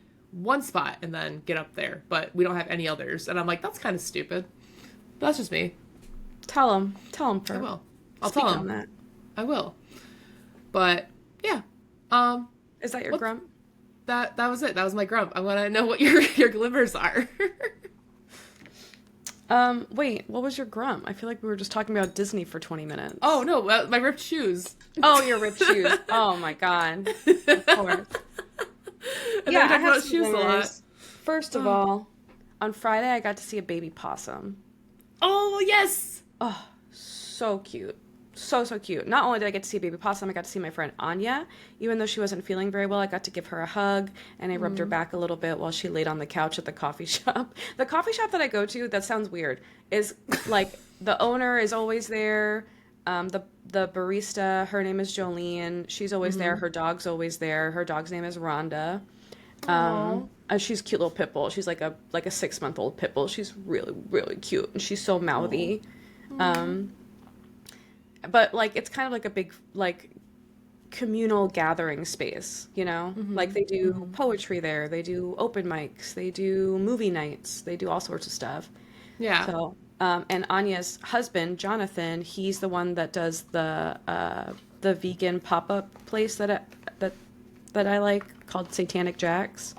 [SPEAKER 2] spot and then get up there. But we don't have any others. And I'm like, that's kind of stupid. But that's just me.
[SPEAKER 1] Tell him
[SPEAKER 2] I
[SPEAKER 1] for
[SPEAKER 2] will. I'll
[SPEAKER 1] speak
[SPEAKER 2] tell
[SPEAKER 1] on
[SPEAKER 2] him.
[SPEAKER 1] that.
[SPEAKER 2] I will. But yeah. Um
[SPEAKER 1] Is that your
[SPEAKER 2] what
[SPEAKER 1] grump?
[SPEAKER 2] that was it. That was my grump. I want to know what your glimmers are.
[SPEAKER 1] Wait, what was your grump? I feel like we were just talking about Disney for 20 minutes.
[SPEAKER 2] Oh no, my ripped shoes.
[SPEAKER 1] Oh, your ripped shoes. Oh my God. Of course.
[SPEAKER 2] And
[SPEAKER 1] Yeah,
[SPEAKER 2] then we
[SPEAKER 1] I
[SPEAKER 2] talk
[SPEAKER 1] have
[SPEAKER 2] about
[SPEAKER 1] some
[SPEAKER 2] shoes a lot.
[SPEAKER 1] glimmers. First of all, on Friday I got to see a baby possum.
[SPEAKER 2] Oh yes.
[SPEAKER 1] Oh, so cute. So, so cute. Not only did I get to see a baby possum, I got to see my friend Anya. Even though she wasn't feeling very well, I got to give her a hug and I rubbed her back a little bit while she laid on the couch at the coffee shop. The coffee shop that I go to, that sounds weird, is like the owner is always there. The barista, her name is Jolene. She's always there. Her dog's always there. Her dog's name is Rhonda.
[SPEAKER 2] Oh.
[SPEAKER 1] She's a cute little pit bull. She's like a 6-month-old pit bull. She's really, really cute. And she's so mouthy. But like it's kind of like a big like communal gathering space, you know? Like they do poetry there, they do open mics, they do movie nights, they do all sorts of stuff.
[SPEAKER 2] Yeah.
[SPEAKER 1] So, and Anya's husband, Jonathan, he's the one that does the vegan pop-up place that I like called Satanic Jacks.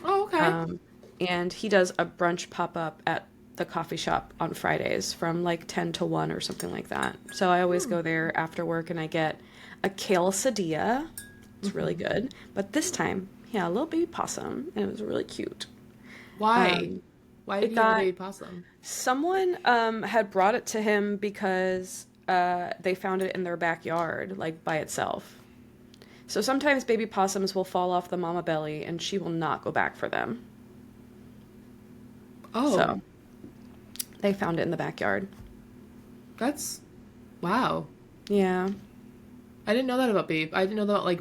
[SPEAKER 2] Oh, okay.
[SPEAKER 1] And he does a brunch pop-up at the coffee shop on Fridays from like 10 to 1 or something like that. So I always go there after work and I get a kale sadilla. It's really good. But this time, yeah, a little baby possum and it was really cute.
[SPEAKER 2] Why? Why did
[SPEAKER 1] it
[SPEAKER 2] he have a
[SPEAKER 1] got-
[SPEAKER 2] baby possum?
[SPEAKER 1] Someone had brought it to him because they found it in their backyard, like by itself. So sometimes baby possums will fall off the mama belly and she will not go back for them.
[SPEAKER 2] Oh,
[SPEAKER 1] So they found it in the backyard.
[SPEAKER 2] that's wow.
[SPEAKER 1] Yeah.
[SPEAKER 2] I didn't know that about babe. I didn't know that about like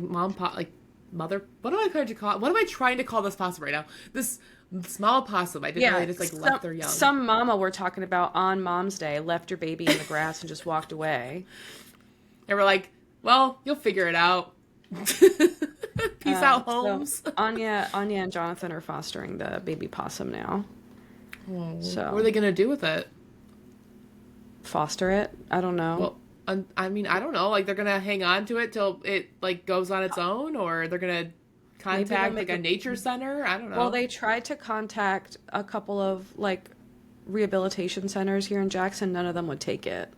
[SPEAKER 2] like mother. What am I trying to call? What am I trying to call this possum right now? This small possum. I didn't know they just like left their young.
[SPEAKER 1] Some mama we're talking about on Mom's Day left her baby in the grass and just walked away.
[SPEAKER 2] And we're like, well, you'll figure it out. Peace out, Holmes.
[SPEAKER 1] So Anya and Jonathan are fostering the baby possum now. So
[SPEAKER 2] What are they gonna do with it?
[SPEAKER 1] foster it? I don't know.
[SPEAKER 2] Well, I mean, I don't know. Like they're gonna hang on to it till it like goes on its own, or they're gonna contact
[SPEAKER 1] make
[SPEAKER 2] like a
[SPEAKER 1] it-
[SPEAKER 2] nature center. I don't know.
[SPEAKER 1] Well, they tried to contact a couple of like rehabilitation centers here in Jackson. None of them would take it.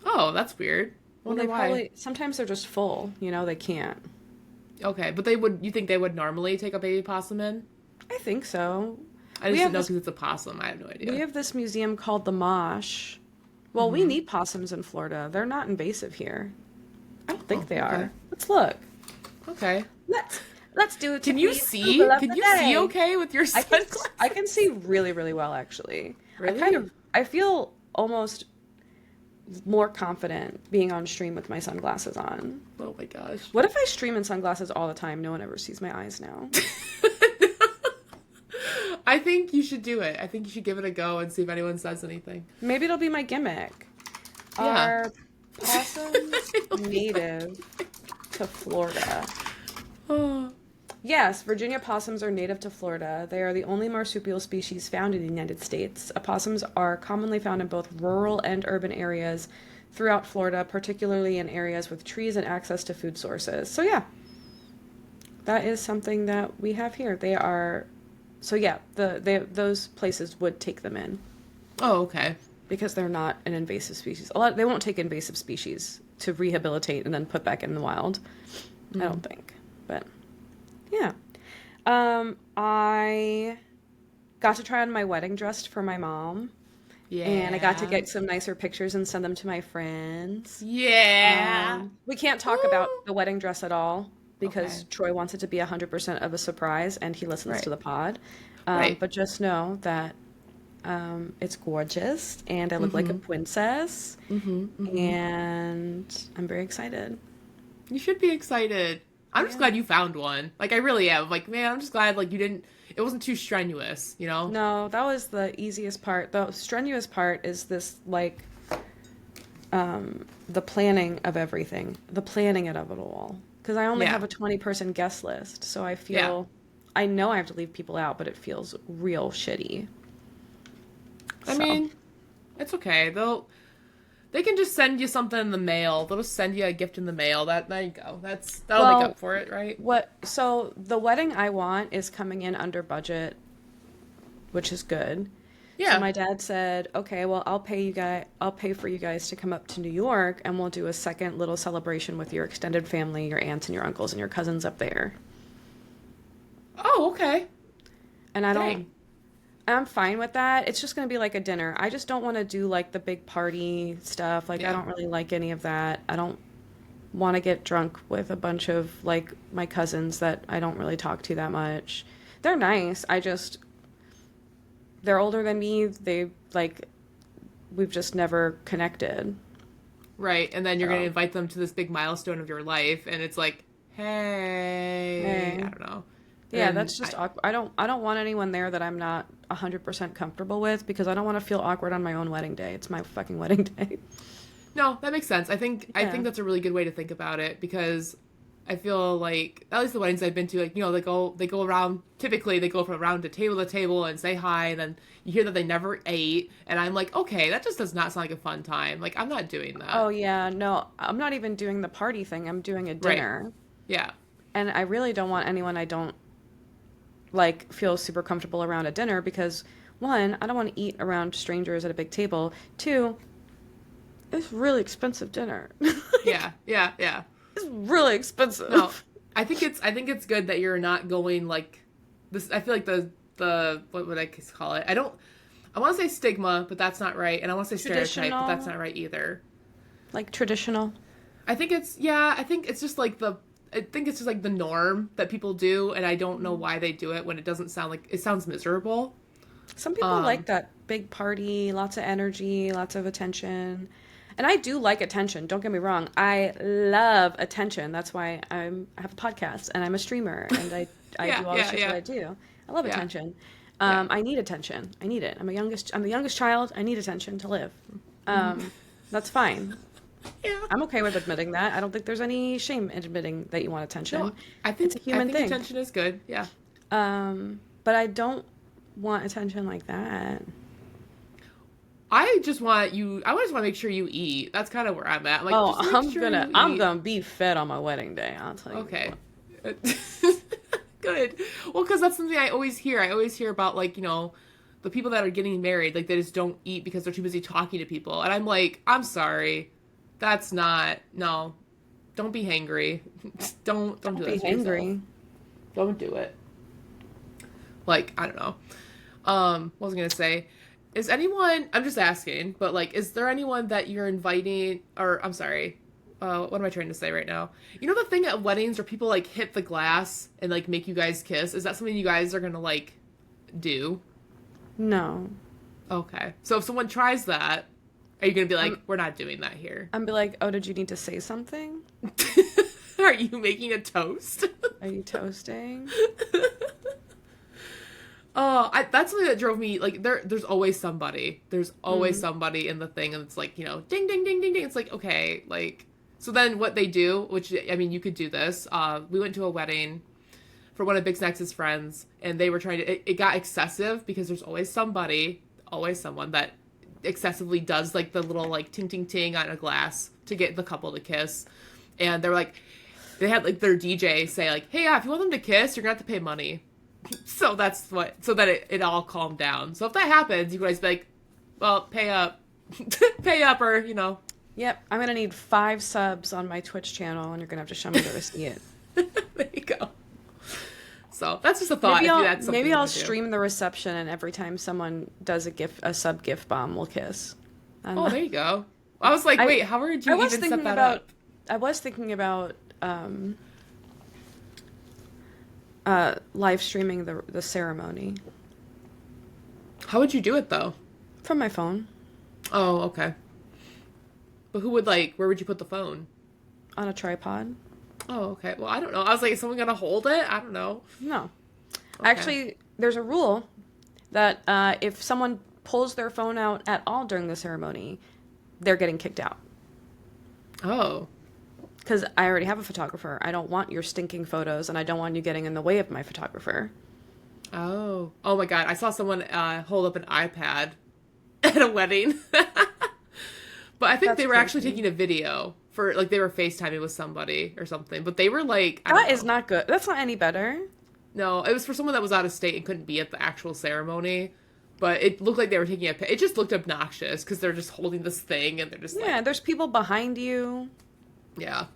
[SPEAKER 2] Oh, that's weird.
[SPEAKER 1] Well,
[SPEAKER 2] Wonder
[SPEAKER 1] they
[SPEAKER 2] why.
[SPEAKER 1] probably sometimes they're just full. You know, they can't.
[SPEAKER 2] Okay, but they would. You think they would normally take a baby possum in?
[SPEAKER 1] I think so.
[SPEAKER 2] I
[SPEAKER 1] We
[SPEAKER 2] just
[SPEAKER 1] have
[SPEAKER 2] didn't know
[SPEAKER 1] this-
[SPEAKER 2] because it's a possum. I have no idea.
[SPEAKER 1] We have this museum called the Mosh. Well, we need possums in Florida. They're not invasive here. I don't think they
[SPEAKER 2] okay.
[SPEAKER 1] are. Let's look.
[SPEAKER 2] Okay.
[SPEAKER 1] Let's do it.
[SPEAKER 2] Can you see? Can you see okay with your
[SPEAKER 1] I
[SPEAKER 2] sunglasses?
[SPEAKER 1] can see really, really well actually.
[SPEAKER 2] Really?
[SPEAKER 1] I feel almost more confident being on stream with my sunglasses on.
[SPEAKER 2] Oh my gosh.
[SPEAKER 1] What if I stream in sunglasses all the time? No one ever sees my eyes now.
[SPEAKER 2] I think you should do it. I think you should give it a go and see if anyone says anything.
[SPEAKER 1] Maybe it'll be my gimmick.
[SPEAKER 2] Yeah.
[SPEAKER 1] Are possums native to Florida?
[SPEAKER 2] Oh.
[SPEAKER 1] Yes, Virginia possums are native to Florida. They are the only marsupial species found in the United States. Opossums are commonly found in both rural and urban areas throughout Florida, particularly in areas with trees and access to food sources. So yeah, that is something that we have here. They are, so yeah, those places would take them in
[SPEAKER 2] Oh, okay.
[SPEAKER 1] because they're not an invasive species. They won't take invasive species to rehabilitate and then put back in the wild. I don't think, but. Yeah. I got to try on my wedding dress for my mom, and I got to
[SPEAKER 2] Yeah.
[SPEAKER 1] get some nicer pictures and send them to my friends.
[SPEAKER 2] Yeah.
[SPEAKER 1] We can't talk about
[SPEAKER 2] Woo.
[SPEAKER 1] the wedding dress at all because
[SPEAKER 2] Okay.
[SPEAKER 1] Troy wants it to be 100% of a surprise and he listens to
[SPEAKER 2] Right.
[SPEAKER 1] the pod.
[SPEAKER 2] Right.
[SPEAKER 1] But just know that it's gorgeous and I look like a
[SPEAKER 2] Mm-hmm.
[SPEAKER 1] princess
[SPEAKER 2] Mm-hmm. Mm-hmm.
[SPEAKER 1] and I'm very excited.
[SPEAKER 2] You should be excited. I'm just
[SPEAKER 1] Yeah.
[SPEAKER 2] glad you found one. Like I really am. Like, man, I'm just glad like you didn't it wasn't too strenuous, you know?
[SPEAKER 1] No, that was the easiest part. The strenuous part is this, like, the planning of everything, the planning it of it all. Because I only
[SPEAKER 2] Yeah.
[SPEAKER 1] have a 20-person guest list, so
[SPEAKER 2] Yeah.
[SPEAKER 1] I know I have to leave people out, but it feels real shitty.
[SPEAKER 2] I
[SPEAKER 1] So,
[SPEAKER 2] mean, it's okay. They can just send you something in the mail. They'll just send you a gift in the mail. That there you go. That'll make
[SPEAKER 1] well,
[SPEAKER 2] up for it, right?
[SPEAKER 1] so the wedding I want is coming in under budget, which is good. So
[SPEAKER 2] Yeah.
[SPEAKER 1] my dad said, "Okay, well, I'll pay for you guys to come up to New York and we'll do a second little celebration with your extended family, your aunts and your uncles and your cousins up there."
[SPEAKER 2] Oh, okay.
[SPEAKER 1] And
[SPEAKER 2] Dang.
[SPEAKER 1] I'm fine with that. It's just going to be like a dinner. I just don't want to do like the big party stuff. Like I
[SPEAKER 2] Yeah.
[SPEAKER 1] don't really like any of that. I don't want to get drunk with a bunch of like my cousins that I don't really talk to that much. They're nice. They're older than me. We've just never connected.
[SPEAKER 2] Right. And then you're gonna
[SPEAKER 1] So,
[SPEAKER 2] invite them to this big milestone of your life, and it's like, hey, I
[SPEAKER 1] hey.
[SPEAKER 2] don't know.
[SPEAKER 1] Yeah,
[SPEAKER 2] And
[SPEAKER 1] that's just awkward. I don't want anyone there that I'm not 100% comfortable with because I don't want to feel awkward on my own wedding day. It's my fucking wedding day.
[SPEAKER 2] no, that makes sense. I think
[SPEAKER 1] Yeah.
[SPEAKER 2] that's a really good way to think about it because I feel like at least the weddings I've been to, like they go around. Typically, they go from around to table and say hi, and then you hear that they never ate, and I'm like, okay, that just does not sound like a fun time. Like I'm not doing
[SPEAKER 1] Oh
[SPEAKER 2] that.
[SPEAKER 1] yeah, no, I'm not even doing the party thing. I'm doing a
[SPEAKER 2] Right?
[SPEAKER 1] dinner.
[SPEAKER 2] Yeah.
[SPEAKER 1] And I really don't want anyone I don't like feel super comfortable around a dinner because one, I don't want to eat around strangers at a big table. Two, it's really expensive dinner. Like,
[SPEAKER 2] Yeah. Yeah. Yeah.
[SPEAKER 1] it's really
[SPEAKER 2] No,
[SPEAKER 1] expensive.
[SPEAKER 2] I think it's good that you're not going like this. I feel like the what would I call it? I want to say stigma, but that's not right, and I want to say stereotype, but that's
[SPEAKER 1] Traditional,
[SPEAKER 2] not right either.
[SPEAKER 1] like traditional.
[SPEAKER 2] I think it's yeah. I think it's just like the. I think it's just like the norm that people do, and I don't know why they do it when it doesn't sound like it sounds miserable.
[SPEAKER 1] Some people
[SPEAKER 2] Um,
[SPEAKER 1] like that big party, lots of energy, lots of attention. And I do like attention. Don't get me wrong. I love attention. That's why I have a podcast and I'm a streamer and I
[SPEAKER 2] yeah,
[SPEAKER 1] do all the
[SPEAKER 2] yeah,
[SPEAKER 1] shit that
[SPEAKER 2] yeah,
[SPEAKER 1] I do. I love
[SPEAKER 2] yeah,
[SPEAKER 1] attention.
[SPEAKER 2] yeah,
[SPEAKER 1] I need attention. I need it. I'm the youngest child. I need attention to live.
[SPEAKER 2] mhm.
[SPEAKER 1] Um, that's fine.
[SPEAKER 2] Yeah.
[SPEAKER 1] I'm okay with admitting that. I don't think there's any shame in admitting that you want
[SPEAKER 2] No,
[SPEAKER 1] attention.
[SPEAKER 2] I
[SPEAKER 1] It's a
[SPEAKER 2] think I
[SPEAKER 1] human
[SPEAKER 2] think
[SPEAKER 1] thing.
[SPEAKER 2] attention is good. Yeah.
[SPEAKER 1] But I don't want attention like that.
[SPEAKER 2] I just want you. I just want to make sure you eat. That's kind of where I'm at. Like,
[SPEAKER 1] Oh,
[SPEAKER 2] just make sure you
[SPEAKER 1] I'm
[SPEAKER 2] eat.
[SPEAKER 1] gonna be fed on my wedding day. I'll tell you
[SPEAKER 2] Okay.
[SPEAKER 1] what.
[SPEAKER 2] Good. Well, because that's something I always hear. I always hear about like the people that are getting married, like they just don't eat because they're too busy talking to people, and I'm like, I'm sorry, that's not no. Don't be hangry. Don't do
[SPEAKER 1] Don't be
[SPEAKER 2] that to yourself.
[SPEAKER 1] hangry.
[SPEAKER 2] Don't do it. Like I don't know. What was I gonna say? Is anyone? I'm just asking, but like, is there anyone that you're inviting? Or I'm sorry. What am I trying to say right now? You know the thing at weddings where people like hit the glass and like make you guys kiss? Is that something you guys are gonna like do?
[SPEAKER 1] No.
[SPEAKER 2] Okay. So if someone tries that, are you gonna be like,
[SPEAKER 1] I'm
[SPEAKER 2] we're not doing that here?
[SPEAKER 1] I'm be like, oh, did you need to say something?
[SPEAKER 2] Are you making a toast?
[SPEAKER 1] Are you toasting?
[SPEAKER 2] Oh, that's something that drove me. Like there's always somebody. There's always
[SPEAKER 1] Mm.
[SPEAKER 2] somebody in the thing, and it's like ding, ding, ding, ding, ding. It's like okay, like so. Then what they do, which I mean, you could do this. We went to a wedding for one of Big Snacks' friends, and they were trying to. It got excessive because there's always somebody, always someone that excessively does like the little like ting, ting, ting on a glass to get the couple to kiss, and they're like, they had like their DJ say like, hey, yeah, if you want them to kiss, you're gonna have to pay money. So that's so that it all calmed down. So if that happens, you guys be like, well, pay up, pay up, or
[SPEAKER 1] Yep, I'm gonna need 5 subs on my Twitch channel, and you're gonna have to show me the receipt.
[SPEAKER 2] there you go. So So that's just a thought.
[SPEAKER 1] Maybe
[SPEAKER 2] If
[SPEAKER 1] I'll
[SPEAKER 2] that's something
[SPEAKER 1] maybe
[SPEAKER 2] you
[SPEAKER 1] I'll
[SPEAKER 2] want to do.
[SPEAKER 1] stream the reception, and every time someone does a sub gift bomb, we'll kiss. I don't
[SPEAKER 2] Oh,
[SPEAKER 1] know.
[SPEAKER 2] there you go. I was like,
[SPEAKER 1] I
[SPEAKER 2] wait, how would
[SPEAKER 1] I
[SPEAKER 2] you
[SPEAKER 1] was
[SPEAKER 2] even set
[SPEAKER 1] thinking
[SPEAKER 2] that
[SPEAKER 1] about
[SPEAKER 2] up?
[SPEAKER 1] I was thinking about live streaming the ceremony
[SPEAKER 2] How would you do it though?
[SPEAKER 1] from my phone
[SPEAKER 2] Oh, okay. But who would like? Where would you put the phone?
[SPEAKER 1] on a tripod.
[SPEAKER 2] Oh, okay. Well, I don't know. I was like, is someone gonna hold it? I don't know.
[SPEAKER 1] No,
[SPEAKER 2] Okay.
[SPEAKER 1] actually, there's a rule that if someone pulls their phone out at all during the ceremony, they're getting kicked out.
[SPEAKER 2] Oh.
[SPEAKER 1] Because I already have a photographer. I don't want your stinking photos, and I don't want you getting in the way of my photographer.
[SPEAKER 2] Oh. Oh my God. I saw someone hold up an iPad at a wedding. But I think
[SPEAKER 1] That's
[SPEAKER 2] they were actually
[SPEAKER 1] crazy.
[SPEAKER 2] taking a video for like they were FaceTiming with somebody or something. But they were like, I don't
[SPEAKER 1] That is
[SPEAKER 2] know.
[SPEAKER 1] not good. That's not any better.
[SPEAKER 2] No, it was for someone that was out of state and couldn't be at the actual ceremony. But it looked like they were taking a pic. It just looked obnoxious because they're just holding this thing and they're just
[SPEAKER 1] Yeah,
[SPEAKER 2] like,
[SPEAKER 1] there's people behind you.
[SPEAKER 2] yeah.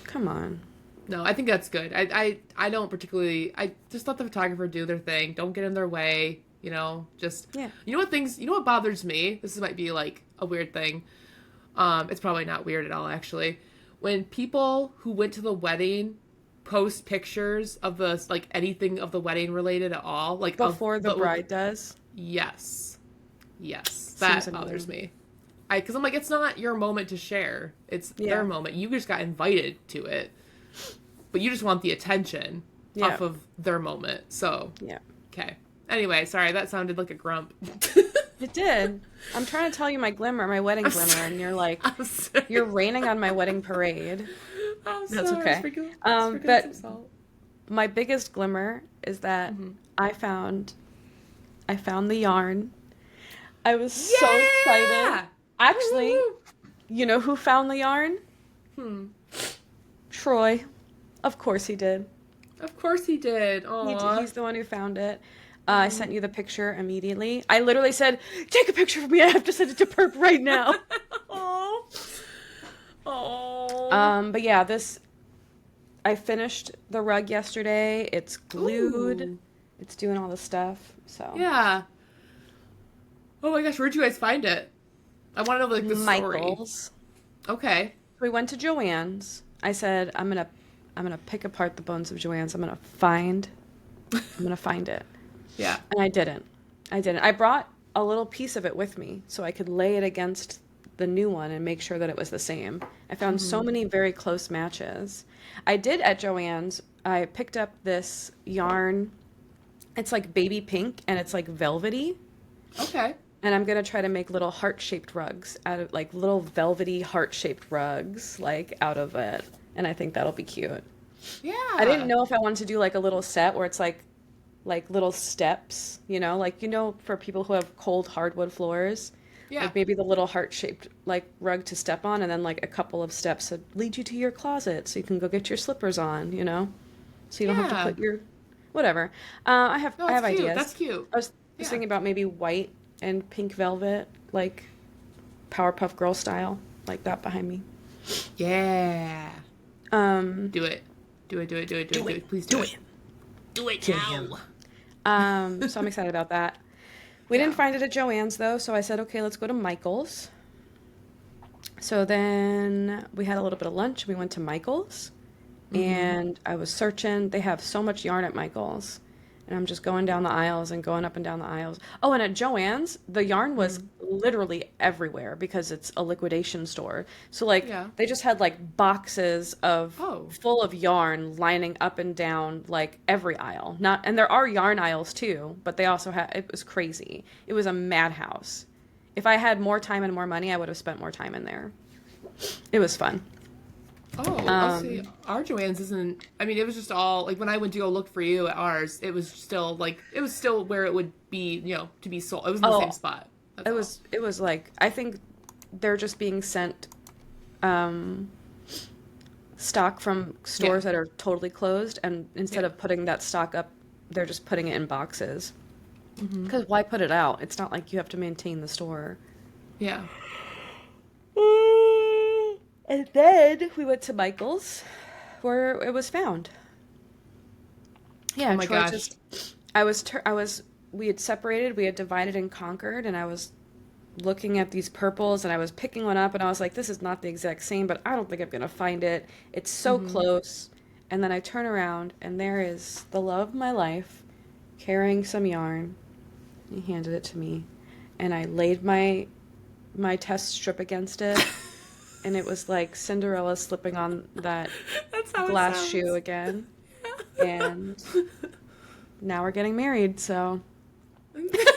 [SPEAKER 1] Come on.
[SPEAKER 2] No, I think that's good. I don't particularly. I just let the photographer do their thing. Don't get in their way. You know, just
[SPEAKER 1] Yeah.
[SPEAKER 2] You know what bothers me? This might be like a weird thing. It's probably not weird at all, actually. When people who went to the wedding post pictures of the like anything of the wedding related at all, like
[SPEAKER 1] Before the bride does.
[SPEAKER 2] yes, yes,
[SPEAKER 1] Seems
[SPEAKER 2] that bothers
[SPEAKER 1] annoying.
[SPEAKER 2] me. Because I'm like, it's not your moment to share. It's their
[SPEAKER 1] Yeah.
[SPEAKER 2] moment. You just got invited to it, but you just want the attention
[SPEAKER 1] Yeah.
[SPEAKER 2] off of their moment. So,
[SPEAKER 1] Yeah.
[SPEAKER 2] okay. Anyway, sorry, that sounded like a grump.
[SPEAKER 1] It did. I'm trying to tell you my glimmer, my wedding
[SPEAKER 2] I'm
[SPEAKER 1] glimmer,
[SPEAKER 2] sorry.
[SPEAKER 1] and you're like,
[SPEAKER 2] I'm sorry.
[SPEAKER 1] you're raining on my wedding parade.
[SPEAKER 2] I'm
[SPEAKER 1] That's
[SPEAKER 2] sorry.
[SPEAKER 1] okay.
[SPEAKER 2] Sprinkle some
[SPEAKER 1] But
[SPEAKER 2] salt.
[SPEAKER 1] my biggest glimmer is that
[SPEAKER 2] Mm-hmm.
[SPEAKER 1] I found the yarn. I was so excited. Actually,
[SPEAKER 2] Woo!
[SPEAKER 1] you know who found the yarn?
[SPEAKER 2] Hmm.
[SPEAKER 1] Troy. Of course he did.
[SPEAKER 2] Of course he did. Aw.
[SPEAKER 1] He's the one who found it. I sent you the picture immediately. I literally said, "Take a picture of me. I have to send it to Perp right now."
[SPEAKER 2] Oh. Oh.
[SPEAKER 1] But yeah, I finished the rug yesterday. It's glued.
[SPEAKER 2] Ooh.
[SPEAKER 1] It's doing all the stuff. So
[SPEAKER 2] Yeah. Oh my gosh, where'd you guys find it? I want to know like the story.
[SPEAKER 1] Michael's.
[SPEAKER 2] Okay.
[SPEAKER 1] We went to Joann's. I said, I'm gonna pick apart the bones of Joann's. I'm gonna find it.
[SPEAKER 2] Yeah.
[SPEAKER 1] And I didn't. I brought a little piece of it with me so I could lay it against the new one and make sure that it was the same. I found so many very close matches. I did at Joann's, I picked up this yarn. It's like baby pink and it's like velvety.
[SPEAKER 2] Okay.
[SPEAKER 1] And I'm gonna try to make little heart-shaped rugs out of like little velvety heart-shaped rugs like out of it. And I think that'll be cute.
[SPEAKER 2] Yeah.
[SPEAKER 1] I didn't know if I wanted to do like a little set where it's like little steps, for people who have cold hardwood floors.
[SPEAKER 2] Yeah.
[SPEAKER 1] Like maybe the little heart-shaped like rug to step on and then like a couple of steps that lead you to your closet so you can go get your slippers on. So you don't have to
[SPEAKER 2] Yeah.
[SPEAKER 1] put your whatever.
[SPEAKER 2] No,
[SPEAKER 1] I have
[SPEAKER 2] that's cute.
[SPEAKER 1] ideas.
[SPEAKER 2] That's cute.
[SPEAKER 1] I was
[SPEAKER 2] Yeah.
[SPEAKER 1] thinking about maybe white and pink velvet, like Powerpuff Girl style, like that behind me.
[SPEAKER 2] Yeah.
[SPEAKER 1] Um,
[SPEAKER 2] Do it. Do it. Do it. Do it. Do it. Do it. Please do it. Do it now.
[SPEAKER 1] so I'm excited about that. We
[SPEAKER 2] Yeah.
[SPEAKER 1] didn't find it at Joann's though, so I said, okay, let's go to Michael's. So then we had a little bit of lunch. We went to Michael's and I was searching. They have so much yarn at Michael's. And I'm just going down the aisles and going up and down the aisles. Oh, and at Joann's, the yarn was literally everywhere because it's a liquidation store. So like
[SPEAKER 2] Yeah.
[SPEAKER 1] they just had like boxes of
[SPEAKER 2] Oh.
[SPEAKER 1] full of yarn lining up and down like every aisle. And there are yarn aisles too, but they also had it was crazy. It was a madhouse. If I had more time and more money, I would have spent more time in there. It was fun.
[SPEAKER 2] Oh, see. Our Joann's isn't. I mean, it was just all like when I went to go look for you at ours. It was still where it would be, to be sold. It was in the
[SPEAKER 1] Oh,
[SPEAKER 2] same spot. That's all.
[SPEAKER 1] It was like I think they're just being sent stock from stores that are totally closed, and instead
[SPEAKER 2] Yeah.
[SPEAKER 1] of putting that stock up, they're just putting it in boxes. Because why put it out? It's not like you have to maintain the store.
[SPEAKER 2] Yeah.
[SPEAKER 1] And then we went to Michael's, where it was found.
[SPEAKER 2] Oh
[SPEAKER 1] Yeah,
[SPEAKER 2] my
[SPEAKER 1] Troy
[SPEAKER 2] gosh.
[SPEAKER 1] just I was we had separated, we had divided and conquered, and I was looking at these purples and I was picking one up and I was like, this is not the exact same, but I don't think I'm gonna find it. It's so
[SPEAKER 2] Mm-hmm.
[SPEAKER 1] close. And then I turn around and there is the love of my life carrying some yarn. He handed it to me and I laid my test strip against it and it was like Cinderella slipping on that
[SPEAKER 2] That's how it
[SPEAKER 1] glass shoe
[SPEAKER 2] sounds.
[SPEAKER 1] again. And now we're getting married, so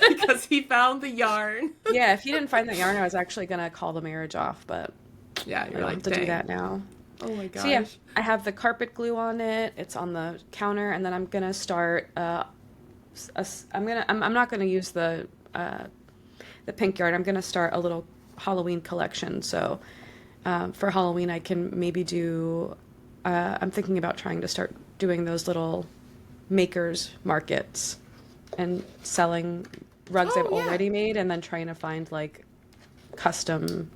[SPEAKER 2] Because he found the yarn.
[SPEAKER 1] yeah, if he didn't find that yarn, I was actually gonna call the marriage off, but
[SPEAKER 2] Yeah,
[SPEAKER 1] I
[SPEAKER 2] you're
[SPEAKER 1] don't have
[SPEAKER 2] like,
[SPEAKER 1] to do
[SPEAKER 2] dang.
[SPEAKER 1] that now.
[SPEAKER 2] Oh my
[SPEAKER 1] So yeah,
[SPEAKER 2] gosh.
[SPEAKER 1] I have the carpet glue on it. It's on the counter, and then I'm gonna start. I'm not gonna use the pink yarn. I'm gonna start a little Halloween collection. So for Halloween, I can maybe do. I'm thinking about trying to start doing those little makers markets and selling rugs I've
[SPEAKER 2] Oh yeah.
[SPEAKER 1] already made, and then trying to find like custom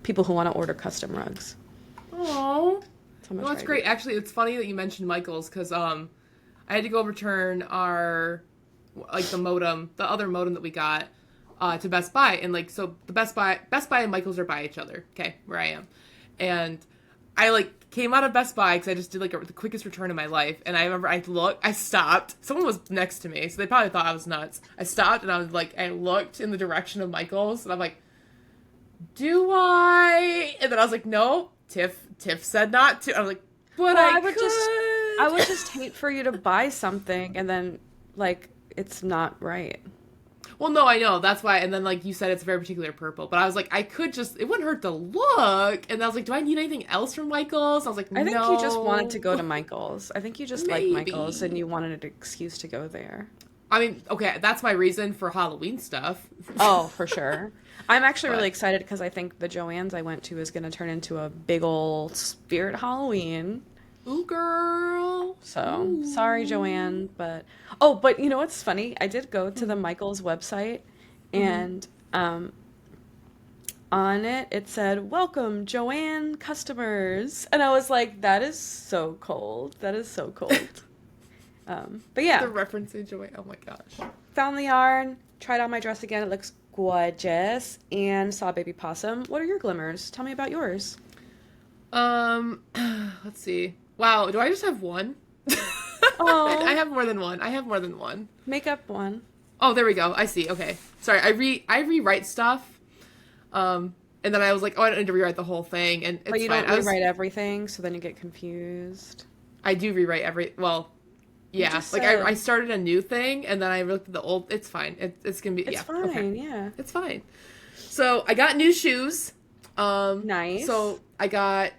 [SPEAKER 1] people who want to order custom rugs.
[SPEAKER 2] Oh.
[SPEAKER 1] So I'm gonna
[SPEAKER 2] No,
[SPEAKER 1] try
[SPEAKER 2] that's
[SPEAKER 1] to do
[SPEAKER 2] great.
[SPEAKER 1] that.
[SPEAKER 2] Actually, it's funny that you mentioned Michaels because I had to go return our like the modem, the other modem that we got to Best Buy, and like so the Best Buy and Michaels are by each other. Okay, where I am, and I like came out of Best Buy because I just did like the quickest return in my life, and I remember I stopped. Someone was next to me, so they probably thought I was nuts. I stopped and I was like, I looked in the direction of Michaels, and I'm like, do I? And then I was like, no. Tiff said not to. I was like, but
[SPEAKER 1] Well,
[SPEAKER 2] I
[SPEAKER 1] I would
[SPEAKER 2] could.
[SPEAKER 1] just hate for you to buy something and then like it's not right.
[SPEAKER 2] Well, no, I know. That's why. And then, like you said, it's a very particular purple. But I was like, I could just, it wouldn't hurt to look. And I was like, do I need anything else from Michaels? I was like,
[SPEAKER 1] I think you just wanted to go
[SPEAKER 2] no,
[SPEAKER 1] to Michael's. I think you just like Michael's and
[SPEAKER 2] maybe.
[SPEAKER 1] you wanted an excuse to go there.
[SPEAKER 2] I mean, okay, that's my reason for Halloween stuff.
[SPEAKER 1] Oh, for sure. I'm actually really
[SPEAKER 2] But,
[SPEAKER 1] excited because I think the Joann's I went to is going to turn into a big old spirit Halloween.
[SPEAKER 2] ooh, girl.
[SPEAKER 1] So, sorry,
[SPEAKER 2] Ooh.
[SPEAKER 1] Joanne, but oh, but you know what's funny? I did go to the
[SPEAKER 2] Mm-hmm.
[SPEAKER 1] Michaels website
[SPEAKER 2] Mm-hmm.
[SPEAKER 1] and on it it said, "Welcome, Joanne customers." And I was like, that is so cold. That is so cold. But
[SPEAKER 2] The
[SPEAKER 1] yeah,
[SPEAKER 2] referencing Joy. Oh my gosh.
[SPEAKER 1] found the yarn, tried on my dress again. It looks gorgeous, and saw a baby possum. What are your glimmers? Tell me about yours.
[SPEAKER 2] Um, let's see. Wow, do I just have one? I
[SPEAKER 1] Oh,
[SPEAKER 2] have more than one. I have more than one.
[SPEAKER 1] makeup one.
[SPEAKER 2] Oh, there we go. I see. Okay. Sorry. I rewrite stuff. And then I was like, oh, I don't need to rewrite the whole thing, and
[SPEAKER 1] But
[SPEAKER 2] it's
[SPEAKER 1] you
[SPEAKER 2] fine.
[SPEAKER 1] don't rewrite everything, so then you get confused.
[SPEAKER 2] I do rewrite well,
[SPEAKER 1] You
[SPEAKER 2] yeah.
[SPEAKER 1] just
[SPEAKER 2] Like I
[SPEAKER 1] said
[SPEAKER 2] started a new thing, and then I looked at the old. It's fine. It's gonna be
[SPEAKER 1] it's
[SPEAKER 2] yeah. Okay.
[SPEAKER 1] fine, yeah.
[SPEAKER 2] It's fine. So I got new shoes.
[SPEAKER 1] Nice.
[SPEAKER 2] So I got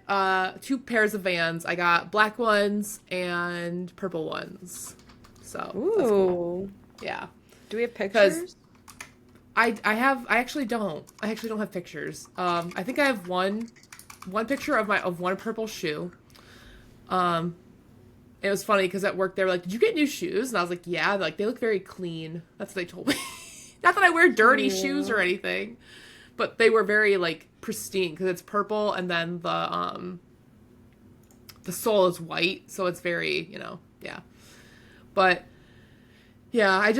[SPEAKER 2] two pairs of Vans. I got black ones and purple ones. So that's cool.
[SPEAKER 1] Ooh.
[SPEAKER 2] Yeah.
[SPEAKER 1] Do we have
[SPEAKER 2] Because
[SPEAKER 1] pictures?
[SPEAKER 2] I actually don't. I actually don't have pictures. I think I have one picture of one purple shoe. Um, it was funny because at work they were like, "Did you get new shoes?" And I was like, "Yeah." They're like, they look very clean. That's what they told me. Not that I wear dirty shoes or
[SPEAKER 1] Cute.
[SPEAKER 2] anything, but they were very like pristine because it's purple and then the sole is white, so it's very yeah. But yeah,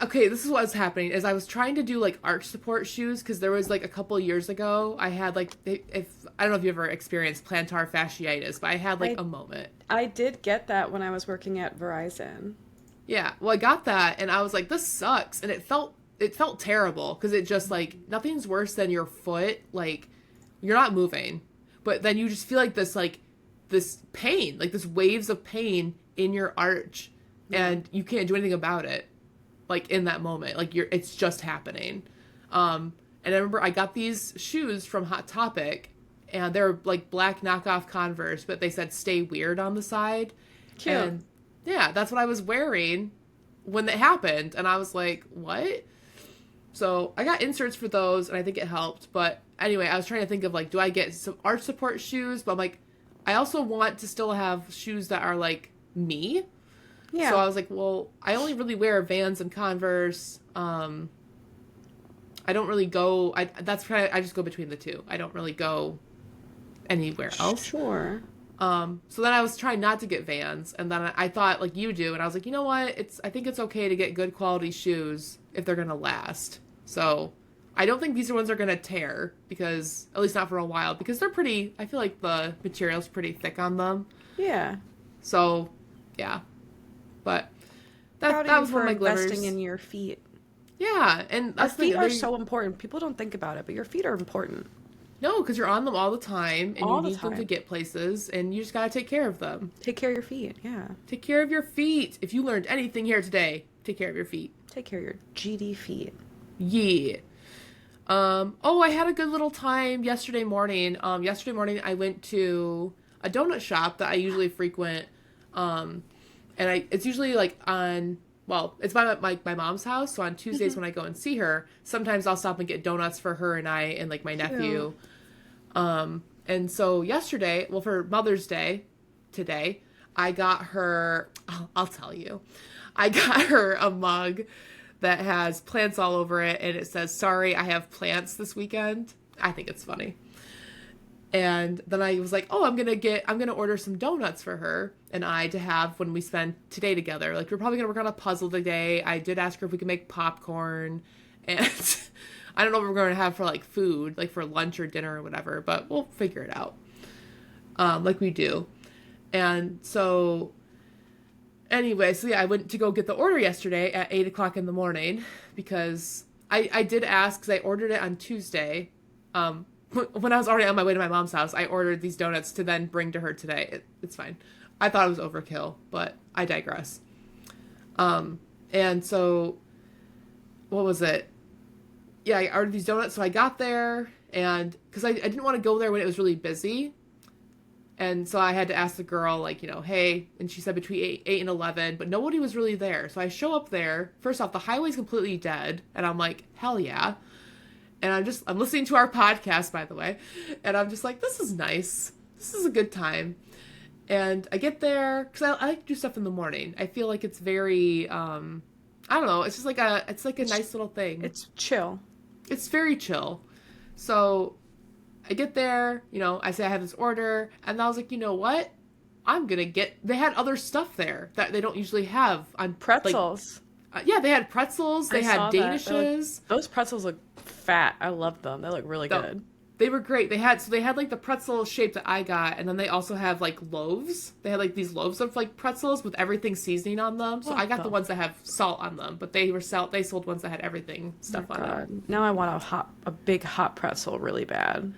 [SPEAKER 2] okay, this is what was happening is I was trying to do like arch support shoes because there was like a couple years ago I had like if I don't know if you ever experienced plantar fasciitis, but I had like
[SPEAKER 1] I
[SPEAKER 2] a moment.
[SPEAKER 1] I did get that when I was working at Verizon.
[SPEAKER 2] Yeah, well I got that and I was like this sucks and it felt terrible because it just like nothing's worse than your foot like you're not moving, but then you just feel like this pain, like this waves of pain in your arch
[SPEAKER 1] Yeah.
[SPEAKER 2] and you can't do anything about it like in that moment like it's just happening. And I remember I got these shoes from Hot Topic and they're like black knockoff Converse but they said stay weird on the side
[SPEAKER 1] Cute.
[SPEAKER 2] and yeah that's what I was wearing when that happened and I was like what. So I got inserts for those and I think it helped, but anyway I was trying to think of like do I get some arch support shoes, but I'm like I also want to still have shoes that are like me. So
[SPEAKER 1] Yeah.
[SPEAKER 2] I was like, well, I only really wear Vans and Converse. I don't really go. I just go between the two. I don't really go anywhere else.
[SPEAKER 1] Sure.
[SPEAKER 2] So then I was trying not to get Vans, and then I thought like you do, and I was like, you know what? I think it's okay to get good quality shoes if they're gonna last. So I don't think these ones are gonna tear because at least not for a while because they're pretty. I feel like the material's pretty thick on them.
[SPEAKER 1] Yeah.
[SPEAKER 2] So yeah, but
[SPEAKER 1] Proud of
[SPEAKER 2] that
[SPEAKER 1] you
[SPEAKER 2] was one
[SPEAKER 1] for
[SPEAKER 2] of my glitters.
[SPEAKER 1] investing in your feet.
[SPEAKER 2] Yeah, and
[SPEAKER 1] Our
[SPEAKER 2] that's the
[SPEAKER 1] feet
[SPEAKER 2] thing.
[SPEAKER 1] are so important. People don't think about it, but your feet are important
[SPEAKER 2] No, because you're on them all the time, and
[SPEAKER 1] all
[SPEAKER 2] you
[SPEAKER 1] the
[SPEAKER 2] need them to
[SPEAKER 1] time.
[SPEAKER 2] get places, and you just gotta take care of them.
[SPEAKER 1] Take care of your feet. Yeah.
[SPEAKER 2] Take care of your feet. If you learned anything here today, take care of your feet.
[SPEAKER 1] Take care of your GD feet.
[SPEAKER 2] Yeah. Oh, I had a good little time yesterday morning. Yesterday morning I went to a donut shop that I usually frequent. It's usually like it's by my mom's house. So on Tuesdays when I go and see her, sometimes I'll stop and get donuts for her and I and like my nephew. And so yesterday, well, for Mother's Day today, I got her, I'll tell you, I got her a mug that has plants all over it and it says, "Sorry, I have plants this weekend." I think it's funny. And then I was like, "Oh, I'm gonna order some donuts for her and I to have when we spend today together. Like, we're probably gonna work on a puzzle today." I did ask her if we could make popcorn, and I don't know what we're going to have for like food, like for lunch or dinner or whatever, but we'll figure it out, like we do. And so, anyway, so yeah, I went to go get the order yesterday at 8 o'clock in the morning because I did ask because I ordered it on Tuesday. When I was already on my way to my mom's house, I ordered these donuts to then bring to her today. It's fine. I thought it was overkill, but I digress. And so, what was it? Yeah, I ordered these donuts, so I got there, and because I didn't want to go there when it was really busy, and so I had to ask the girl, like, hey, and she said between 8 and 11, but nobody was really there. So I show up there. First off, the highway's completely dead, and I'm like, hell yeah. And I'm listening to our podcast, by the way, and I'm just like, this is nice. This is a good time. And I get there, because I like to do stuff in the morning. I feel like it's very, I don't know, it's just like it's like a nice little thing.
[SPEAKER 1] It's chill.
[SPEAKER 2] It's very chill. So I get there, I say I have this order, and I was like, you know what? They had other stuff there that they don't usually have on
[SPEAKER 1] Pretzels.
[SPEAKER 2] Yeah, they had pretzels, they
[SPEAKER 1] I
[SPEAKER 2] had
[SPEAKER 1] saw that.
[SPEAKER 2] danishes.
[SPEAKER 1] Those pretzels look fat. I love them. They look really good.
[SPEAKER 2] They were great. They had like the pretzel shape that I got, and then they also have like loaves. They had like these loaves of like pretzels with everything seasoning on them. So I got the ones that have salt on them, but they sold ones that had everything stuff on them.
[SPEAKER 1] Now I want a big hot pretzel really bad.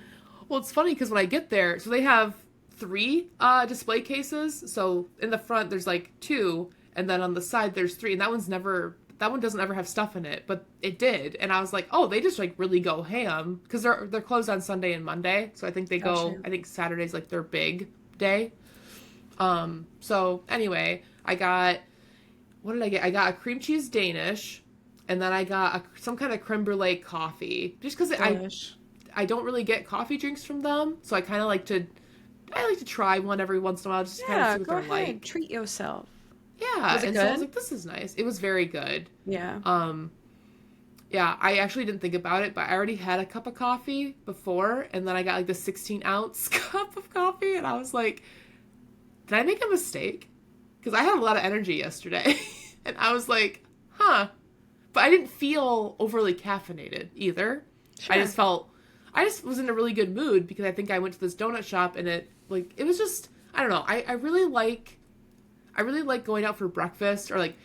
[SPEAKER 2] Well, it's funny because when I get there, so they have 3 display cases. So in the front there's like 2, and then on the side there's 3, and that one doesn't ever have stuff in it, but it did. And I was like, oh, they just like really go ham because they're closed on Sunday and Monday. So I think I think Saturday's like their big day. So anyway, what did I get? I got a cream cheese Danish, and then I got some kind of creme brulee coffee just because I don't really get coffee drinks from them. So I kind of like to try one every once in a while just to kind of see what
[SPEAKER 1] go
[SPEAKER 2] they're
[SPEAKER 1] ahead.
[SPEAKER 2] like.
[SPEAKER 1] Treat yourself.
[SPEAKER 2] Yeah,
[SPEAKER 1] Was it
[SPEAKER 2] and
[SPEAKER 1] good?
[SPEAKER 2] so I was like, this is nice. It was very good.
[SPEAKER 1] Yeah.
[SPEAKER 2] Yeah, I actually didn't think about it, but I already had a cup of coffee before, and then I got like the 16-ounce cup of coffee, and I was like, did I make a mistake? Because I had a lot of energy yesterday, and I was like, huh. But I didn't feel overly caffeinated either.
[SPEAKER 1] Sure.
[SPEAKER 2] I just was in a really good mood because I think I went to this donut shop, and it was just, I don't know, I really like going out for breakfast, or like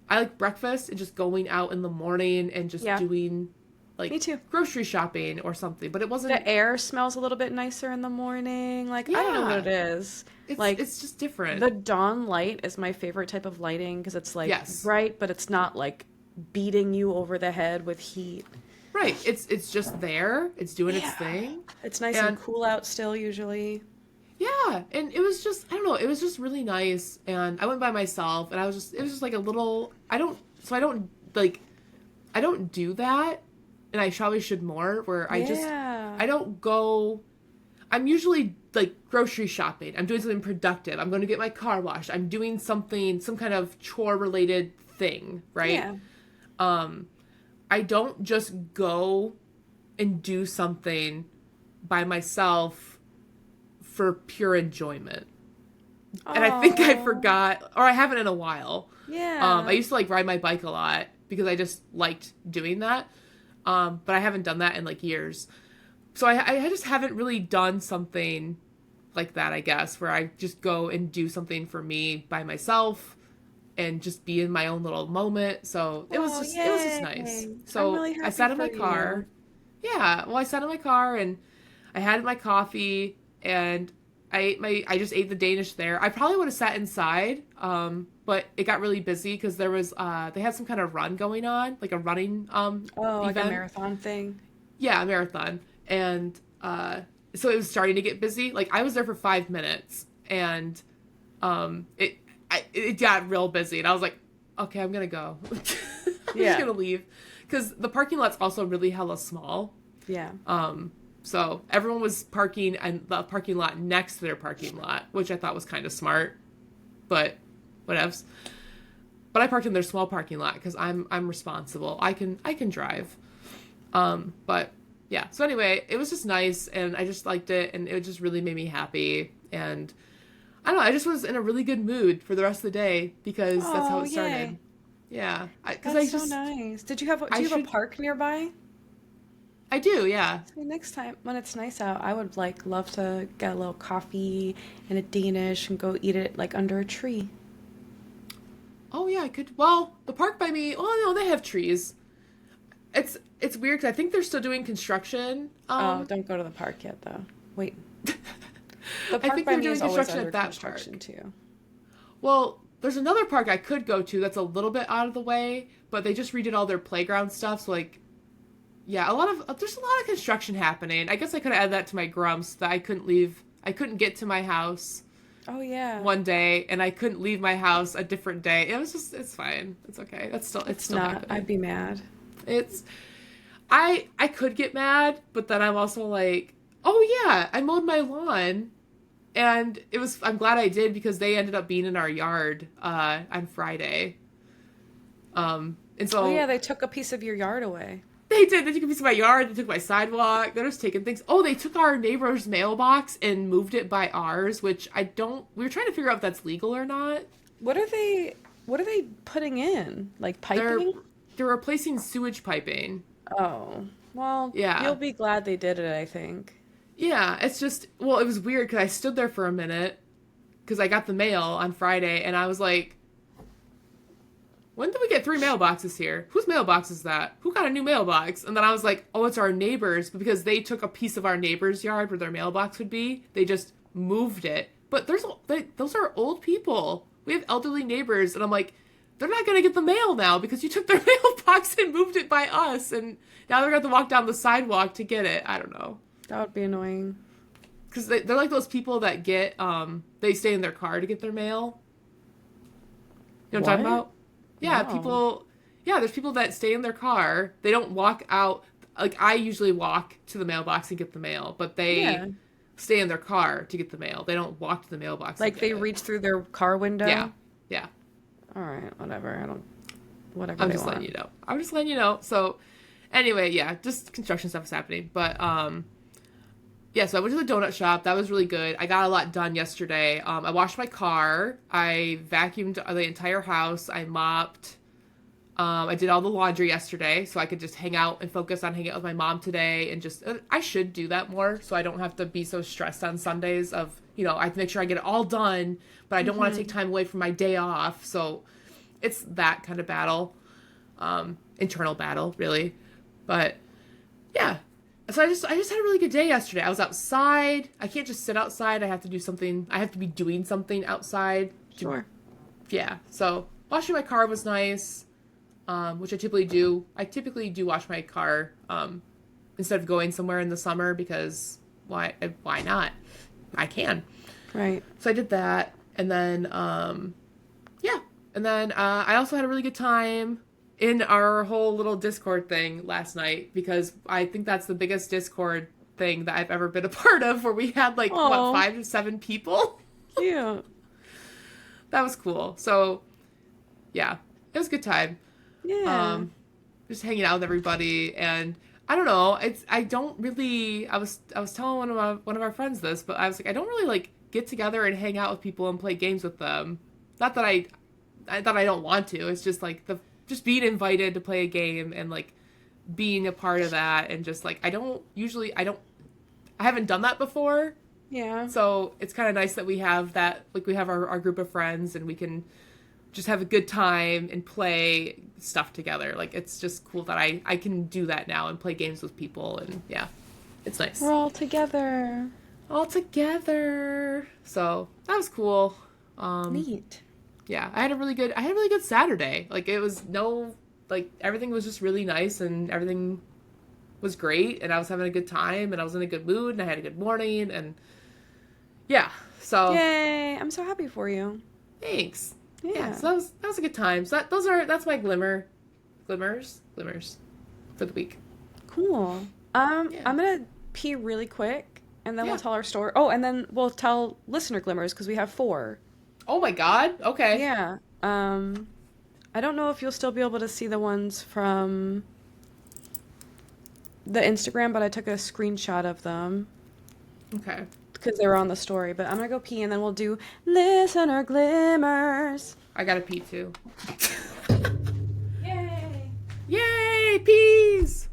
[SPEAKER 2] I like breakfast and just going out in the morning and just doing like
[SPEAKER 1] Me too.
[SPEAKER 2] grocery shopping or something. But it wasn't.
[SPEAKER 1] The air smells a little bit nicer in the morning. Like, I don't know what it is.
[SPEAKER 2] It's just different.
[SPEAKER 1] The dawn light is my favorite type of lighting because it's like bright, but it's not like beating you over the head with heat.
[SPEAKER 2] Right. It's just there. It's doing its thing.
[SPEAKER 1] It's nice and cool out still usually.
[SPEAKER 2] Yeah, and it was just, I don't know, it was just really nice, and I went by myself, and it was just like a little, I don't do that, and I probably should more, where I don't go, I'm usually, like, grocery shopping, I'm doing something productive, I'm going to get my car washed, I'm doing something, some kind of chore-related thing, right? Yeah. I don't just go and do something by myself for pure enjoyment. And I think I
[SPEAKER 1] Oh,
[SPEAKER 2] forgot, or I haven't in a while. I
[SPEAKER 1] yeah.
[SPEAKER 2] used to like ride my bike a lot because I just liked doing that. But I haven't done that in like years. So I just haven't really done something like that, I guess, where I just go and do something for me by myself and just be in my own little moment. So
[SPEAKER 1] Oh,
[SPEAKER 2] it was just nice.
[SPEAKER 1] yay. I'm
[SPEAKER 2] So
[SPEAKER 1] really
[SPEAKER 2] I
[SPEAKER 1] happy
[SPEAKER 2] sat in
[SPEAKER 1] for
[SPEAKER 2] my
[SPEAKER 1] you.
[SPEAKER 2] car. Yeah, well, I sat in my car and I had my coffee and I just ate the Danish there. I probably would have sat inside, but it got really busy because there was they had some kind of run going on, like a running
[SPEAKER 1] Oh, like a
[SPEAKER 2] event.
[SPEAKER 1] marathon thing.
[SPEAKER 2] Yeah, a marathon. And so it was starting to get busy. Like I was there for 5 minutes and it got real busy and I was like, okay, I'm gonna go. I'm just
[SPEAKER 1] Yeah.
[SPEAKER 2] gonna leave because the parking lot's also really hella small.
[SPEAKER 1] Yeah.
[SPEAKER 2] So everyone was parking in the parking lot next to their parking lot, which I thought was kind of smart, but whatevs. But I parked in their small parking lot because I'm responsible. I can drive. But yeah. So anyway, it was just nice, and I just liked it, and it just really made me happy. And I don't know. I just was in a really good mood for the rest of the day because that's how
[SPEAKER 1] Oh,
[SPEAKER 2] it started.
[SPEAKER 1] yay.
[SPEAKER 2] Yeah. Because
[SPEAKER 1] That's so nice. Do
[SPEAKER 2] I
[SPEAKER 1] you have a
[SPEAKER 2] should
[SPEAKER 1] park nearby?
[SPEAKER 2] I do. Yeah.
[SPEAKER 1] So next time when it's nice out, I would like love to get a little coffee and a Danish and go eat it like under a tree.
[SPEAKER 2] Oh yeah. I could. Well, the park by me. Oh no, they have trees. It's weird because I think they're still doing construction.
[SPEAKER 1] Oh, don't go to the park yet though. Wait. The
[SPEAKER 2] I
[SPEAKER 1] park
[SPEAKER 2] think
[SPEAKER 1] by
[SPEAKER 2] they're
[SPEAKER 1] me
[SPEAKER 2] doing
[SPEAKER 1] is always
[SPEAKER 2] construction
[SPEAKER 1] under
[SPEAKER 2] at that
[SPEAKER 1] construction
[SPEAKER 2] park.
[SPEAKER 1] too.
[SPEAKER 2] Well, there's another park I could go to that's a little bit out of the way, but they just redid all their playground stuff. So like, yeah, there's a lot of construction happening. I guess I could have added that to my grumps that I couldn't leave. I couldn't get to my house
[SPEAKER 1] Oh yeah.
[SPEAKER 2] one day, and I couldn't leave my house a different day. It's fine. It's okay. It's
[SPEAKER 1] It's
[SPEAKER 2] still
[SPEAKER 1] not. I'd
[SPEAKER 2] happening.
[SPEAKER 1] be mad.
[SPEAKER 2] It's I could get mad, but then I'm also like, oh yeah, I mowed my lawn and I'm glad I did because they ended up being in our yard on Friday. And
[SPEAKER 1] Oh yeah,
[SPEAKER 2] so
[SPEAKER 1] they took a piece of your yard away.
[SPEAKER 2] they took a piece of my yard, they took my sidewalk, they're just taking things. Oh, they took our neighbor's mailbox and moved it by ours, which I don't we were trying to figure out if that's legal or not.
[SPEAKER 1] What are they what are they putting in? Like
[SPEAKER 2] They're
[SPEAKER 1] piping?
[SPEAKER 2] they're replacing sewage piping.
[SPEAKER 1] Oh. Well, you'll
[SPEAKER 2] Yeah.
[SPEAKER 1] be glad they did it, I think.
[SPEAKER 2] Yeah, it's just well, it was weird because I stood there for a minute because I got the mail on Friday and I was like, when did we get three mailboxes here? Whose mailbox is that? Who got a new mailbox? And then I was like, oh, it's our neighbors. But because they took a piece of our neighbor's yard where their mailbox would be, they just moved it. But those are old people. We have elderly neighbors. And I'm like, they're not going to get the mail now because you took their mailbox and moved it by us. And now they're going to have to walk down the sidewalk to get it. I don't know.
[SPEAKER 1] That would be annoying.
[SPEAKER 2] Because they're like those people that they stay in their car to get their mail. You know what I'm talking
[SPEAKER 1] What?
[SPEAKER 2] about? Yeah,
[SPEAKER 1] No.
[SPEAKER 2] there's people that stay in their car. They don't walk out. Like, I usually walk to the mailbox and get the mail, but they
[SPEAKER 1] Yeah.
[SPEAKER 2] stay in their car to get the mail. They don't walk to the mailbox and
[SPEAKER 1] Like
[SPEAKER 2] get
[SPEAKER 1] they
[SPEAKER 2] it.
[SPEAKER 1] reach through their car
[SPEAKER 2] Yeah,
[SPEAKER 1] window.
[SPEAKER 2] yeah.
[SPEAKER 1] All right, whatever. I don't whatever
[SPEAKER 2] I'm
[SPEAKER 1] they
[SPEAKER 2] just letting
[SPEAKER 1] want.
[SPEAKER 2] you know. I'm just letting you know. So, anyway, yeah, just construction stuff is happening. But, yeah, so I went to the donut shop. That was really good. I got a lot done yesterday. I washed my car. I vacuumed the entire house. I mopped. I did all the laundry yesterday, so I could just hang out and focus on hanging out with my mom today. And just, I should do that more so I don't have to be so stressed on Sundays of, I have to make sure I get it all done, but I don't want to take time away from my day off. So it's that kind of battle, internal battle, really. But yeah. So I just had a really good day yesterday. I was outside. I can't just sit outside. I have to do something. I have to be doing something outside.
[SPEAKER 1] Sure.
[SPEAKER 2] Yeah. So washing my car was nice, which I typically do. I typically do wash my car instead of going somewhere in the summer because why not? I can.
[SPEAKER 1] Right.
[SPEAKER 2] So I did that, and then yeah, and then I also had a really good time in our whole little Discord thing last night because I think that's the biggest Discord thing that I've ever been a part of, where we had like what
[SPEAKER 1] Oh,
[SPEAKER 2] 5 to 7 people.
[SPEAKER 1] cute.
[SPEAKER 2] That was cool. So yeah, it was a good time.
[SPEAKER 1] Yeah.
[SPEAKER 2] Um, just hanging out with everybody, and I don't know. I don't really. I was telling one of our friends this, but I was like, I don't really like get together and hang out with people and play games with them. Not that I don't want to. It's just like the just being invited to play a game and like being a part of that and just like I haven't done that before.
[SPEAKER 1] Yeah.
[SPEAKER 2] So it's kind of nice that we have that, like we have our group of friends and we can just have a good time and play stuff together. Like it's just cool that I can do that now and play games with people and yeah, it's nice.
[SPEAKER 1] We're all together.
[SPEAKER 2] All together. So that was cool.
[SPEAKER 1] Neat.
[SPEAKER 2] Yeah, I had a really good Saturday. Like it was no like everything was just really nice and everything was great and I was having a good time and I was in a good mood and I had a good morning and yeah. So
[SPEAKER 1] Yay! I'm so happy for you.
[SPEAKER 2] thanks.
[SPEAKER 1] Yeah.
[SPEAKER 2] Yeah, so that was a good time. So that's my glimmers for the week.
[SPEAKER 1] Cool.
[SPEAKER 2] Yeah.
[SPEAKER 1] I'm gonna pee really quick, and then
[SPEAKER 2] Yeah.
[SPEAKER 1] we'll tell our story. Oh, and then we'll tell listener glimmers because we have 4.
[SPEAKER 2] Oh my god. Okay.
[SPEAKER 1] Yeah. I don't know if you'll still be able to see the ones from the Instagram, but I took a screenshot of them
[SPEAKER 2] Okay.
[SPEAKER 1] because they were on the story. But I'm gonna go pee, and then we'll do listener glimmers.
[SPEAKER 2] I gotta pee too.
[SPEAKER 1] Yay!
[SPEAKER 2] Yay, peas!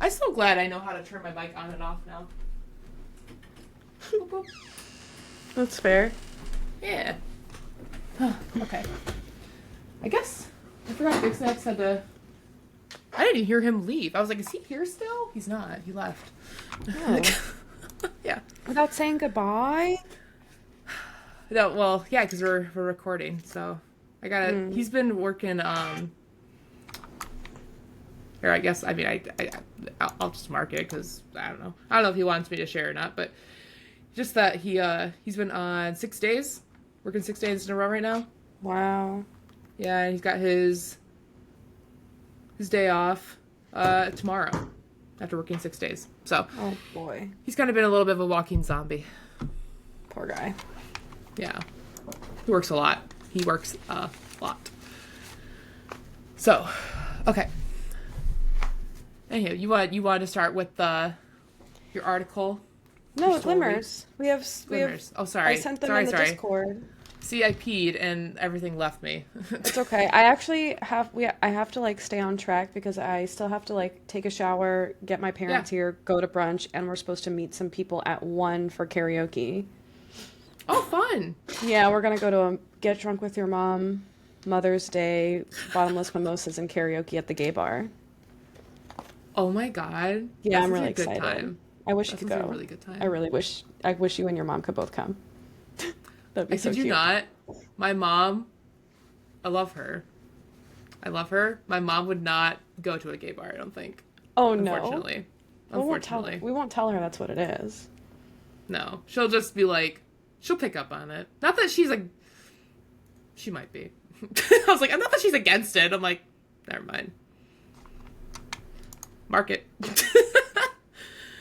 [SPEAKER 2] I'm so glad I know how to turn my mic on and off now. Boop, boop.
[SPEAKER 1] That's fair.
[SPEAKER 2] Yeah. Okay. I guess I forgot Big Snacks had to. I didn't even hear him leave. I was like, is he here still? He's not. He left.
[SPEAKER 1] Oh.
[SPEAKER 2] Yeah.
[SPEAKER 1] Without saying goodbye?
[SPEAKER 2] No, well, yeah, because we're recording, so I gotta. He's been working. Here, I guess. I mean, I'll just mark it because I don't know. I don't know if he wants me to share or not, but just that he's been on 6 days, working 6 days in a row right now.
[SPEAKER 1] Wow.
[SPEAKER 2] Yeah, and he's got his his day off tomorrow after working 6 days. So
[SPEAKER 1] Oh boy,
[SPEAKER 2] he's kind of been a little bit of a walking zombie.
[SPEAKER 1] poor guy.
[SPEAKER 2] Yeah. He works a lot. He works a lot. So, okay. Anyway, you want to start with your article?
[SPEAKER 1] No,
[SPEAKER 2] Your story?
[SPEAKER 1] Glimmers. We have.
[SPEAKER 2] Glimmers. Oh, sorry.
[SPEAKER 1] I sent them
[SPEAKER 2] sorry,
[SPEAKER 1] in the
[SPEAKER 2] sorry.
[SPEAKER 1] Discord.
[SPEAKER 2] See, I peed and everything left me.
[SPEAKER 1] It's okay. I actually have I have to like stay on track because I still have to like take a shower, get my
[SPEAKER 2] Yeah.
[SPEAKER 1] parents here, go to brunch, and we're supposed to meet some people at 1 for karaoke.
[SPEAKER 2] Oh, fun.
[SPEAKER 1] Yeah, we're gonna go to a Get Drunk with Your Mom, Mother's Day, bottomless mimosas, and karaoke at the gay bar.
[SPEAKER 2] Oh my God.
[SPEAKER 1] Yeah,
[SPEAKER 2] That
[SPEAKER 1] I'm
[SPEAKER 2] sounds
[SPEAKER 1] really
[SPEAKER 2] like a good
[SPEAKER 1] excited.
[SPEAKER 2] time.
[SPEAKER 1] I wish you
[SPEAKER 2] That
[SPEAKER 1] could
[SPEAKER 2] sounds like a
[SPEAKER 1] go.
[SPEAKER 2] really good time.
[SPEAKER 1] I wish you and your mom could both come. That'd be
[SPEAKER 2] I
[SPEAKER 1] so
[SPEAKER 2] kid you
[SPEAKER 1] cute.
[SPEAKER 2] not. My mom, I love her. I love her. My mom would not go to a gay bar, I don't think.
[SPEAKER 1] Oh no.
[SPEAKER 2] Unfortunately.
[SPEAKER 1] We won't tell her that's what it is.
[SPEAKER 2] No. She'll just be like, she'll pick up on it. Not that she's like, she might be. I was like, not that she's against it. I'm like, never mind. Mark it.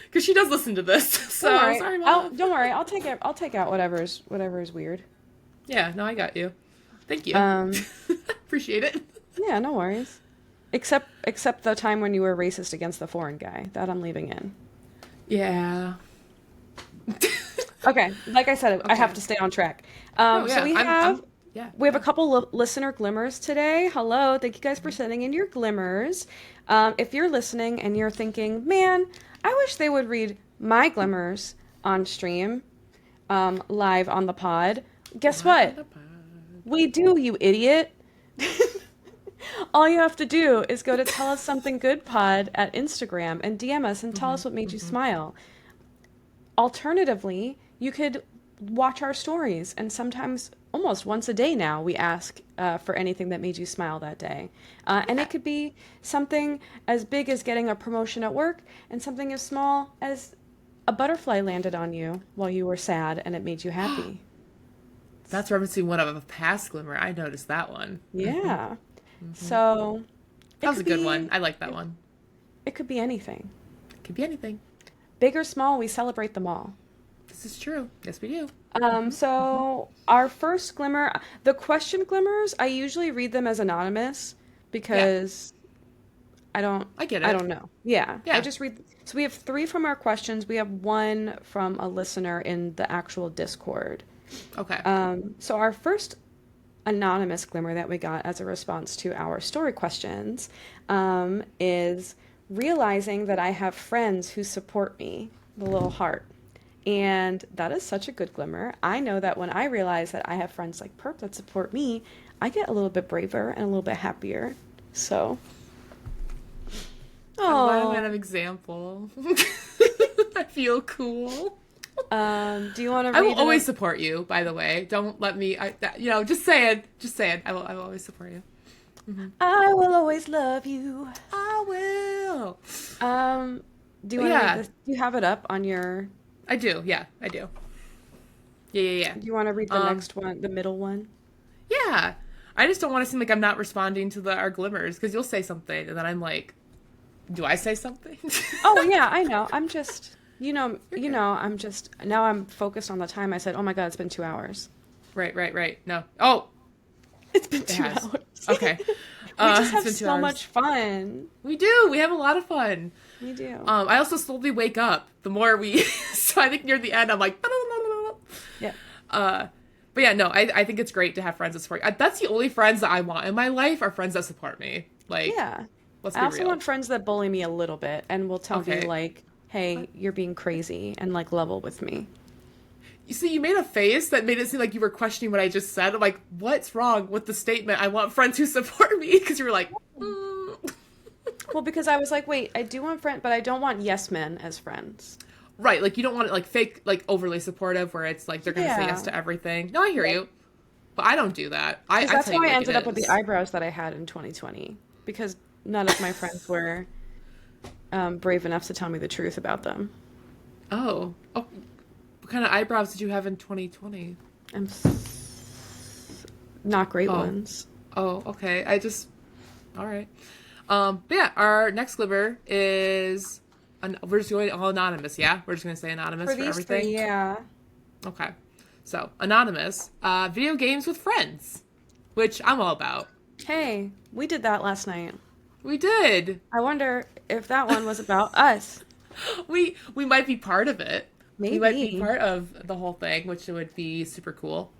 [SPEAKER 2] Because she does listen to this. So,
[SPEAKER 1] Don't worry.
[SPEAKER 2] sorry, Mom.
[SPEAKER 1] Don't worry. I'll take out whatever's weird.
[SPEAKER 2] Yeah, no, I got you. Thank you.
[SPEAKER 1] Um,
[SPEAKER 2] Appreciate it.
[SPEAKER 1] yeah, no worries. Except the time when you were racist against the foreign guy. That I'm leaving in.
[SPEAKER 2] Yeah.
[SPEAKER 1] Okay, like I said, I have
[SPEAKER 2] Okay.
[SPEAKER 1] to stay on track.
[SPEAKER 2] Oh, yeah.
[SPEAKER 1] So
[SPEAKER 2] Yeah.
[SPEAKER 1] we have a couple listener glimmers today. Hello, thank you guys for sending in your glimmers. If you're listening and you're thinking, man, I wish they would read my glimmers on stream, live on the pod. Guess what? We do, you idiot. All you have to do is go to Tell Us Something Good Pod at Instagram and DM us and tell us what made you smile. Alternatively, you could watch our stories, and sometimes almost once a day now we ask for anything that made you smile that day. And it could be something as big as getting a promotion at work, and something as small as a butterfly landed on you while you were sad and it made you happy.
[SPEAKER 2] That's referencing one of a past glimmer. I noticed that one.
[SPEAKER 1] Yeah. So
[SPEAKER 2] That was a
[SPEAKER 1] could
[SPEAKER 2] good
[SPEAKER 1] be-
[SPEAKER 2] one. I like that one.
[SPEAKER 1] It could be anything.
[SPEAKER 2] Could be anything.
[SPEAKER 1] Big or small, we celebrate them all.
[SPEAKER 2] This is true. Yes, we do.
[SPEAKER 1] So our first glimmer, the question glimmers, I usually read them as anonymous because
[SPEAKER 2] I get
[SPEAKER 1] I
[SPEAKER 2] it.
[SPEAKER 1] don't know. Yeah.
[SPEAKER 2] Yeah.
[SPEAKER 1] I just read. So we have 3 from our questions. We have 1 from a listener in the actual Discord.
[SPEAKER 2] Okay.
[SPEAKER 1] So our first anonymous glimmer that we got as a response to our story questions is realizing that I have friends who support me, the little heart. And that is such a good glimmer. I know that when I realize that I have friends like Perp that support me, I get a little bit braver and a little bit happier. So,
[SPEAKER 2] I'm glad I'm
[SPEAKER 1] oh,
[SPEAKER 2] an example. I feel cool.
[SPEAKER 1] do you want to
[SPEAKER 2] I
[SPEAKER 1] read
[SPEAKER 2] will
[SPEAKER 1] it?
[SPEAKER 2] always support you, by the way. Don't let me, just saying. Just saying. I will always support you.
[SPEAKER 1] I will always love you.
[SPEAKER 2] I will.
[SPEAKER 1] Do you want to
[SPEAKER 2] Yeah.
[SPEAKER 1] read this? Do you have it up on your?
[SPEAKER 2] I do. Yeah, I do. Yeah.
[SPEAKER 1] Do you want to read the next one, the middle one?
[SPEAKER 2] Yeah. I just don't want to seem like I'm not responding to our glimmers because you'll say something and then I'm like, do I say something?
[SPEAKER 1] Oh yeah, I know. I'm just, I'm just now. I'm focused on the time. I said, "Oh my God, it's been 2 hours."
[SPEAKER 2] Right. No. Oh,
[SPEAKER 1] It's been
[SPEAKER 2] it
[SPEAKER 1] 2
[SPEAKER 2] has.
[SPEAKER 1] hours.
[SPEAKER 2] Okay.
[SPEAKER 1] We just
[SPEAKER 2] it's
[SPEAKER 1] have
[SPEAKER 2] been 2
[SPEAKER 1] so
[SPEAKER 2] hours.
[SPEAKER 1] much fun.
[SPEAKER 2] We do. We have a lot of fun.
[SPEAKER 1] We do.
[SPEAKER 2] I also slowly wake up the more we. So I think near the end I'm like.
[SPEAKER 1] Yeah.
[SPEAKER 2] But yeah, no, I think it's great to have friends that support. That's the only friends that I want in my life are friends that support me. Like,
[SPEAKER 1] Yeah.
[SPEAKER 2] let's
[SPEAKER 1] I
[SPEAKER 2] be
[SPEAKER 1] also
[SPEAKER 2] real.
[SPEAKER 1] want friends that bully me a little bit and will tell
[SPEAKER 2] Okay.
[SPEAKER 1] me like, "Hey, you're being crazy," and like level with me.
[SPEAKER 2] You see, you made a face that made it seem like you were questioning what I just said. I'm like, what's wrong with the statement? I want friends who support me because you were like,
[SPEAKER 1] Well, because I was like, wait, I do want friends, but I don't want yes men as friends.
[SPEAKER 2] right, like you don't want it like fake, like overly supportive where it's like they're gonna say
[SPEAKER 1] Yeah.
[SPEAKER 2] yes to everything. No, I hear you, but I don't do that. I
[SPEAKER 1] Because that's
[SPEAKER 2] tell you
[SPEAKER 1] how I
[SPEAKER 2] like
[SPEAKER 1] ended
[SPEAKER 2] it
[SPEAKER 1] up with the
[SPEAKER 2] is.
[SPEAKER 1] eyebrows that I had in 2020. Because none of my friends were brave enough to tell me the truth about them.
[SPEAKER 2] Oh, what kind of eyebrows did you have in 2020?
[SPEAKER 1] Not great
[SPEAKER 2] Oh.
[SPEAKER 1] ones.
[SPEAKER 2] Oh, okay. All right. But yeah, our next glimmer is we're just going all anonymous. Yeah, we're just gonna say anonymous
[SPEAKER 1] For
[SPEAKER 2] for
[SPEAKER 1] these three,
[SPEAKER 2] everything.
[SPEAKER 1] yeah.
[SPEAKER 2] Okay, so anonymous, video games with friends, which I'm all about.
[SPEAKER 1] Hey, we did that last night.
[SPEAKER 2] We did.
[SPEAKER 1] I wonder if that one was about us.
[SPEAKER 2] We might be part of it. We might be
[SPEAKER 1] Maybe.
[SPEAKER 2] part of the whole thing, which would be super cool.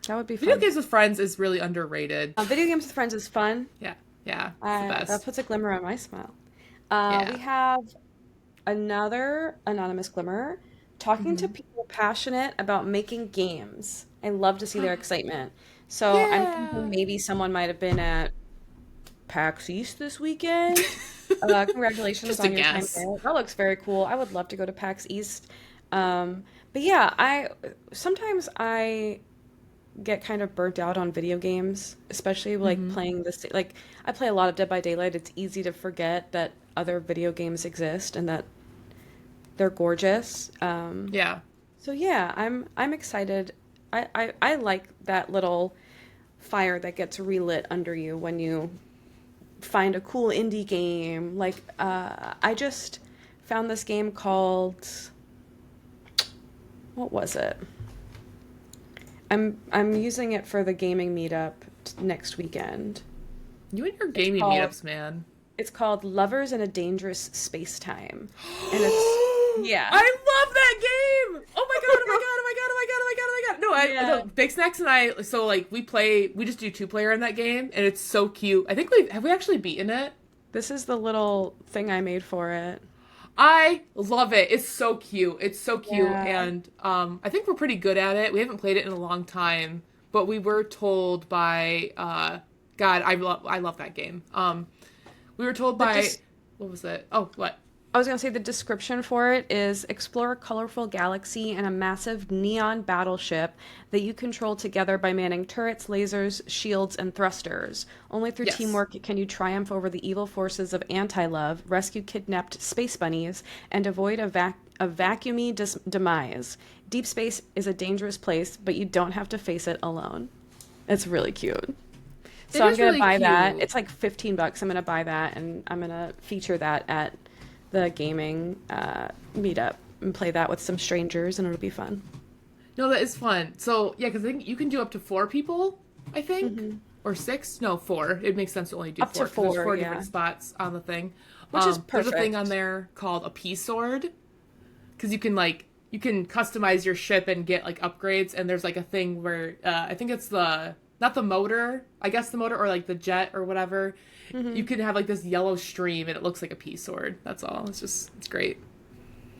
[SPEAKER 1] That would be
[SPEAKER 2] Video
[SPEAKER 1] fun.
[SPEAKER 2] games with friends is really underrated.
[SPEAKER 1] Video games with friends is fun.
[SPEAKER 2] Yeah, yeah, it's the
[SPEAKER 1] That
[SPEAKER 2] best.
[SPEAKER 1] puts a glimmer on my smile. We
[SPEAKER 2] Yeah.
[SPEAKER 1] have another anonymous glimmer talking to
[SPEAKER 2] Hmm.
[SPEAKER 1] people passionate about making games. I love to see their excitement. So I'm thinking
[SPEAKER 2] Yeah.
[SPEAKER 1] maybe someone might have been at PAX East this weekend. Congratulations
[SPEAKER 2] Just a
[SPEAKER 1] on your time
[SPEAKER 2] guess.
[SPEAKER 1] there. That looks very cool. I would love to go to PAX East. But yeah, I sometimes I get kind of burnt out on video games, especially like
[SPEAKER 2] Hmm.
[SPEAKER 1] playing this. Like I play a lot of Dead by Daylight. It's easy to forget that other video games exist and that they're gorgeous.
[SPEAKER 2] Yeah.
[SPEAKER 1] So yeah, I'm excited. I like that little fire that gets relit under you when you find a cool indie game. Like I just found this game called, what was it? I'm using it for the gaming meetup next weekend.
[SPEAKER 2] You and your
[SPEAKER 1] It's
[SPEAKER 2] gaming
[SPEAKER 1] called
[SPEAKER 2] meetups, man.
[SPEAKER 1] it's called Lovers in a Dangerous Space Time, and it's yeah,
[SPEAKER 2] I love that game. Oh my god! Oh my god! Oh my god! Oh my god! Oh my god! Oh my god! No,
[SPEAKER 1] yeah.
[SPEAKER 2] no. Big Snacks and I. So like we play. We just do two-player in that game, and it's so cute. I think we actually beaten it.
[SPEAKER 1] This is the little thing I made for it.
[SPEAKER 2] I love it. It's so cute. It's so cute,
[SPEAKER 1] Yeah.
[SPEAKER 2] and I think we're pretty good at it. We haven't played it in a long time, but we were told by God. I love that game. We were told
[SPEAKER 1] The
[SPEAKER 2] by
[SPEAKER 1] dis
[SPEAKER 2] what was it? Oh, what?
[SPEAKER 1] I was gonna say the description for it is explore a colorful galaxy and a massive neon battleship that you control together by manning turrets, lasers, shields, and thrusters. Only through
[SPEAKER 2] Yes.
[SPEAKER 1] teamwork can you triumph over the evil forces of anti-love, rescue kidnapped space bunnies, and avoid a vacuumy demise. Deep space is a dangerous place, but you don't have to face it alone. It's really cute.
[SPEAKER 2] It
[SPEAKER 1] So I'm
[SPEAKER 2] is
[SPEAKER 1] gonna
[SPEAKER 2] really
[SPEAKER 1] buy that.
[SPEAKER 2] cute.
[SPEAKER 1] It's like $15. I'm gonna buy that and I'm gonna feature that at the gaming meetup and play that with some strangers and it'll be fun.
[SPEAKER 2] No, that is fun. So yeah, because I think you can do up to four people. I think
[SPEAKER 1] Hmm.
[SPEAKER 2] or six. No, four. It makes sense to only do
[SPEAKER 1] Up
[SPEAKER 2] four
[SPEAKER 1] to
[SPEAKER 2] because there's
[SPEAKER 1] four,
[SPEAKER 2] four
[SPEAKER 1] yeah.
[SPEAKER 2] different spots on the thing.
[SPEAKER 1] Which is
[SPEAKER 2] There's a thing on
[SPEAKER 1] perfect.
[SPEAKER 2] there called a P sword because you can customize your ship and get like upgrades. And there's like a thing where I think it's the not the motor, I guess the motor or like the jet or whatever. You
[SPEAKER 1] Hmm.
[SPEAKER 2] can have like this yellow stream and it looks like a P sword. That's all. It's great.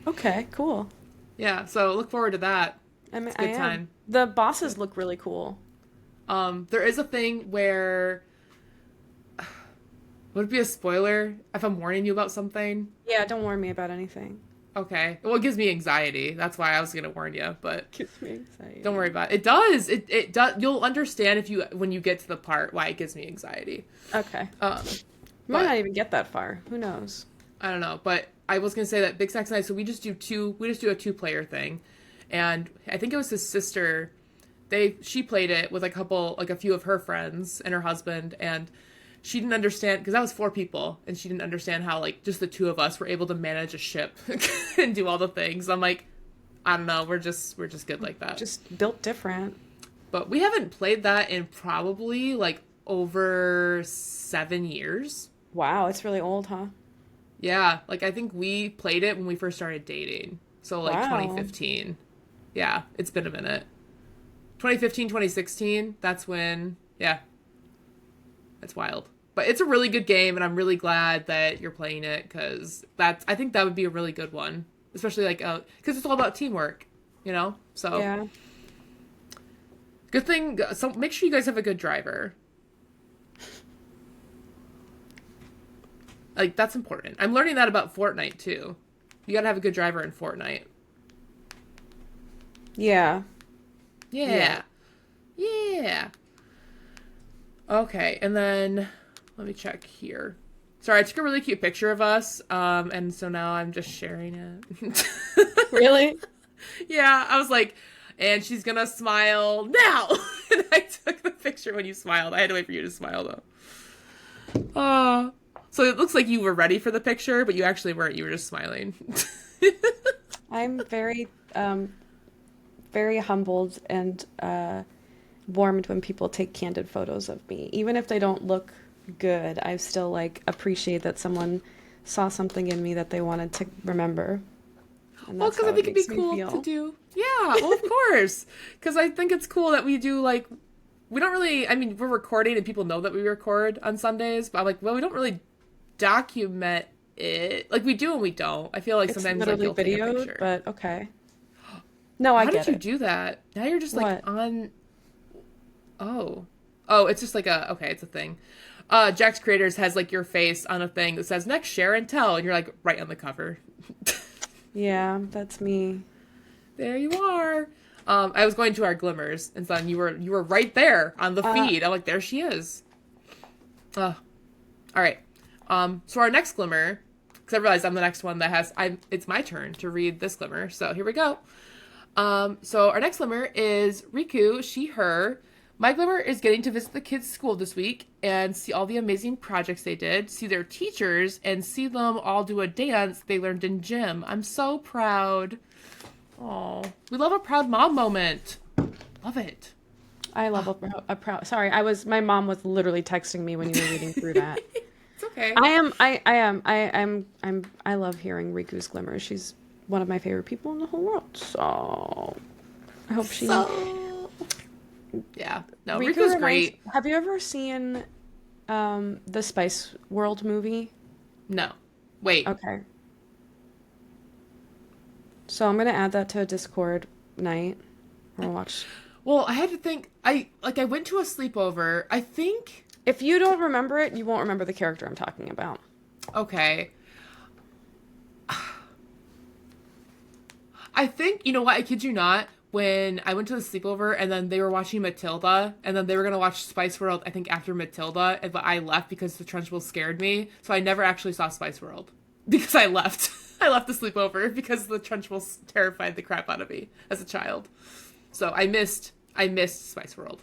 [SPEAKER 1] Okay, cool.
[SPEAKER 2] Yeah. So look forward to that. It's a
[SPEAKER 1] I
[SPEAKER 2] good
[SPEAKER 1] am.
[SPEAKER 2] time.
[SPEAKER 1] The bosses look really cool.
[SPEAKER 2] There is a thing where would it be a spoiler if I'm warning you about something?
[SPEAKER 1] Yeah, don't warn me about anything.
[SPEAKER 2] Okay. Well, it gives me anxiety. That's why I was gonna warn you, but
[SPEAKER 1] Gives me
[SPEAKER 2] don't
[SPEAKER 1] anxiety.
[SPEAKER 2] worry about it. It does. It does. You'll understand if you when you get to the part why it gives me anxiety.
[SPEAKER 1] Okay.
[SPEAKER 2] Um,
[SPEAKER 1] Might
[SPEAKER 2] but
[SPEAKER 1] not even get that far. Who knows?
[SPEAKER 2] I don't know. But I was gonna say that Big Sax and I. So we just do two. We just do a two-player thing, and I think it was his sister. She played it with a few of her friends and her husband, and she didn't understand because that was four people, and she didn't understand how like just the two of us were able to manage a ship and do all the things. I'm like, I don't know, we're just good like that.
[SPEAKER 1] Just built different.
[SPEAKER 2] But we haven't played that in probably like over 7 years.
[SPEAKER 1] Wow, it's really old, huh?
[SPEAKER 2] Yeah, like I think we played it when we first started dating. So like
[SPEAKER 1] Wow.
[SPEAKER 2] 2015. Yeah, it's been a minute. 2015, 2016, that's when, yeah, that's wild. But it's a really good game, and I'm really glad that you're playing it because I think that would be a really good one, especially like because it's all about teamwork, you know. So
[SPEAKER 1] Yeah.
[SPEAKER 2] good thing. So make sure you guys have a good driver. Like that's important. I'm learning that about Fortnite too. You gotta have a good driver in Fortnite.
[SPEAKER 1] Yeah. Yeah.
[SPEAKER 2] Yeah, yeah. Okay, and then let me check here. Sorry, I took a really cute picture of us, and so now I'm just sharing it.
[SPEAKER 1] Really?
[SPEAKER 2] Yeah, I was like, and she's gonna smile now. And I took the picture when you smiled. I had to wait for you to smile though. Oh, So it looks like you were ready for the picture, but you actually weren't. You were just smiling.
[SPEAKER 1] I'm very humbled and warmed when people take candid photos of me. Even if they don't look good, I still like appreciate that someone saw something in me that they wanted to remember. And
[SPEAKER 2] Well,
[SPEAKER 1] that's
[SPEAKER 2] because
[SPEAKER 1] how
[SPEAKER 2] I
[SPEAKER 1] it
[SPEAKER 2] think it'd be
[SPEAKER 1] makes me
[SPEAKER 2] cool to
[SPEAKER 1] feel.
[SPEAKER 2] do. Yeah, well, of course. Because I think it's cool that we do, like, we don't really, I mean, we're recording and people know that we record on Sundays, but I'm like, well, we don't really document it. Like, we do and we don't. I feel like
[SPEAKER 1] It's
[SPEAKER 2] sometimes, like,
[SPEAKER 1] literally
[SPEAKER 2] you'll take a
[SPEAKER 1] videoed,
[SPEAKER 2] picture.
[SPEAKER 1] but okay. No, I
[SPEAKER 2] How did
[SPEAKER 1] get
[SPEAKER 2] you
[SPEAKER 1] it.
[SPEAKER 2] do that? Now you're just, like,
[SPEAKER 1] What?
[SPEAKER 2] on. Oh. Oh, it's just like a, okay, it's a thing. Jax Creators has, like, your face on a thing that says, next, share and tell, and you're, like, right on the cover.
[SPEAKER 1] Yeah, that's me.
[SPEAKER 2] There you are. I was going to our glimmers, and son, you were right there on the
[SPEAKER 1] Uh,
[SPEAKER 2] feed. I'm like, there she is. All right. So our next glimmer, because I realized I'm the next one that has. It's my turn to read this glimmer. So here we go. So our next glimmer is Riku, she, her. My glimmer is getting to visit the kids' school this week and see all the amazing projects they did, see their teachers, and see them all do a dance they learned in gym. I'm so proud. Oh, we love a proud mom moment. Love it.
[SPEAKER 1] I love a proud. Sorry, my mom was literally texting me when you were reading through that.
[SPEAKER 2] It's okay.
[SPEAKER 1] I love hearing Riku's glimmer. She's one of my favorite people in the whole world. So I hope she.
[SPEAKER 2] So, yeah. No,
[SPEAKER 1] Riku
[SPEAKER 2] Riku's
[SPEAKER 1] reminds.
[SPEAKER 2] great.
[SPEAKER 1] Have you ever seen the Spice World movie?
[SPEAKER 2] No. Wait.
[SPEAKER 1] Okay. So I'm gonna add that to a Discord night. We'll watch.
[SPEAKER 2] Well, I had to think. I went to a sleepover. I think.
[SPEAKER 1] If you don't remember it, you won't remember the character I'm talking about.
[SPEAKER 2] Okay. I think, you know what, I kid you not, when I went to the sleepover and then they were watching Matilda and then they were going to watch Spice World, I think after Matilda, but I left because the Trunchbull scared me. So I never actually saw Spice World because I left. I left the sleepover because the Trunchbull terrified the crap out of me as a child. So I missed Spice World.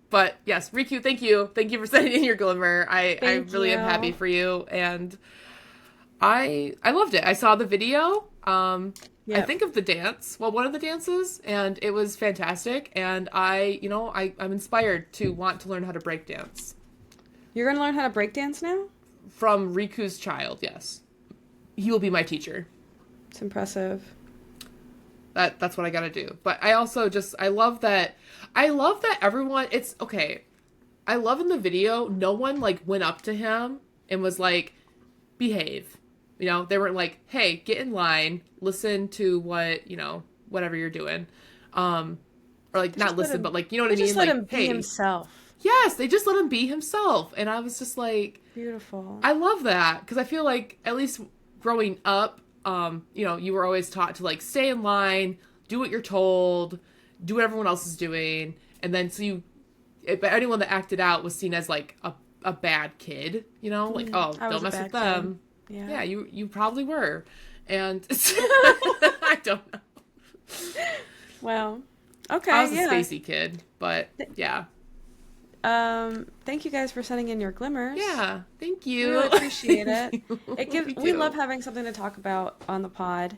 [SPEAKER 2] But yes, Riku, thank you. Thank you for sending in your glimmer. I
[SPEAKER 1] Thank
[SPEAKER 2] really am happy
[SPEAKER 1] you.
[SPEAKER 2] for you, and I loved it. I saw the video. I
[SPEAKER 1] Yep.
[SPEAKER 2] think of the dance, well, one of the dances, and it was fantastic. And I'm inspired to want to learn how to break dance
[SPEAKER 1] You're gonna learn how to break dance now?
[SPEAKER 2] from Riku's child. Yes, he will be my teacher.
[SPEAKER 1] It's impressive.
[SPEAKER 2] That's what I gotta do. But I also just I love that everyone. It's okay. I love in the video, no one like went up to him and was like, behave. They weren't like, hey, get in line, listen to what, whatever you're doing. Or like
[SPEAKER 1] They
[SPEAKER 2] not
[SPEAKER 1] just let
[SPEAKER 2] listen,
[SPEAKER 1] him.
[SPEAKER 2] but like, you know what
[SPEAKER 1] They
[SPEAKER 2] I mean?
[SPEAKER 1] just let
[SPEAKER 2] Like,
[SPEAKER 1] him be
[SPEAKER 2] hey,
[SPEAKER 1] himself.
[SPEAKER 2] yes, they just let him be himself. And I was just like,
[SPEAKER 1] Beautiful.
[SPEAKER 2] I love that because I feel like at least growing up, you were always taught to like stay in line, do what you're told, do what everyone else is doing, and then but anyone that acted out was seen as like a bad kid, like, oh,
[SPEAKER 1] I was
[SPEAKER 2] don't
[SPEAKER 1] a
[SPEAKER 2] mess with
[SPEAKER 1] bad kid.
[SPEAKER 2] them.
[SPEAKER 1] Yeah.
[SPEAKER 2] Yeah, you probably were, and I don't know.
[SPEAKER 1] Well.
[SPEAKER 2] I
[SPEAKER 1] Okay.
[SPEAKER 2] was a
[SPEAKER 1] Yeah.
[SPEAKER 2] spacey kid, but yeah,
[SPEAKER 1] Thank you guys for sending in your glimmers.
[SPEAKER 2] yeah. Thank
[SPEAKER 1] We
[SPEAKER 2] you.
[SPEAKER 1] really appreciate it.
[SPEAKER 2] We
[SPEAKER 1] We
[SPEAKER 2] do.
[SPEAKER 1] love having something to talk about on the pod.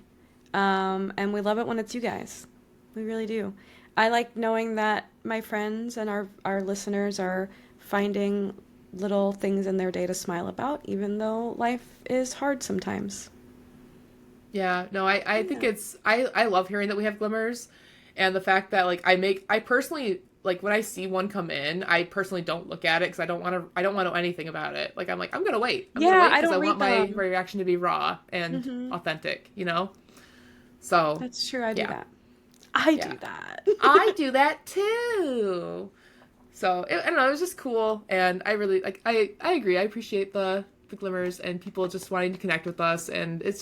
[SPEAKER 1] And we love it when it's you guys. We really do. I like knowing that my friends and our listeners are finding little things in their day to smile about, even though life is hard sometimes.
[SPEAKER 2] Yeah, no, I think
[SPEAKER 1] Yeah.
[SPEAKER 2] I love hearing that we have glimmers, and the fact that like I personally like when I see one come in, I personally don't look at it because I don't want to know anything about it. Like I'm gonna wait. I'm gonna
[SPEAKER 1] Yeah,
[SPEAKER 2] wait
[SPEAKER 1] I
[SPEAKER 2] because I
[SPEAKER 1] don't
[SPEAKER 2] want
[SPEAKER 1] read
[SPEAKER 2] my
[SPEAKER 1] them.
[SPEAKER 2] reaction to be raw and
[SPEAKER 1] Hmm.
[SPEAKER 2] authentic. So
[SPEAKER 1] That's true. I do
[SPEAKER 2] yeah,
[SPEAKER 1] that. I
[SPEAKER 2] yeah,
[SPEAKER 1] do that.
[SPEAKER 2] I do that too. So I don't know, it was just cool, and I really like I agree. I appreciate the glimmers and people just wanting to connect with us, and it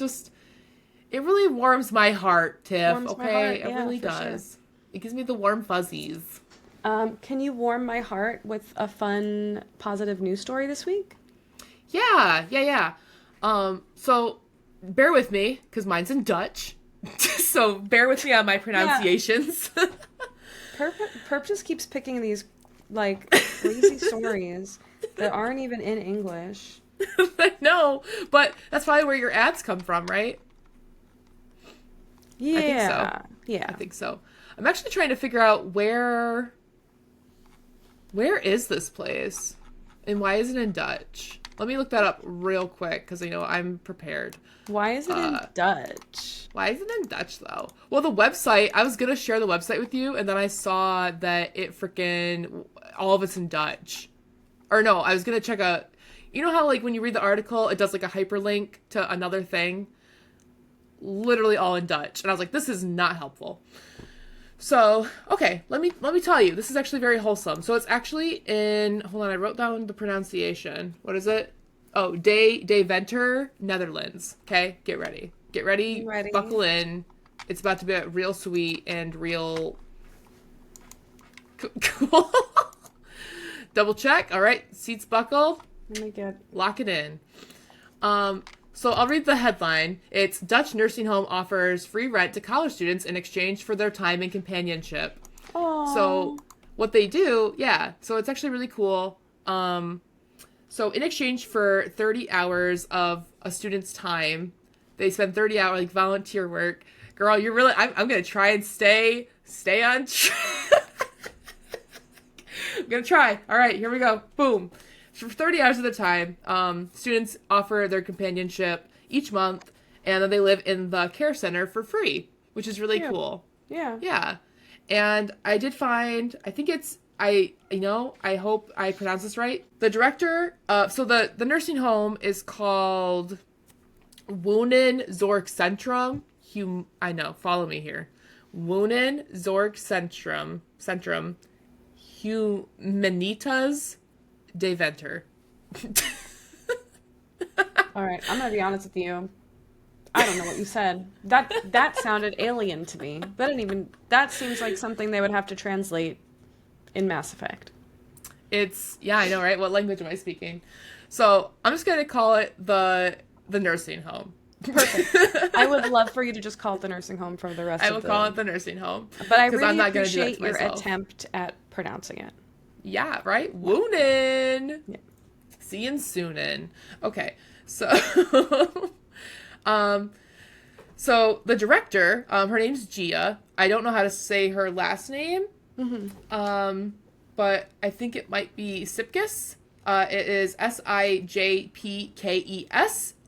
[SPEAKER 2] really warms my heart, Tiff.
[SPEAKER 1] Warms my
[SPEAKER 2] Okay,
[SPEAKER 1] heart.
[SPEAKER 2] it
[SPEAKER 1] Yeah,
[SPEAKER 2] really
[SPEAKER 1] for sure.
[SPEAKER 2] does. It gives me the warm fuzzies.
[SPEAKER 1] Can you warm my heart with a fun, positive news story this week?
[SPEAKER 2] Yeah. So bear with me because mine's in Dutch. So bear with me on my
[SPEAKER 1] Yeah.
[SPEAKER 2] pronunciations.
[SPEAKER 1] Perp just keeps picking these like crazy stories that aren't even in English.
[SPEAKER 2] I know, but that's probably where your ads come from, right? I think so.
[SPEAKER 1] Yeah.
[SPEAKER 2] I
[SPEAKER 1] Yeah.
[SPEAKER 2] think so. I'm actually trying to figure out where is this place? And why is it in Dutch? Let me look that up real quick because I know I'm prepared.
[SPEAKER 1] Why is it in
[SPEAKER 2] Uh,
[SPEAKER 1] Dutch?
[SPEAKER 2] why is it in Dutch though? Well, the website, I was gonna share the website with you, and then I saw that it freaking all of it's in Dutch. Or no, I was gonna check a. You know how like when you read the article, it does like a hyperlink to another thing, literally all in Dutch, and I was like, this is not helpful. So, okay, let me tell you. This is actually very wholesome. So it's actually in hold on, I wrote down the pronunciation. What is it? Oh, De Venter, Netherlands. Okay, get ready. Get ready,
[SPEAKER 1] Ready?
[SPEAKER 2] buckle in. It's about to be real sweet and real cool. Double check. All right, seats buckle.
[SPEAKER 1] Let me get.
[SPEAKER 2] Lock it in. So I'll read the headline. It's Dutch nursing home offers free rent to college students in exchange for their time and companionship.
[SPEAKER 1] Oh.
[SPEAKER 2] So what they do, yeah. So it's actually really cool. So in exchange for 30 hours of a student's time, they spend 30 hours like volunteer work. Girl, you're really. I'm gonna try and stay on. I'm gonna try. All right, here we go. Boom. For 30 hours of the time, students offer their companionship each month, and then they live in the care center for free, which is really
[SPEAKER 1] Yeah.
[SPEAKER 2] cool.
[SPEAKER 1] Yeah.
[SPEAKER 2] Yeah. And I did find, I think it's, I hope I pronounce this right. The director, so the nursing home is called Wonen Zorgcentrum. I know, follow me here. Wonen Zorgcentrum Humanitas de Venter.
[SPEAKER 1] All right. I'm gonna be honest with you. I don't know what you said. That sounded alien to me. That didn't even. That seems like something they would have to translate in Mass Effect.
[SPEAKER 2] It's yeah, I know, right? What language am I speaking? So I'm just gonna call it the nursing home.
[SPEAKER 1] Perfect. I would love for you to just call it the nursing home for the rest
[SPEAKER 2] I
[SPEAKER 1] of
[SPEAKER 2] will
[SPEAKER 1] the.
[SPEAKER 2] call it the nursing home.
[SPEAKER 1] But I
[SPEAKER 2] 'Cause
[SPEAKER 1] really
[SPEAKER 2] I'm not gonna do that
[SPEAKER 1] appreciate
[SPEAKER 2] to
[SPEAKER 1] your
[SPEAKER 2] myself.
[SPEAKER 1] attempt at pronouncing it.
[SPEAKER 2] Yeah, right? Woonin.
[SPEAKER 1] Yeah.
[SPEAKER 2] See you soonin. Okay, so so the director, her name's Gia. I don't know how to say her last name. But I think it might be Sipkes. It is Sijpkes,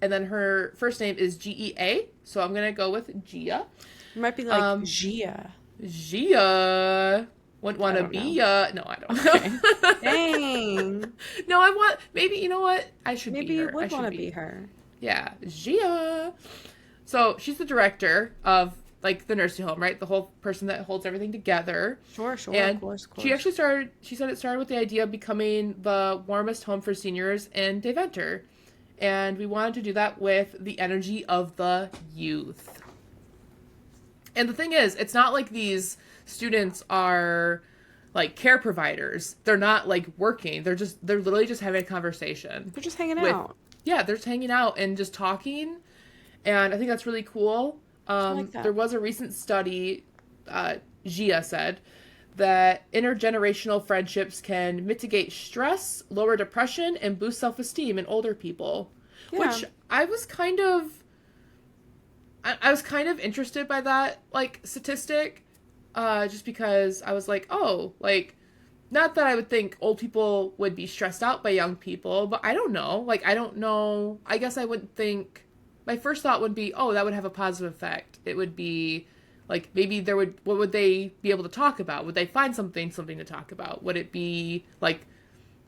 [SPEAKER 2] and then her first name is Gea. So I'm gonna go with Gia.
[SPEAKER 1] It might be like
[SPEAKER 2] Um,
[SPEAKER 1] Gia.
[SPEAKER 2] Gia. Wouldn't want to
[SPEAKER 1] don't
[SPEAKER 2] be
[SPEAKER 1] know.
[SPEAKER 2] ya. No, I don't know.
[SPEAKER 1] Okay. Dang.
[SPEAKER 2] No, I want. Maybe you know what? I should
[SPEAKER 1] Maybe
[SPEAKER 2] be
[SPEAKER 1] you
[SPEAKER 2] her. I
[SPEAKER 1] would
[SPEAKER 2] should
[SPEAKER 1] want to be her.
[SPEAKER 2] Yeah, Gia. So she's the director of like the nursing home, right? The whole person that holds everything together.
[SPEAKER 1] Sure, sure,
[SPEAKER 2] And
[SPEAKER 1] of course, of course.
[SPEAKER 2] she actually started. She said it started with the idea of becoming the warmest home for seniors in Deventer, and we wanted to do that with the energy of the youth. And the thing is, it's not like these students are like care providers. They're not like working. They're literally just having a conversation.
[SPEAKER 1] They're just hanging
[SPEAKER 2] with-
[SPEAKER 1] out.
[SPEAKER 2] Yeah, they're just hanging out and just talking. And I think that's really cool.
[SPEAKER 1] like that.
[SPEAKER 2] There was a recent study, Gia said, that intergenerational friendships can mitigate stress, lower depression, and boost self-esteem in older people.
[SPEAKER 1] Yeah.
[SPEAKER 2] Which I was kind of I was kind of interested by that like statistic, just because I was like, oh, like, not that I would think old people would be stressed out by young people, but I don't know. Like, I don't know. I guess I wouldn't think. My first thought would be, oh, that would have a positive effect. It would be like maybe there would. What would they be able to talk about? Would they find something to talk about? Would it be like,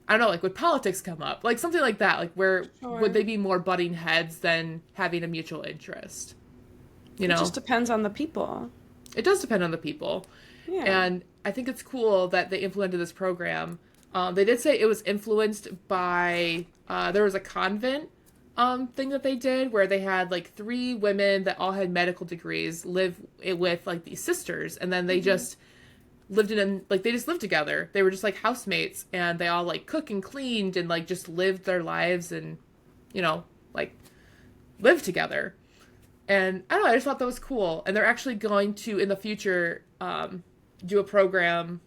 [SPEAKER 2] I don't know, like would politics come up? Like something like that. Like where
[SPEAKER 1] Sure.
[SPEAKER 2] would they be more butting heads than having a mutual interest? You know,
[SPEAKER 1] It just depends on the people.
[SPEAKER 2] it does depend on the people.
[SPEAKER 1] Yeah.
[SPEAKER 2] And I think it's cool that they implemented this program. They did say it was influenced by, there was a convent thing that they did where they had like 3 women that all had medical degrees live with like these sisters. And then they just lived they just lived together. They were just like housemates and they all like cook and cleaned and like just lived their lives and, you know, like lived together. And I don't know, I just thought that was cool. And they're actually going to, in the future, do a program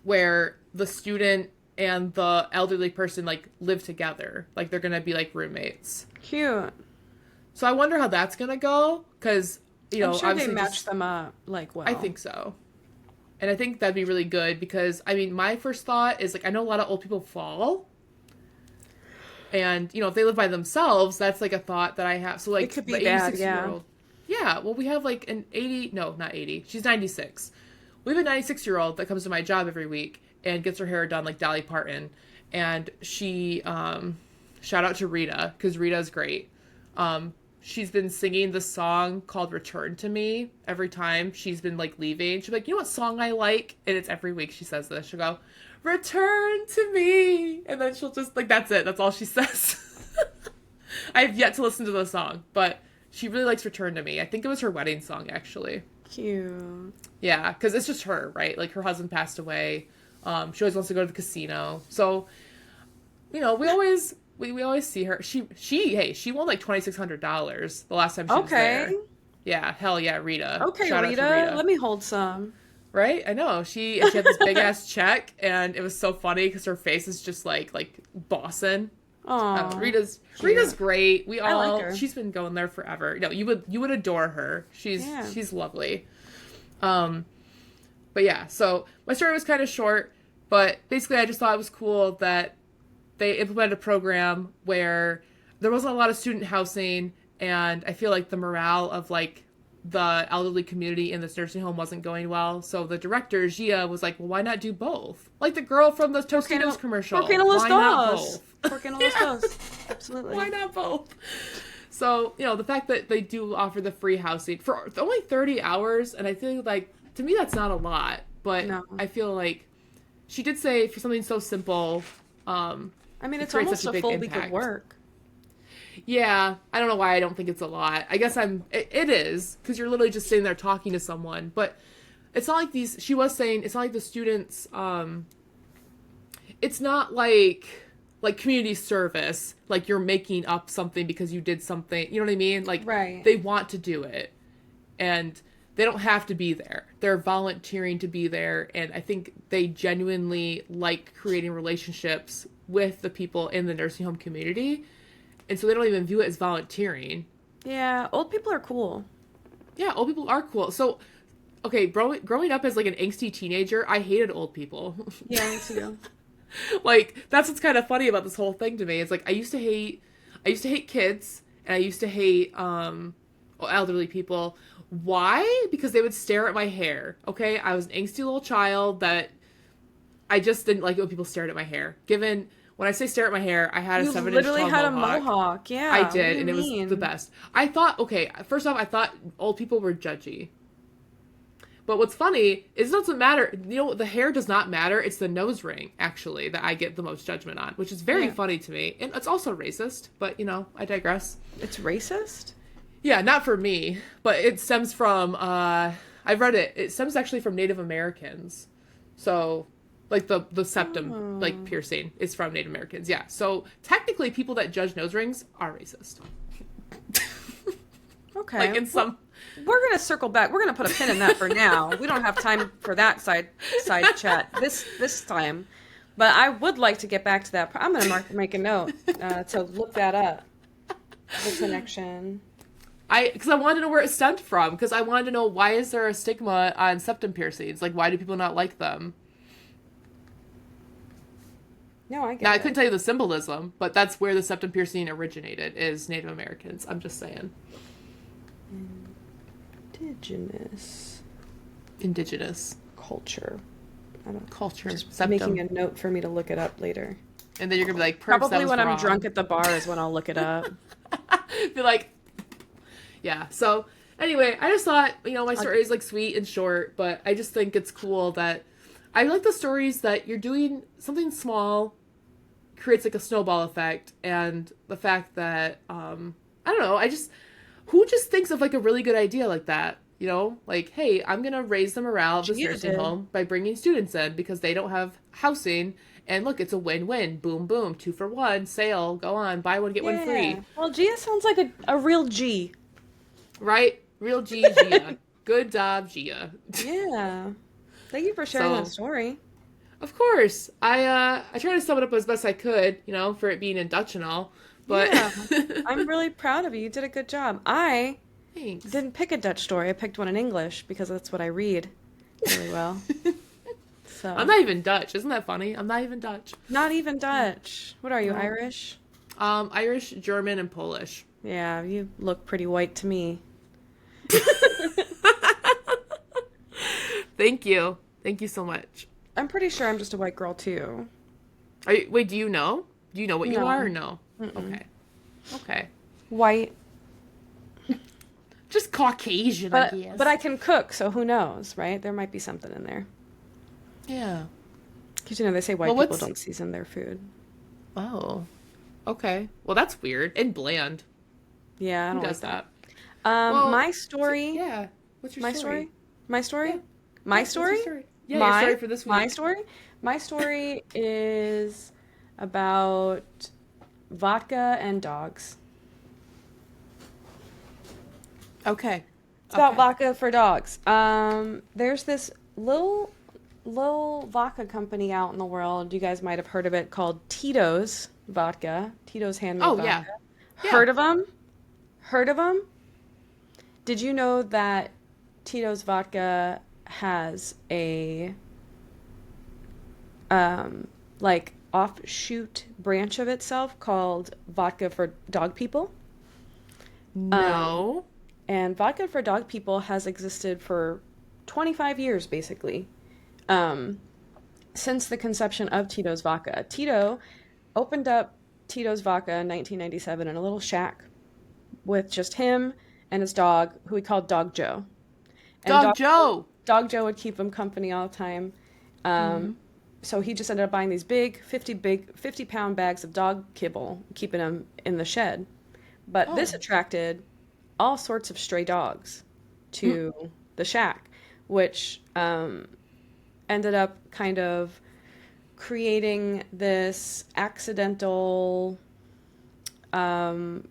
[SPEAKER 2] where the student and the elderly person like live together. Like they're gonna be like roommates.
[SPEAKER 1] Cute.
[SPEAKER 2] So I wonder how that's gonna go, because
[SPEAKER 1] I'm sure they
[SPEAKER 2] obviously
[SPEAKER 1] match them up like well.
[SPEAKER 2] I think so. And I think that'd be really good because, I mean, my first thought is, like, I know a lot of old people fall. And, if they live by themselves, that's, like, a thought that I have. So, like,
[SPEAKER 1] It could be
[SPEAKER 2] the
[SPEAKER 1] bad,
[SPEAKER 2] 86-year-old. Yeah, well, we have, like, an 80... No, not 80. She's 96. We have a 96-year-old that comes to my job every week and gets her hair done like Dolly Parton. And she, shout out to Rita, because Rita's great. She's been singing the song called Return to Me every time she's been, like, leaving. She'll be like, you know what song I like? And it's every week she says this. She'll go, Return to Me. And then she'll just, like, that's it. That's all she says. I have yet to listen to the song, but she really likes Return to Me. I think it was her wedding song, actually.
[SPEAKER 1] Cute.
[SPEAKER 2] Yeah, because it's just her, right? Like, her husband passed away. She always wants to go to the casino. So, we always... We always see her. She won like $2,600 the last time she was there. Yeah, hell yeah, Rita.
[SPEAKER 1] Okay,
[SPEAKER 2] Shout
[SPEAKER 1] Rita,
[SPEAKER 2] out to Rita.
[SPEAKER 1] let me hold some.
[SPEAKER 2] Right? I know. She had this big ass check, and it was so funny because her face is just like bossing.
[SPEAKER 1] Oh,
[SPEAKER 2] Rita's great. We all
[SPEAKER 1] I like her.
[SPEAKER 2] She's been going there forever. No, you would adore her. She's lovely. But yeah, so my story was kind of short, but basically I just thought it was cool that they implemented a program where there wasn't a lot of student housing, and I feel like the morale of, like, the elderly community in this nursing home wasn't going well. So the director, Gia, was like, well, why not do both? Like the girl from the Tostitos commercial.
[SPEAKER 1] ¿Por qué no los
[SPEAKER 2] why not
[SPEAKER 1] dos?
[SPEAKER 2] both?
[SPEAKER 1] ¿Por qué no los dos? Absolutely.
[SPEAKER 2] Why not both? So, the fact that they do offer the free housing for only 30 hours, and I feel like, to me, that's not a lot. But
[SPEAKER 1] No.
[SPEAKER 2] I feel like she did say for something so simple...
[SPEAKER 1] I mean, it's
[SPEAKER 2] creates
[SPEAKER 1] almost
[SPEAKER 2] such
[SPEAKER 1] a
[SPEAKER 2] a
[SPEAKER 1] full
[SPEAKER 2] big
[SPEAKER 1] week of
[SPEAKER 2] impact.
[SPEAKER 1] work.
[SPEAKER 2] Yeah, I don't know why I don't think it's a lot. I guess it is, because you're literally just sitting there talking to someone, but it's not like she was saying, it's not like the students, it's not like community service, like you're making up something because you did something, you know what I mean? Like,
[SPEAKER 1] right.
[SPEAKER 2] They want to do it, and they don't have to be there. They're volunteering to be there, and I think they genuinely like creating relationships with the people in the nursing home community, and so they don't even view it as volunteering.
[SPEAKER 1] Yeah, old people are cool.
[SPEAKER 2] Yeah, old people are cool. So, okay, growing up as, like, an angsty teenager, I hated old people.
[SPEAKER 1] Yeah, me too.
[SPEAKER 2] Like, that's what's kind of funny about this whole thing to me. It's like, I used to hate kids, and I used to hate elderly people. Why? Because they would stare at my hair. Okay, I was an angsty little child that I just didn't like it when people stared at my hair. Given when I say stare at my hair, I had a 7-inch
[SPEAKER 1] literally
[SPEAKER 2] tall
[SPEAKER 1] had a
[SPEAKER 2] mohawk.
[SPEAKER 1] mohawk. Yeah,
[SPEAKER 2] I did, and
[SPEAKER 1] what do
[SPEAKER 2] it
[SPEAKER 1] you
[SPEAKER 2] was the best. I thought, okay, first off, I thought old people were judgy. But what's funny is it doesn't matter. The hair does not matter. It's the nose ring, actually, that I get the most judgment on, which is very funny to me. And it's also racist, but, I digress.
[SPEAKER 1] It's racist?
[SPEAKER 2] Yeah, not for me, but it stems from, I've read it. It stems actually from Native Americans. So, like, the septum, like, piercing is from Native Americans. Yeah, so technically people that judge nose rings are racist.
[SPEAKER 1] Okay.
[SPEAKER 2] Like, in some...
[SPEAKER 1] We're going to circle back. We're going to put a pin in that for now. We don't have time for that side chat this time. But I would like to get back to that. I'm going to make a note to look that up. The connection.
[SPEAKER 2] Because I wanted to know where it stemmed from. Because I wanted to know, why is there a stigma on septum piercings? Like, why do people not like them?
[SPEAKER 1] No, I get
[SPEAKER 2] Now,
[SPEAKER 1] it.
[SPEAKER 2] I couldn't tell you the symbolism, but that's where the septum piercing originated, is Native Americans. I'm just saying. Indigenous.
[SPEAKER 1] Culture. I don't
[SPEAKER 2] Culture.
[SPEAKER 1] Just
[SPEAKER 2] septum.
[SPEAKER 1] making a note for me to look it up later.
[SPEAKER 2] And then you're going to be like,
[SPEAKER 1] Probably when I'm
[SPEAKER 2] wrong.
[SPEAKER 1] drunk at the bar is when I'll look it up.
[SPEAKER 2] Be like, yeah. So, anyway, I just thought, my story is, like, sweet and short, but I just think it's cool that I like the stories that you're doing something small creates, like, a snowball effect, and the fact that, I don't know, who just thinks of, like, a really good idea like that? Like, hey, I'm going to raise the morale of this nursing home by bringing students in because they don't have housing. And look, it's a win-win. Boom, boom. 2 for 1. Sale. Go on. Buy one, get one free.
[SPEAKER 1] Well, Gia sounds like a real G.
[SPEAKER 2] Right? Real Gia. Good job, Gia.
[SPEAKER 1] Yeah. Thank you for sharing that story.
[SPEAKER 2] Of course. I tried to sum it up as best I could, for it being in Dutch and all. But
[SPEAKER 1] Yeah, I'm really proud of you. You did a good job. I
[SPEAKER 2] thanks.
[SPEAKER 1] didn't pick a Dutch story. I picked one in English because that's what I read really well.
[SPEAKER 2] I'm
[SPEAKER 1] So,
[SPEAKER 2] not even Dutch. Isn't that funny? I'm not even Dutch.
[SPEAKER 1] not even Dutch. What are you,
[SPEAKER 2] No.
[SPEAKER 1] Irish?
[SPEAKER 2] Irish, German, and Polish.
[SPEAKER 1] Yeah, you look pretty white to me.
[SPEAKER 2] Thank you. Thank you so much.
[SPEAKER 1] I'm pretty sure I'm just a white girl too.
[SPEAKER 2] Wait, do you know? Do you know what you are or
[SPEAKER 1] No.
[SPEAKER 2] no?
[SPEAKER 1] Mm-mm.
[SPEAKER 2] Okay. Okay.
[SPEAKER 1] White,
[SPEAKER 2] Just Caucasian, I
[SPEAKER 1] but
[SPEAKER 2] guess.
[SPEAKER 1] but I can cook, so who knows, right? There might be something in there.
[SPEAKER 2] Yeah.
[SPEAKER 1] Because they say white
[SPEAKER 2] Well,
[SPEAKER 1] people
[SPEAKER 2] what's.
[SPEAKER 1] don't season their food.
[SPEAKER 2] Oh. Okay. Well, that's weird. And bland.
[SPEAKER 1] Yeah, I
[SPEAKER 2] Who
[SPEAKER 1] don't
[SPEAKER 2] does
[SPEAKER 1] like that.
[SPEAKER 2] that? Well,
[SPEAKER 1] My story,
[SPEAKER 2] yeah. What's your
[SPEAKER 1] my
[SPEAKER 2] story?
[SPEAKER 1] story, my
[SPEAKER 2] Yeah.
[SPEAKER 1] story, my
[SPEAKER 2] Yeah. What's your
[SPEAKER 1] story,
[SPEAKER 2] story? Yeah, your
[SPEAKER 1] my
[SPEAKER 2] story for this
[SPEAKER 1] my
[SPEAKER 2] week.
[SPEAKER 1] story, my story is about vodka and dogs.
[SPEAKER 2] Okay.
[SPEAKER 1] It's about
[SPEAKER 2] Okay.
[SPEAKER 1] vodka for dogs. There's this little vodka company out in the world. You guys might have heard of it called Tito's Vodka. Tito's handmade
[SPEAKER 2] Oh yeah.
[SPEAKER 1] vodka.
[SPEAKER 2] Yeah.
[SPEAKER 1] Heard of them? Heard of them? Did you know that Tito's Vodka has a like offshoot branch of itself called Vodka for Dog People? Um,
[SPEAKER 2] No.
[SPEAKER 1] and Vodka for Dog People has existed for 25 years basically. Um, since the conception of Tito's Vodka. Tito opened up Tito's Vodka in 1997 in a little shack with just him and his dog, who he called Dog Joe. And
[SPEAKER 2] Dog Joe.
[SPEAKER 1] Dog Joe would keep him company all the time. Um,
[SPEAKER 2] Mm-hmm.
[SPEAKER 1] so he just ended up buying these big 50-pound bags of dog kibble, keeping them in the shed. But this
[SPEAKER 2] Oh.
[SPEAKER 1] attracted all sorts of stray dogs
[SPEAKER 2] Mm.
[SPEAKER 1] to the shack, which ended up kind of creating this accidental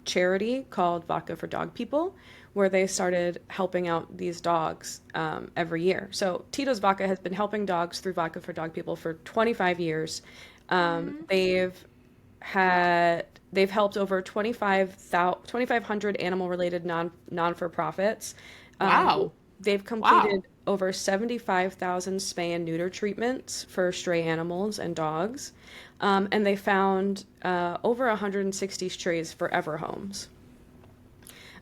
[SPEAKER 1] charity called Vodka for Dog People, where they started helping out these dogs every year. So Tito's Vodka has been helping dogs through Vodka for Dog People for 25 years.
[SPEAKER 2] Mm.
[SPEAKER 1] They've helped over 2,500 animal related non for profits. Um,
[SPEAKER 2] Wow.
[SPEAKER 1] they've
[SPEAKER 2] Wow.
[SPEAKER 1] completed over 75,000 spay and neuter treatments for stray animals and dogs. And they found over 160 strays forever homes.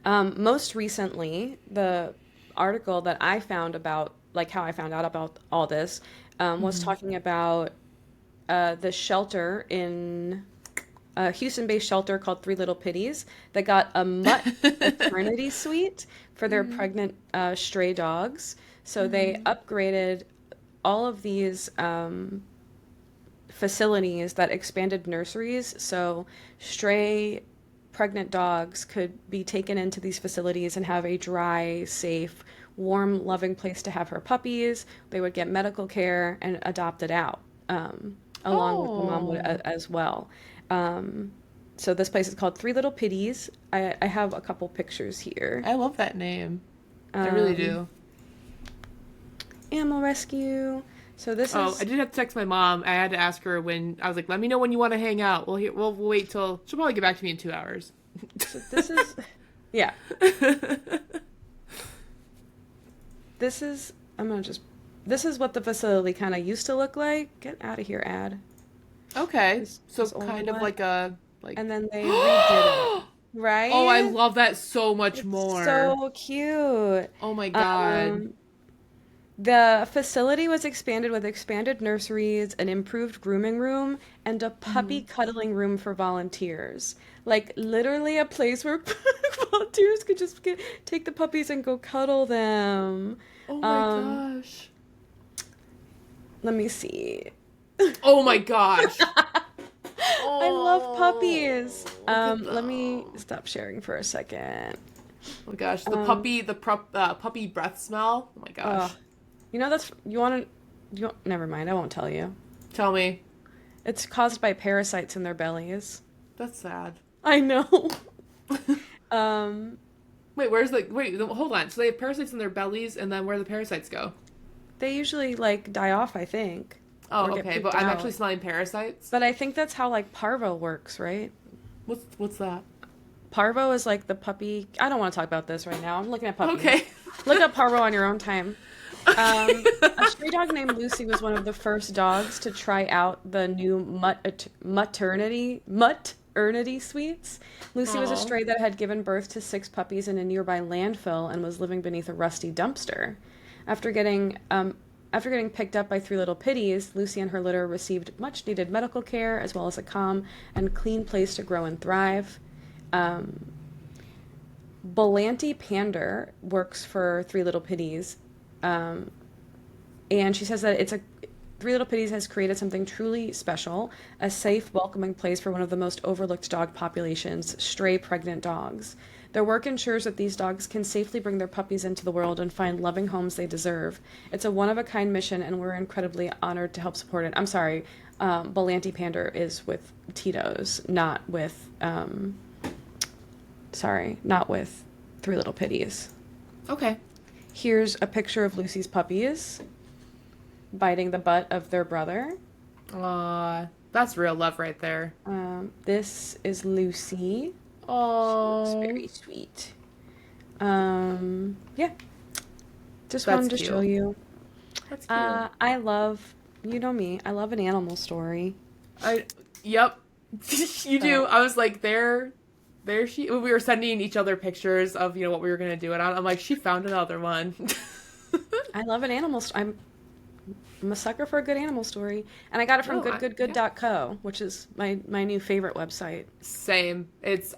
[SPEAKER 1] Most recently, the article that I found about, like how I found out about all this, was
[SPEAKER 2] Mm-hmm.
[SPEAKER 1] talking about the shelter in a Houston-based shelter called Three Little Pitties that got a mutt maternity suite for their
[SPEAKER 2] Mm-hmm.
[SPEAKER 1] pregnant stray dogs. So they
[SPEAKER 2] Mm-hmm.
[SPEAKER 1] upgraded all of these facilities that expanded nurseries. So stray pregnant dogs could be taken into these facilities and have a dry, safe, warm, loving place to have her puppies. They would get medical care and adopted out, along with the mom
[SPEAKER 2] Oh.
[SPEAKER 1] as well. Um, so this place is called Three Little Pitties. I have a couple pictures here.
[SPEAKER 2] I love that name. I really
[SPEAKER 1] Um,
[SPEAKER 2] do.
[SPEAKER 1] Animal Rescue. So this
[SPEAKER 2] Oh, I
[SPEAKER 1] is
[SPEAKER 2] did have to text my mom. I had to ask her when I was like, "Let me know when you want to hang out." We'll wait till she'll probably get back to me in 2 hours.
[SPEAKER 1] so this is yeah. This is I'm gonna just this is what the facility kind of used to look like. Get out of here, ad.
[SPEAKER 2] Okay, so
[SPEAKER 1] This older
[SPEAKER 2] kind of
[SPEAKER 1] one,
[SPEAKER 2] like a like.
[SPEAKER 1] and then they redid it.
[SPEAKER 2] Oh, I
[SPEAKER 1] Right?
[SPEAKER 2] love that so much
[SPEAKER 1] It's
[SPEAKER 2] more.
[SPEAKER 1] so cute.
[SPEAKER 2] Oh my god.
[SPEAKER 1] Um, the facility was expanded with expanded nurseries, an improved grooming room, and a puppy
[SPEAKER 2] Mhm.
[SPEAKER 1] cuddling room for volunteers. Like literally a place where volunteers could just take the puppies and go cuddle them.
[SPEAKER 2] Oh my
[SPEAKER 1] Um,
[SPEAKER 2] gosh.
[SPEAKER 1] let me see.
[SPEAKER 2] Oh my gosh.
[SPEAKER 1] I love
[SPEAKER 2] Oh,
[SPEAKER 1] puppies.
[SPEAKER 2] look at
[SPEAKER 1] Let me
[SPEAKER 2] them.
[SPEAKER 1] stop sharing for a second.
[SPEAKER 2] Oh my gosh,
[SPEAKER 1] Um,
[SPEAKER 2] the puppy breath smell. Oh my
[SPEAKER 1] uh,
[SPEAKER 2] gosh.
[SPEAKER 1] you want to, never mind, I won't tell you.
[SPEAKER 2] Tell me.
[SPEAKER 1] It's caused by parasites in their bellies.
[SPEAKER 2] That's sad.
[SPEAKER 1] I know. Um,
[SPEAKER 2] Wait, hold on. So they have parasites in their bellies, and then where do the parasites go?
[SPEAKER 1] they usually like die off, I think.
[SPEAKER 2] Oh,
[SPEAKER 1] or get
[SPEAKER 2] okay,
[SPEAKER 1] pooped
[SPEAKER 2] but I'm actually
[SPEAKER 1] out.
[SPEAKER 2] smelling parasites.
[SPEAKER 1] But I think that's how like parvo works, right?
[SPEAKER 2] What's that?
[SPEAKER 1] Parvo is like the puppy. I don't want to talk about this right now. I'm looking at puppies.
[SPEAKER 2] Okay.
[SPEAKER 1] Look up parvo on your own time.
[SPEAKER 2] Okay.
[SPEAKER 1] A stray dog named Lucy was one of the first dogs to try out the new maternity suites. Lucy was a
[SPEAKER 2] Oh.
[SPEAKER 1] stray that had given birth to six puppies in a nearby landfill and was living beneath a rusty dumpster. After getting after getting picked up by Three Little Pitties, Lucy and her litter received much needed medical care as well as a calm and clean place to grow and thrive. Um, Belanti Pander works for Three Little Pitties, um, and she says that it's a Three Little Pitties has created something truly special, a safe, welcoming place for one of the most overlooked dog populations, stray pregnant dogs. Their work ensures that these dogs can safely bring their puppies into the world and find loving homes they deserve. It's a one-of-a-kind mission, and we're incredibly honored to help support it. I'm sorry, Belanti Pander is with Tito's, not with, not with Three Little Pitties.
[SPEAKER 2] Okay.
[SPEAKER 1] Here's a picture of Lucy's puppies biting the butt of their brother.
[SPEAKER 2] That's real love right there.
[SPEAKER 1] This is Lucy. She looks
[SPEAKER 2] Oh,
[SPEAKER 1] very sweet. Yeah, just
[SPEAKER 2] that's
[SPEAKER 1] wanted to show
[SPEAKER 2] cute.
[SPEAKER 1] you.
[SPEAKER 2] That's cute.
[SPEAKER 1] I love, you know me, I love an animal story.
[SPEAKER 2] I, yep. You do.
[SPEAKER 1] So
[SPEAKER 2] I was like, there she, we were sending each other pictures of, what we were going to do. And I'm like, she found another one.
[SPEAKER 1] I love an animal. I'm a sucker for a good animal story, and I got it from
[SPEAKER 2] Yeah.
[SPEAKER 1] goodgoodgood.co, which is my new favorite website.
[SPEAKER 2] Same.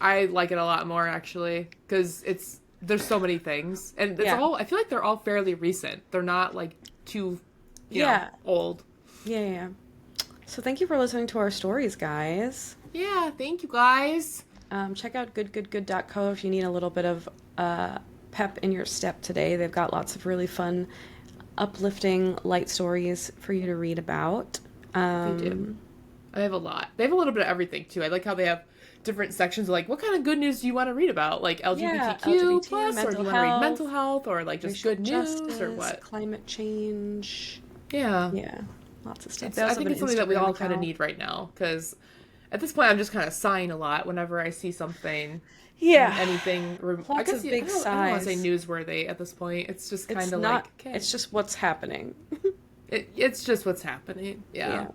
[SPEAKER 2] I like it a lot more actually, because there's so many things. And
[SPEAKER 1] Yeah,
[SPEAKER 2] I feel like they're all fairly recent. They're not like too,
[SPEAKER 1] yeah,
[SPEAKER 2] old.
[SPEAKER 1] yeah, yeah. Yeah. So thank you for listening to our stories, guys.
[SPEAKER 2] Yeah. Thank you guys.
[SPEAKER 1] Check out goodgoodgood.co if you need a little bit of pep in your step today. They've got lots of really fun, uplifting, light stories for you to read about.
[SPEAKER 2] They do.
[SPEAKER 1] Um,
[SPEAKER 2] I have a lot. They have a little bit of everything too. I like how they have different sections of like, what kind of good news do you want to read about? Like
[SPEAKER 1] yeah,
[SPEAKER 2] LGBTQ
[SPEAKER 1] LGBT,
[SPEAKER 2] plus, or do
[SPEAKER 1] mental
[SPEAKER 2] you want to read
[SPEAKER 1] health,
[SPEAKER 2] mental health, or like just
[SPEAKER 1] racial
[SPEAKER 2] good news, or
[SPEAKER 1] justice,
[SPEAKER 2] what?
[SPEAKER 1] climate change.
[SPEAKER 2] Yeah.
[SPEAKER 1] Yeah, lots of stuff. They
[SPEAKER 2] I
[SPEAKER 1] also have
[SPEAKER 2] think
[SPEAKER 1] an
[SPEAKER 2] it's something that we
[SPEAKER 1] Instagram
[SPEAKER 2] all kind of
[SPEAKER 1] account.
[SPEAKER 2] need right now because at this point I'm just kind of sighing a lot whenever I see something,
[SPEAKER 1] Yeah,
[SPEAKER 2] anything. I
[SPEAKER 1] lots
[SPEAKER 2] guess
[SPEAKER 1] of big
[SPEAKER 2] I don't want to say
[SPEAKER 1] sighs.
[SPEAKER 2] newsworthy at this point. It's just kind
[SPEAKER 1] It's
[SPEAKER 2] of
[SPEAKER 1] not,
[SPEAKER 2] like, okay,
[SPEAKER 1] it's just what's happening.
[SPEAKER 2] it's just what's happening. Yeah.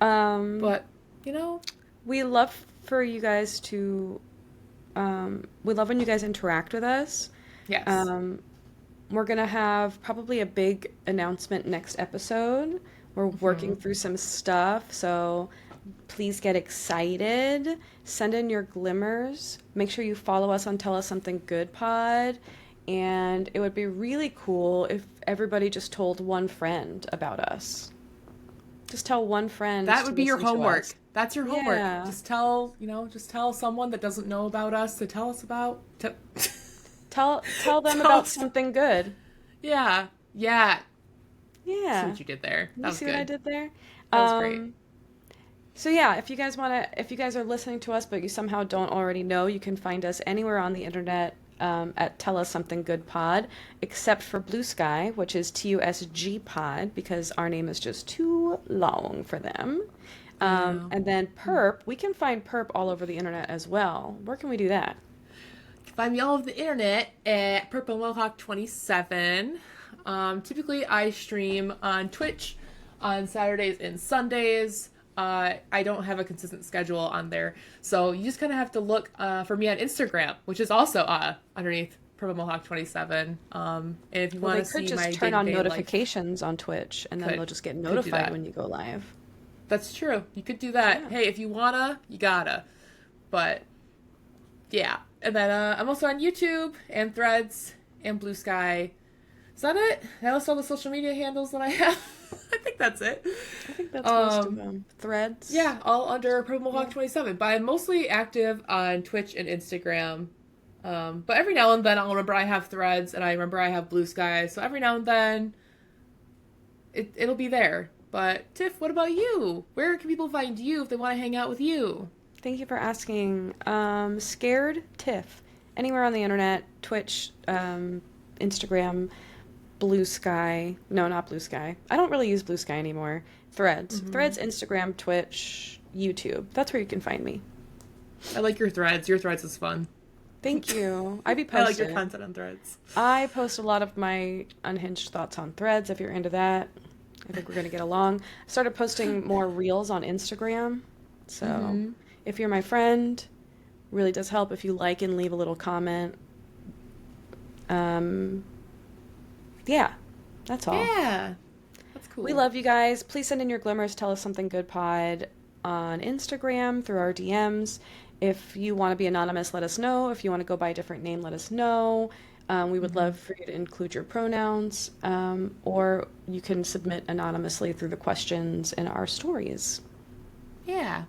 [SPEAKER 1] Yeah. Um,
[SPEAKER 2] But you know,
[SPEAKER 1] we love for you guys to, we love when you guys interact with us.
[SPEAKER 2] yes.
[SPEAKER 1] Um, we're gonna have probably a big announcement next episode. We're working
[SPEAKER 2] Hmm.
[SPEAKER 1] through some stuff, so please get excited. Send in your glimmers. Make sure you follow us on Tell Us Something Good Pod. And it would be really cool if everybody just told one friend about us. Just tell one friend
[SPEAKER 2] That
[SPEAKER 1] to
[SPEAKER 2] would be your
[SPEAKER 1] listen to
[SPEAKER 2] homework.
[SPEAKER 1] us.
[SPEAKER 2] That's your homework.
[SPEAKER 1] Yeah.
[SPEAKER 2] Just tell someone that doesn't know about us to tell us about.
[SPEAKER 1] Tell them
[SPEAKER 2] Tell
[SPEAKER 1] about
[SPEAKER 2] us.
[SPEAKER 1] something good.
[SPEAKER 2] Yeah. Yeah. See
[SPEAKER 1] Yeah.
[SPEAKER 2] what you did there.
[SPEAKER 1] You
[SPEAKER 2] That was
[SPEAKER 1] see what I
[SPEAKER 2] good.
[SPEAKER 1] did there?
[SPEAKER 2] That was great.
[SPEAKER 1] Um, So yeah, if you guys are listening to us, but you somehow don't already know, you can find us anywhere on the internet at Tell Us Something Good Pod, except for Blue Sky, which is TUSG Pod, because our name is just too long for them.
[SPEAKER 2] Yeah.
[SPEAKER 1] And then Perp, we can find Perp all over the internet as well. Where can we do that?
[SPEAKER 2] Find me all over the internet at Purple Mohawk 27. Typically, I stream on Twitch on Saturdays and Sundays. I don't have a consistent schedule on there, so you just kind of have to look for me on Instagram, which is also underneath Purple Mohawk 27. And if you
[SPEAKER 1] Well,
[SPEAKER 2] want
[SPEAKER 1] they
[SPEAKER 2] to
[SPEAKER 1] could
[SPEAKER 2] see
[SPEAKER 1] just
[SPEAKER 2] my
[SPEAKER 1] turn on
[SPEAKER 2] day-to-day life,
[SPEAKER 1] notifications on Twitch, and then they'll just get
[SPEAKER 2] could do
[SPEAKER 1] notified
[SPEAKER 2] that.
[SPEAKER 1] when you go live.
[SPEAKER 2] That's true. You could do that.
[SPEAKER 1] Yeah.
[SPEAKER 2] Hey, if you wanna, you gotta. But yeah, and then I'm also on YouTube and Threads and Blue Sky. Is that it? That was all the social media handles that I have. I think that's it.
[SPEAKER 1] I think that's most of
[SPEAKER 2] Um,
[SPEAKER 1] them. Threads.
[SPEAKER 2] yeah, all under Purple
[SPEAKER 1] Yeah.
[SPEAKER 2] Mohawk 27. But I'm mostly active on Twitch and Instagram. But every now and then I'll remember I have Threads and I remember I have Blue Sky. So every now and then it'll be there. But Tiff, what about you? Where can people find you if they want to hang out with you?
[SPEAKER 1] Thank you for asking. Scared Tiff. Anywhere on the internet, Twitch, Instagram, Blue Sky. No, not Blue Sky. I don't really use Blue Sky anymore. Threads. Threads, Instagram, Twitch, YouTube. That's where you can find me.
[SPEAKER 2] I like your threads. Your threads is fun.
[SPEAKER 1] Thank you. I be
[SPEAKER 2] I like your
[SPEAKER 1] posting.
[SPEAKER 2] content on threads.
[SPEAKER 1] I post a lot of my unhinged thoughts on Threads if you're into that. I think we're going to get along. I started posting more reels on Instagram. So if you're my friend, really does help if you like and leave a little comment. Yeah, that's all.
[SPEAKER 2] Yeah. That's cool.
[SPEAKER 1] We love you guys. Please send in your glimmers. Tell us something good pod on Instagram through our DMs. If you want to be anonymous, let us know. If you want to go by a different name, let us know. We would love for you to include your pronouns, or you can submit anonymously through the questions in our stories.
[SPEAKER 2] Yeah.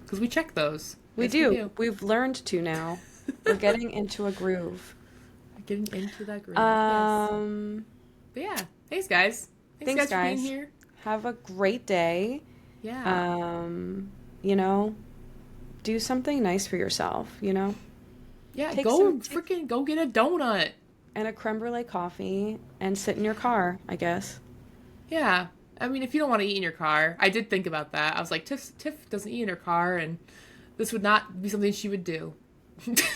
[SPEAKER 2] Because we check those.
[SPEAKER 1] We
[SPEAKER 2] Yes,
[SPEAKER 1] do. We've learned to now. We're getting into a groove.
[SPEAKER 2] Getting into that group. Yes. But yeah. Thanks, guys.
[SPEAKER 1] Thanks,
[SPEAKER 2] for
[SPEAKER 1] guys.
[SPEAKER 2] being here.
[SPEAKER 1] Have a great day.
[SPEAKER 2] Yeah.
[SPEAKER 1] You know, do something nice for yourself, you know?
[SPEAKER 2] Yeah.
[SPEAKER 1] take
[SPEAKER 2] Go
[SPEAKER 1] some-
[SPEAKER 2] freaking go get a donut.
[SPEAKER 1] And a creme brulee coffee and sit in your car, I guess.
[SPEAKER 2] Yeah. I mean, if you don't want to eat in your car, I did think about that. I was like, Tiff doesn't eat in her car, and this would not be something she would do.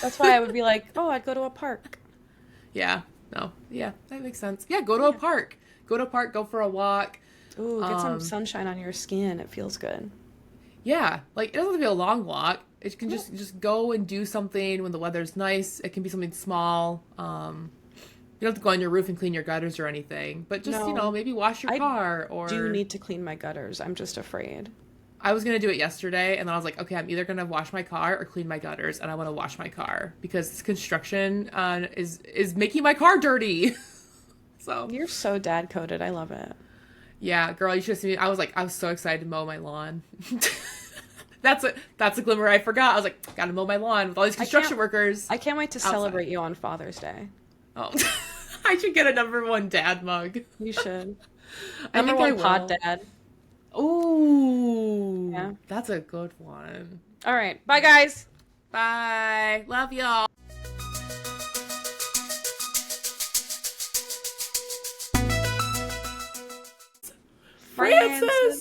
[SPEAKER 1] That's why I would be like, oh, I'd go to a park.
[SPEAKER 2] Yeah. No. Yeah, that makes sense. Yeah, go to a park. Go to a park, go for a walk.
[SPEAKER 1] Ooh, get some sunshine on your skin. It feels good.
[SPEAKER 2] Yeah, like it doesn't have to be a long walk. It can just go and do something when the weather's nice. It can be something small. You don't have to go on your roof and clean your gutters or anything, but just,
[SPEAKER 1] No.
[SPEAKER 2] maybe wash your
[SPEAKER 1] I
[SPEAKER 2] car or
[SPEAKER 1] Do need to clean my gutters. I'm just afraid.
[SPEAKER 2] I was going to do it yesterday and then I was like, okay, I'm either going to wash my car or clean my gutters, and I want to wash my car because this construction is making my car dirty. So,
[SPEAKER 1] You're so dad coded. I love it.
[SPEAKER 2] yeah, girl, you should have seen me. I was so excited to mow my lawn. That's a glimmer I forgot. I was like, gotta mow my lawn with all these construction workers.
[SPEAKER 1] I can't wait to
[SPEAKER 2] Outside.
[SPEAKER 1] celebrate you on Father's Day.
[SPEAKER 2] Oh, I should get a #1 dad mug.
[SPEAKER 1] You should.
[SPEAKER 2] I
[SPEAKER 1] Number
[SPEAKER 2] think
[SPEAKER 1] one
[SPEAKER 2] I will.
[SPEAKER 1] pod dad.
[SPEAKER 2] Ooh,
[SPEAKER 1] Yeah.
[SPEAKER 2] that's a good one.
[SPEAKER 1] All right. Bye, guys.
[SPEAKER 2] Bye. Love y'all. Francis.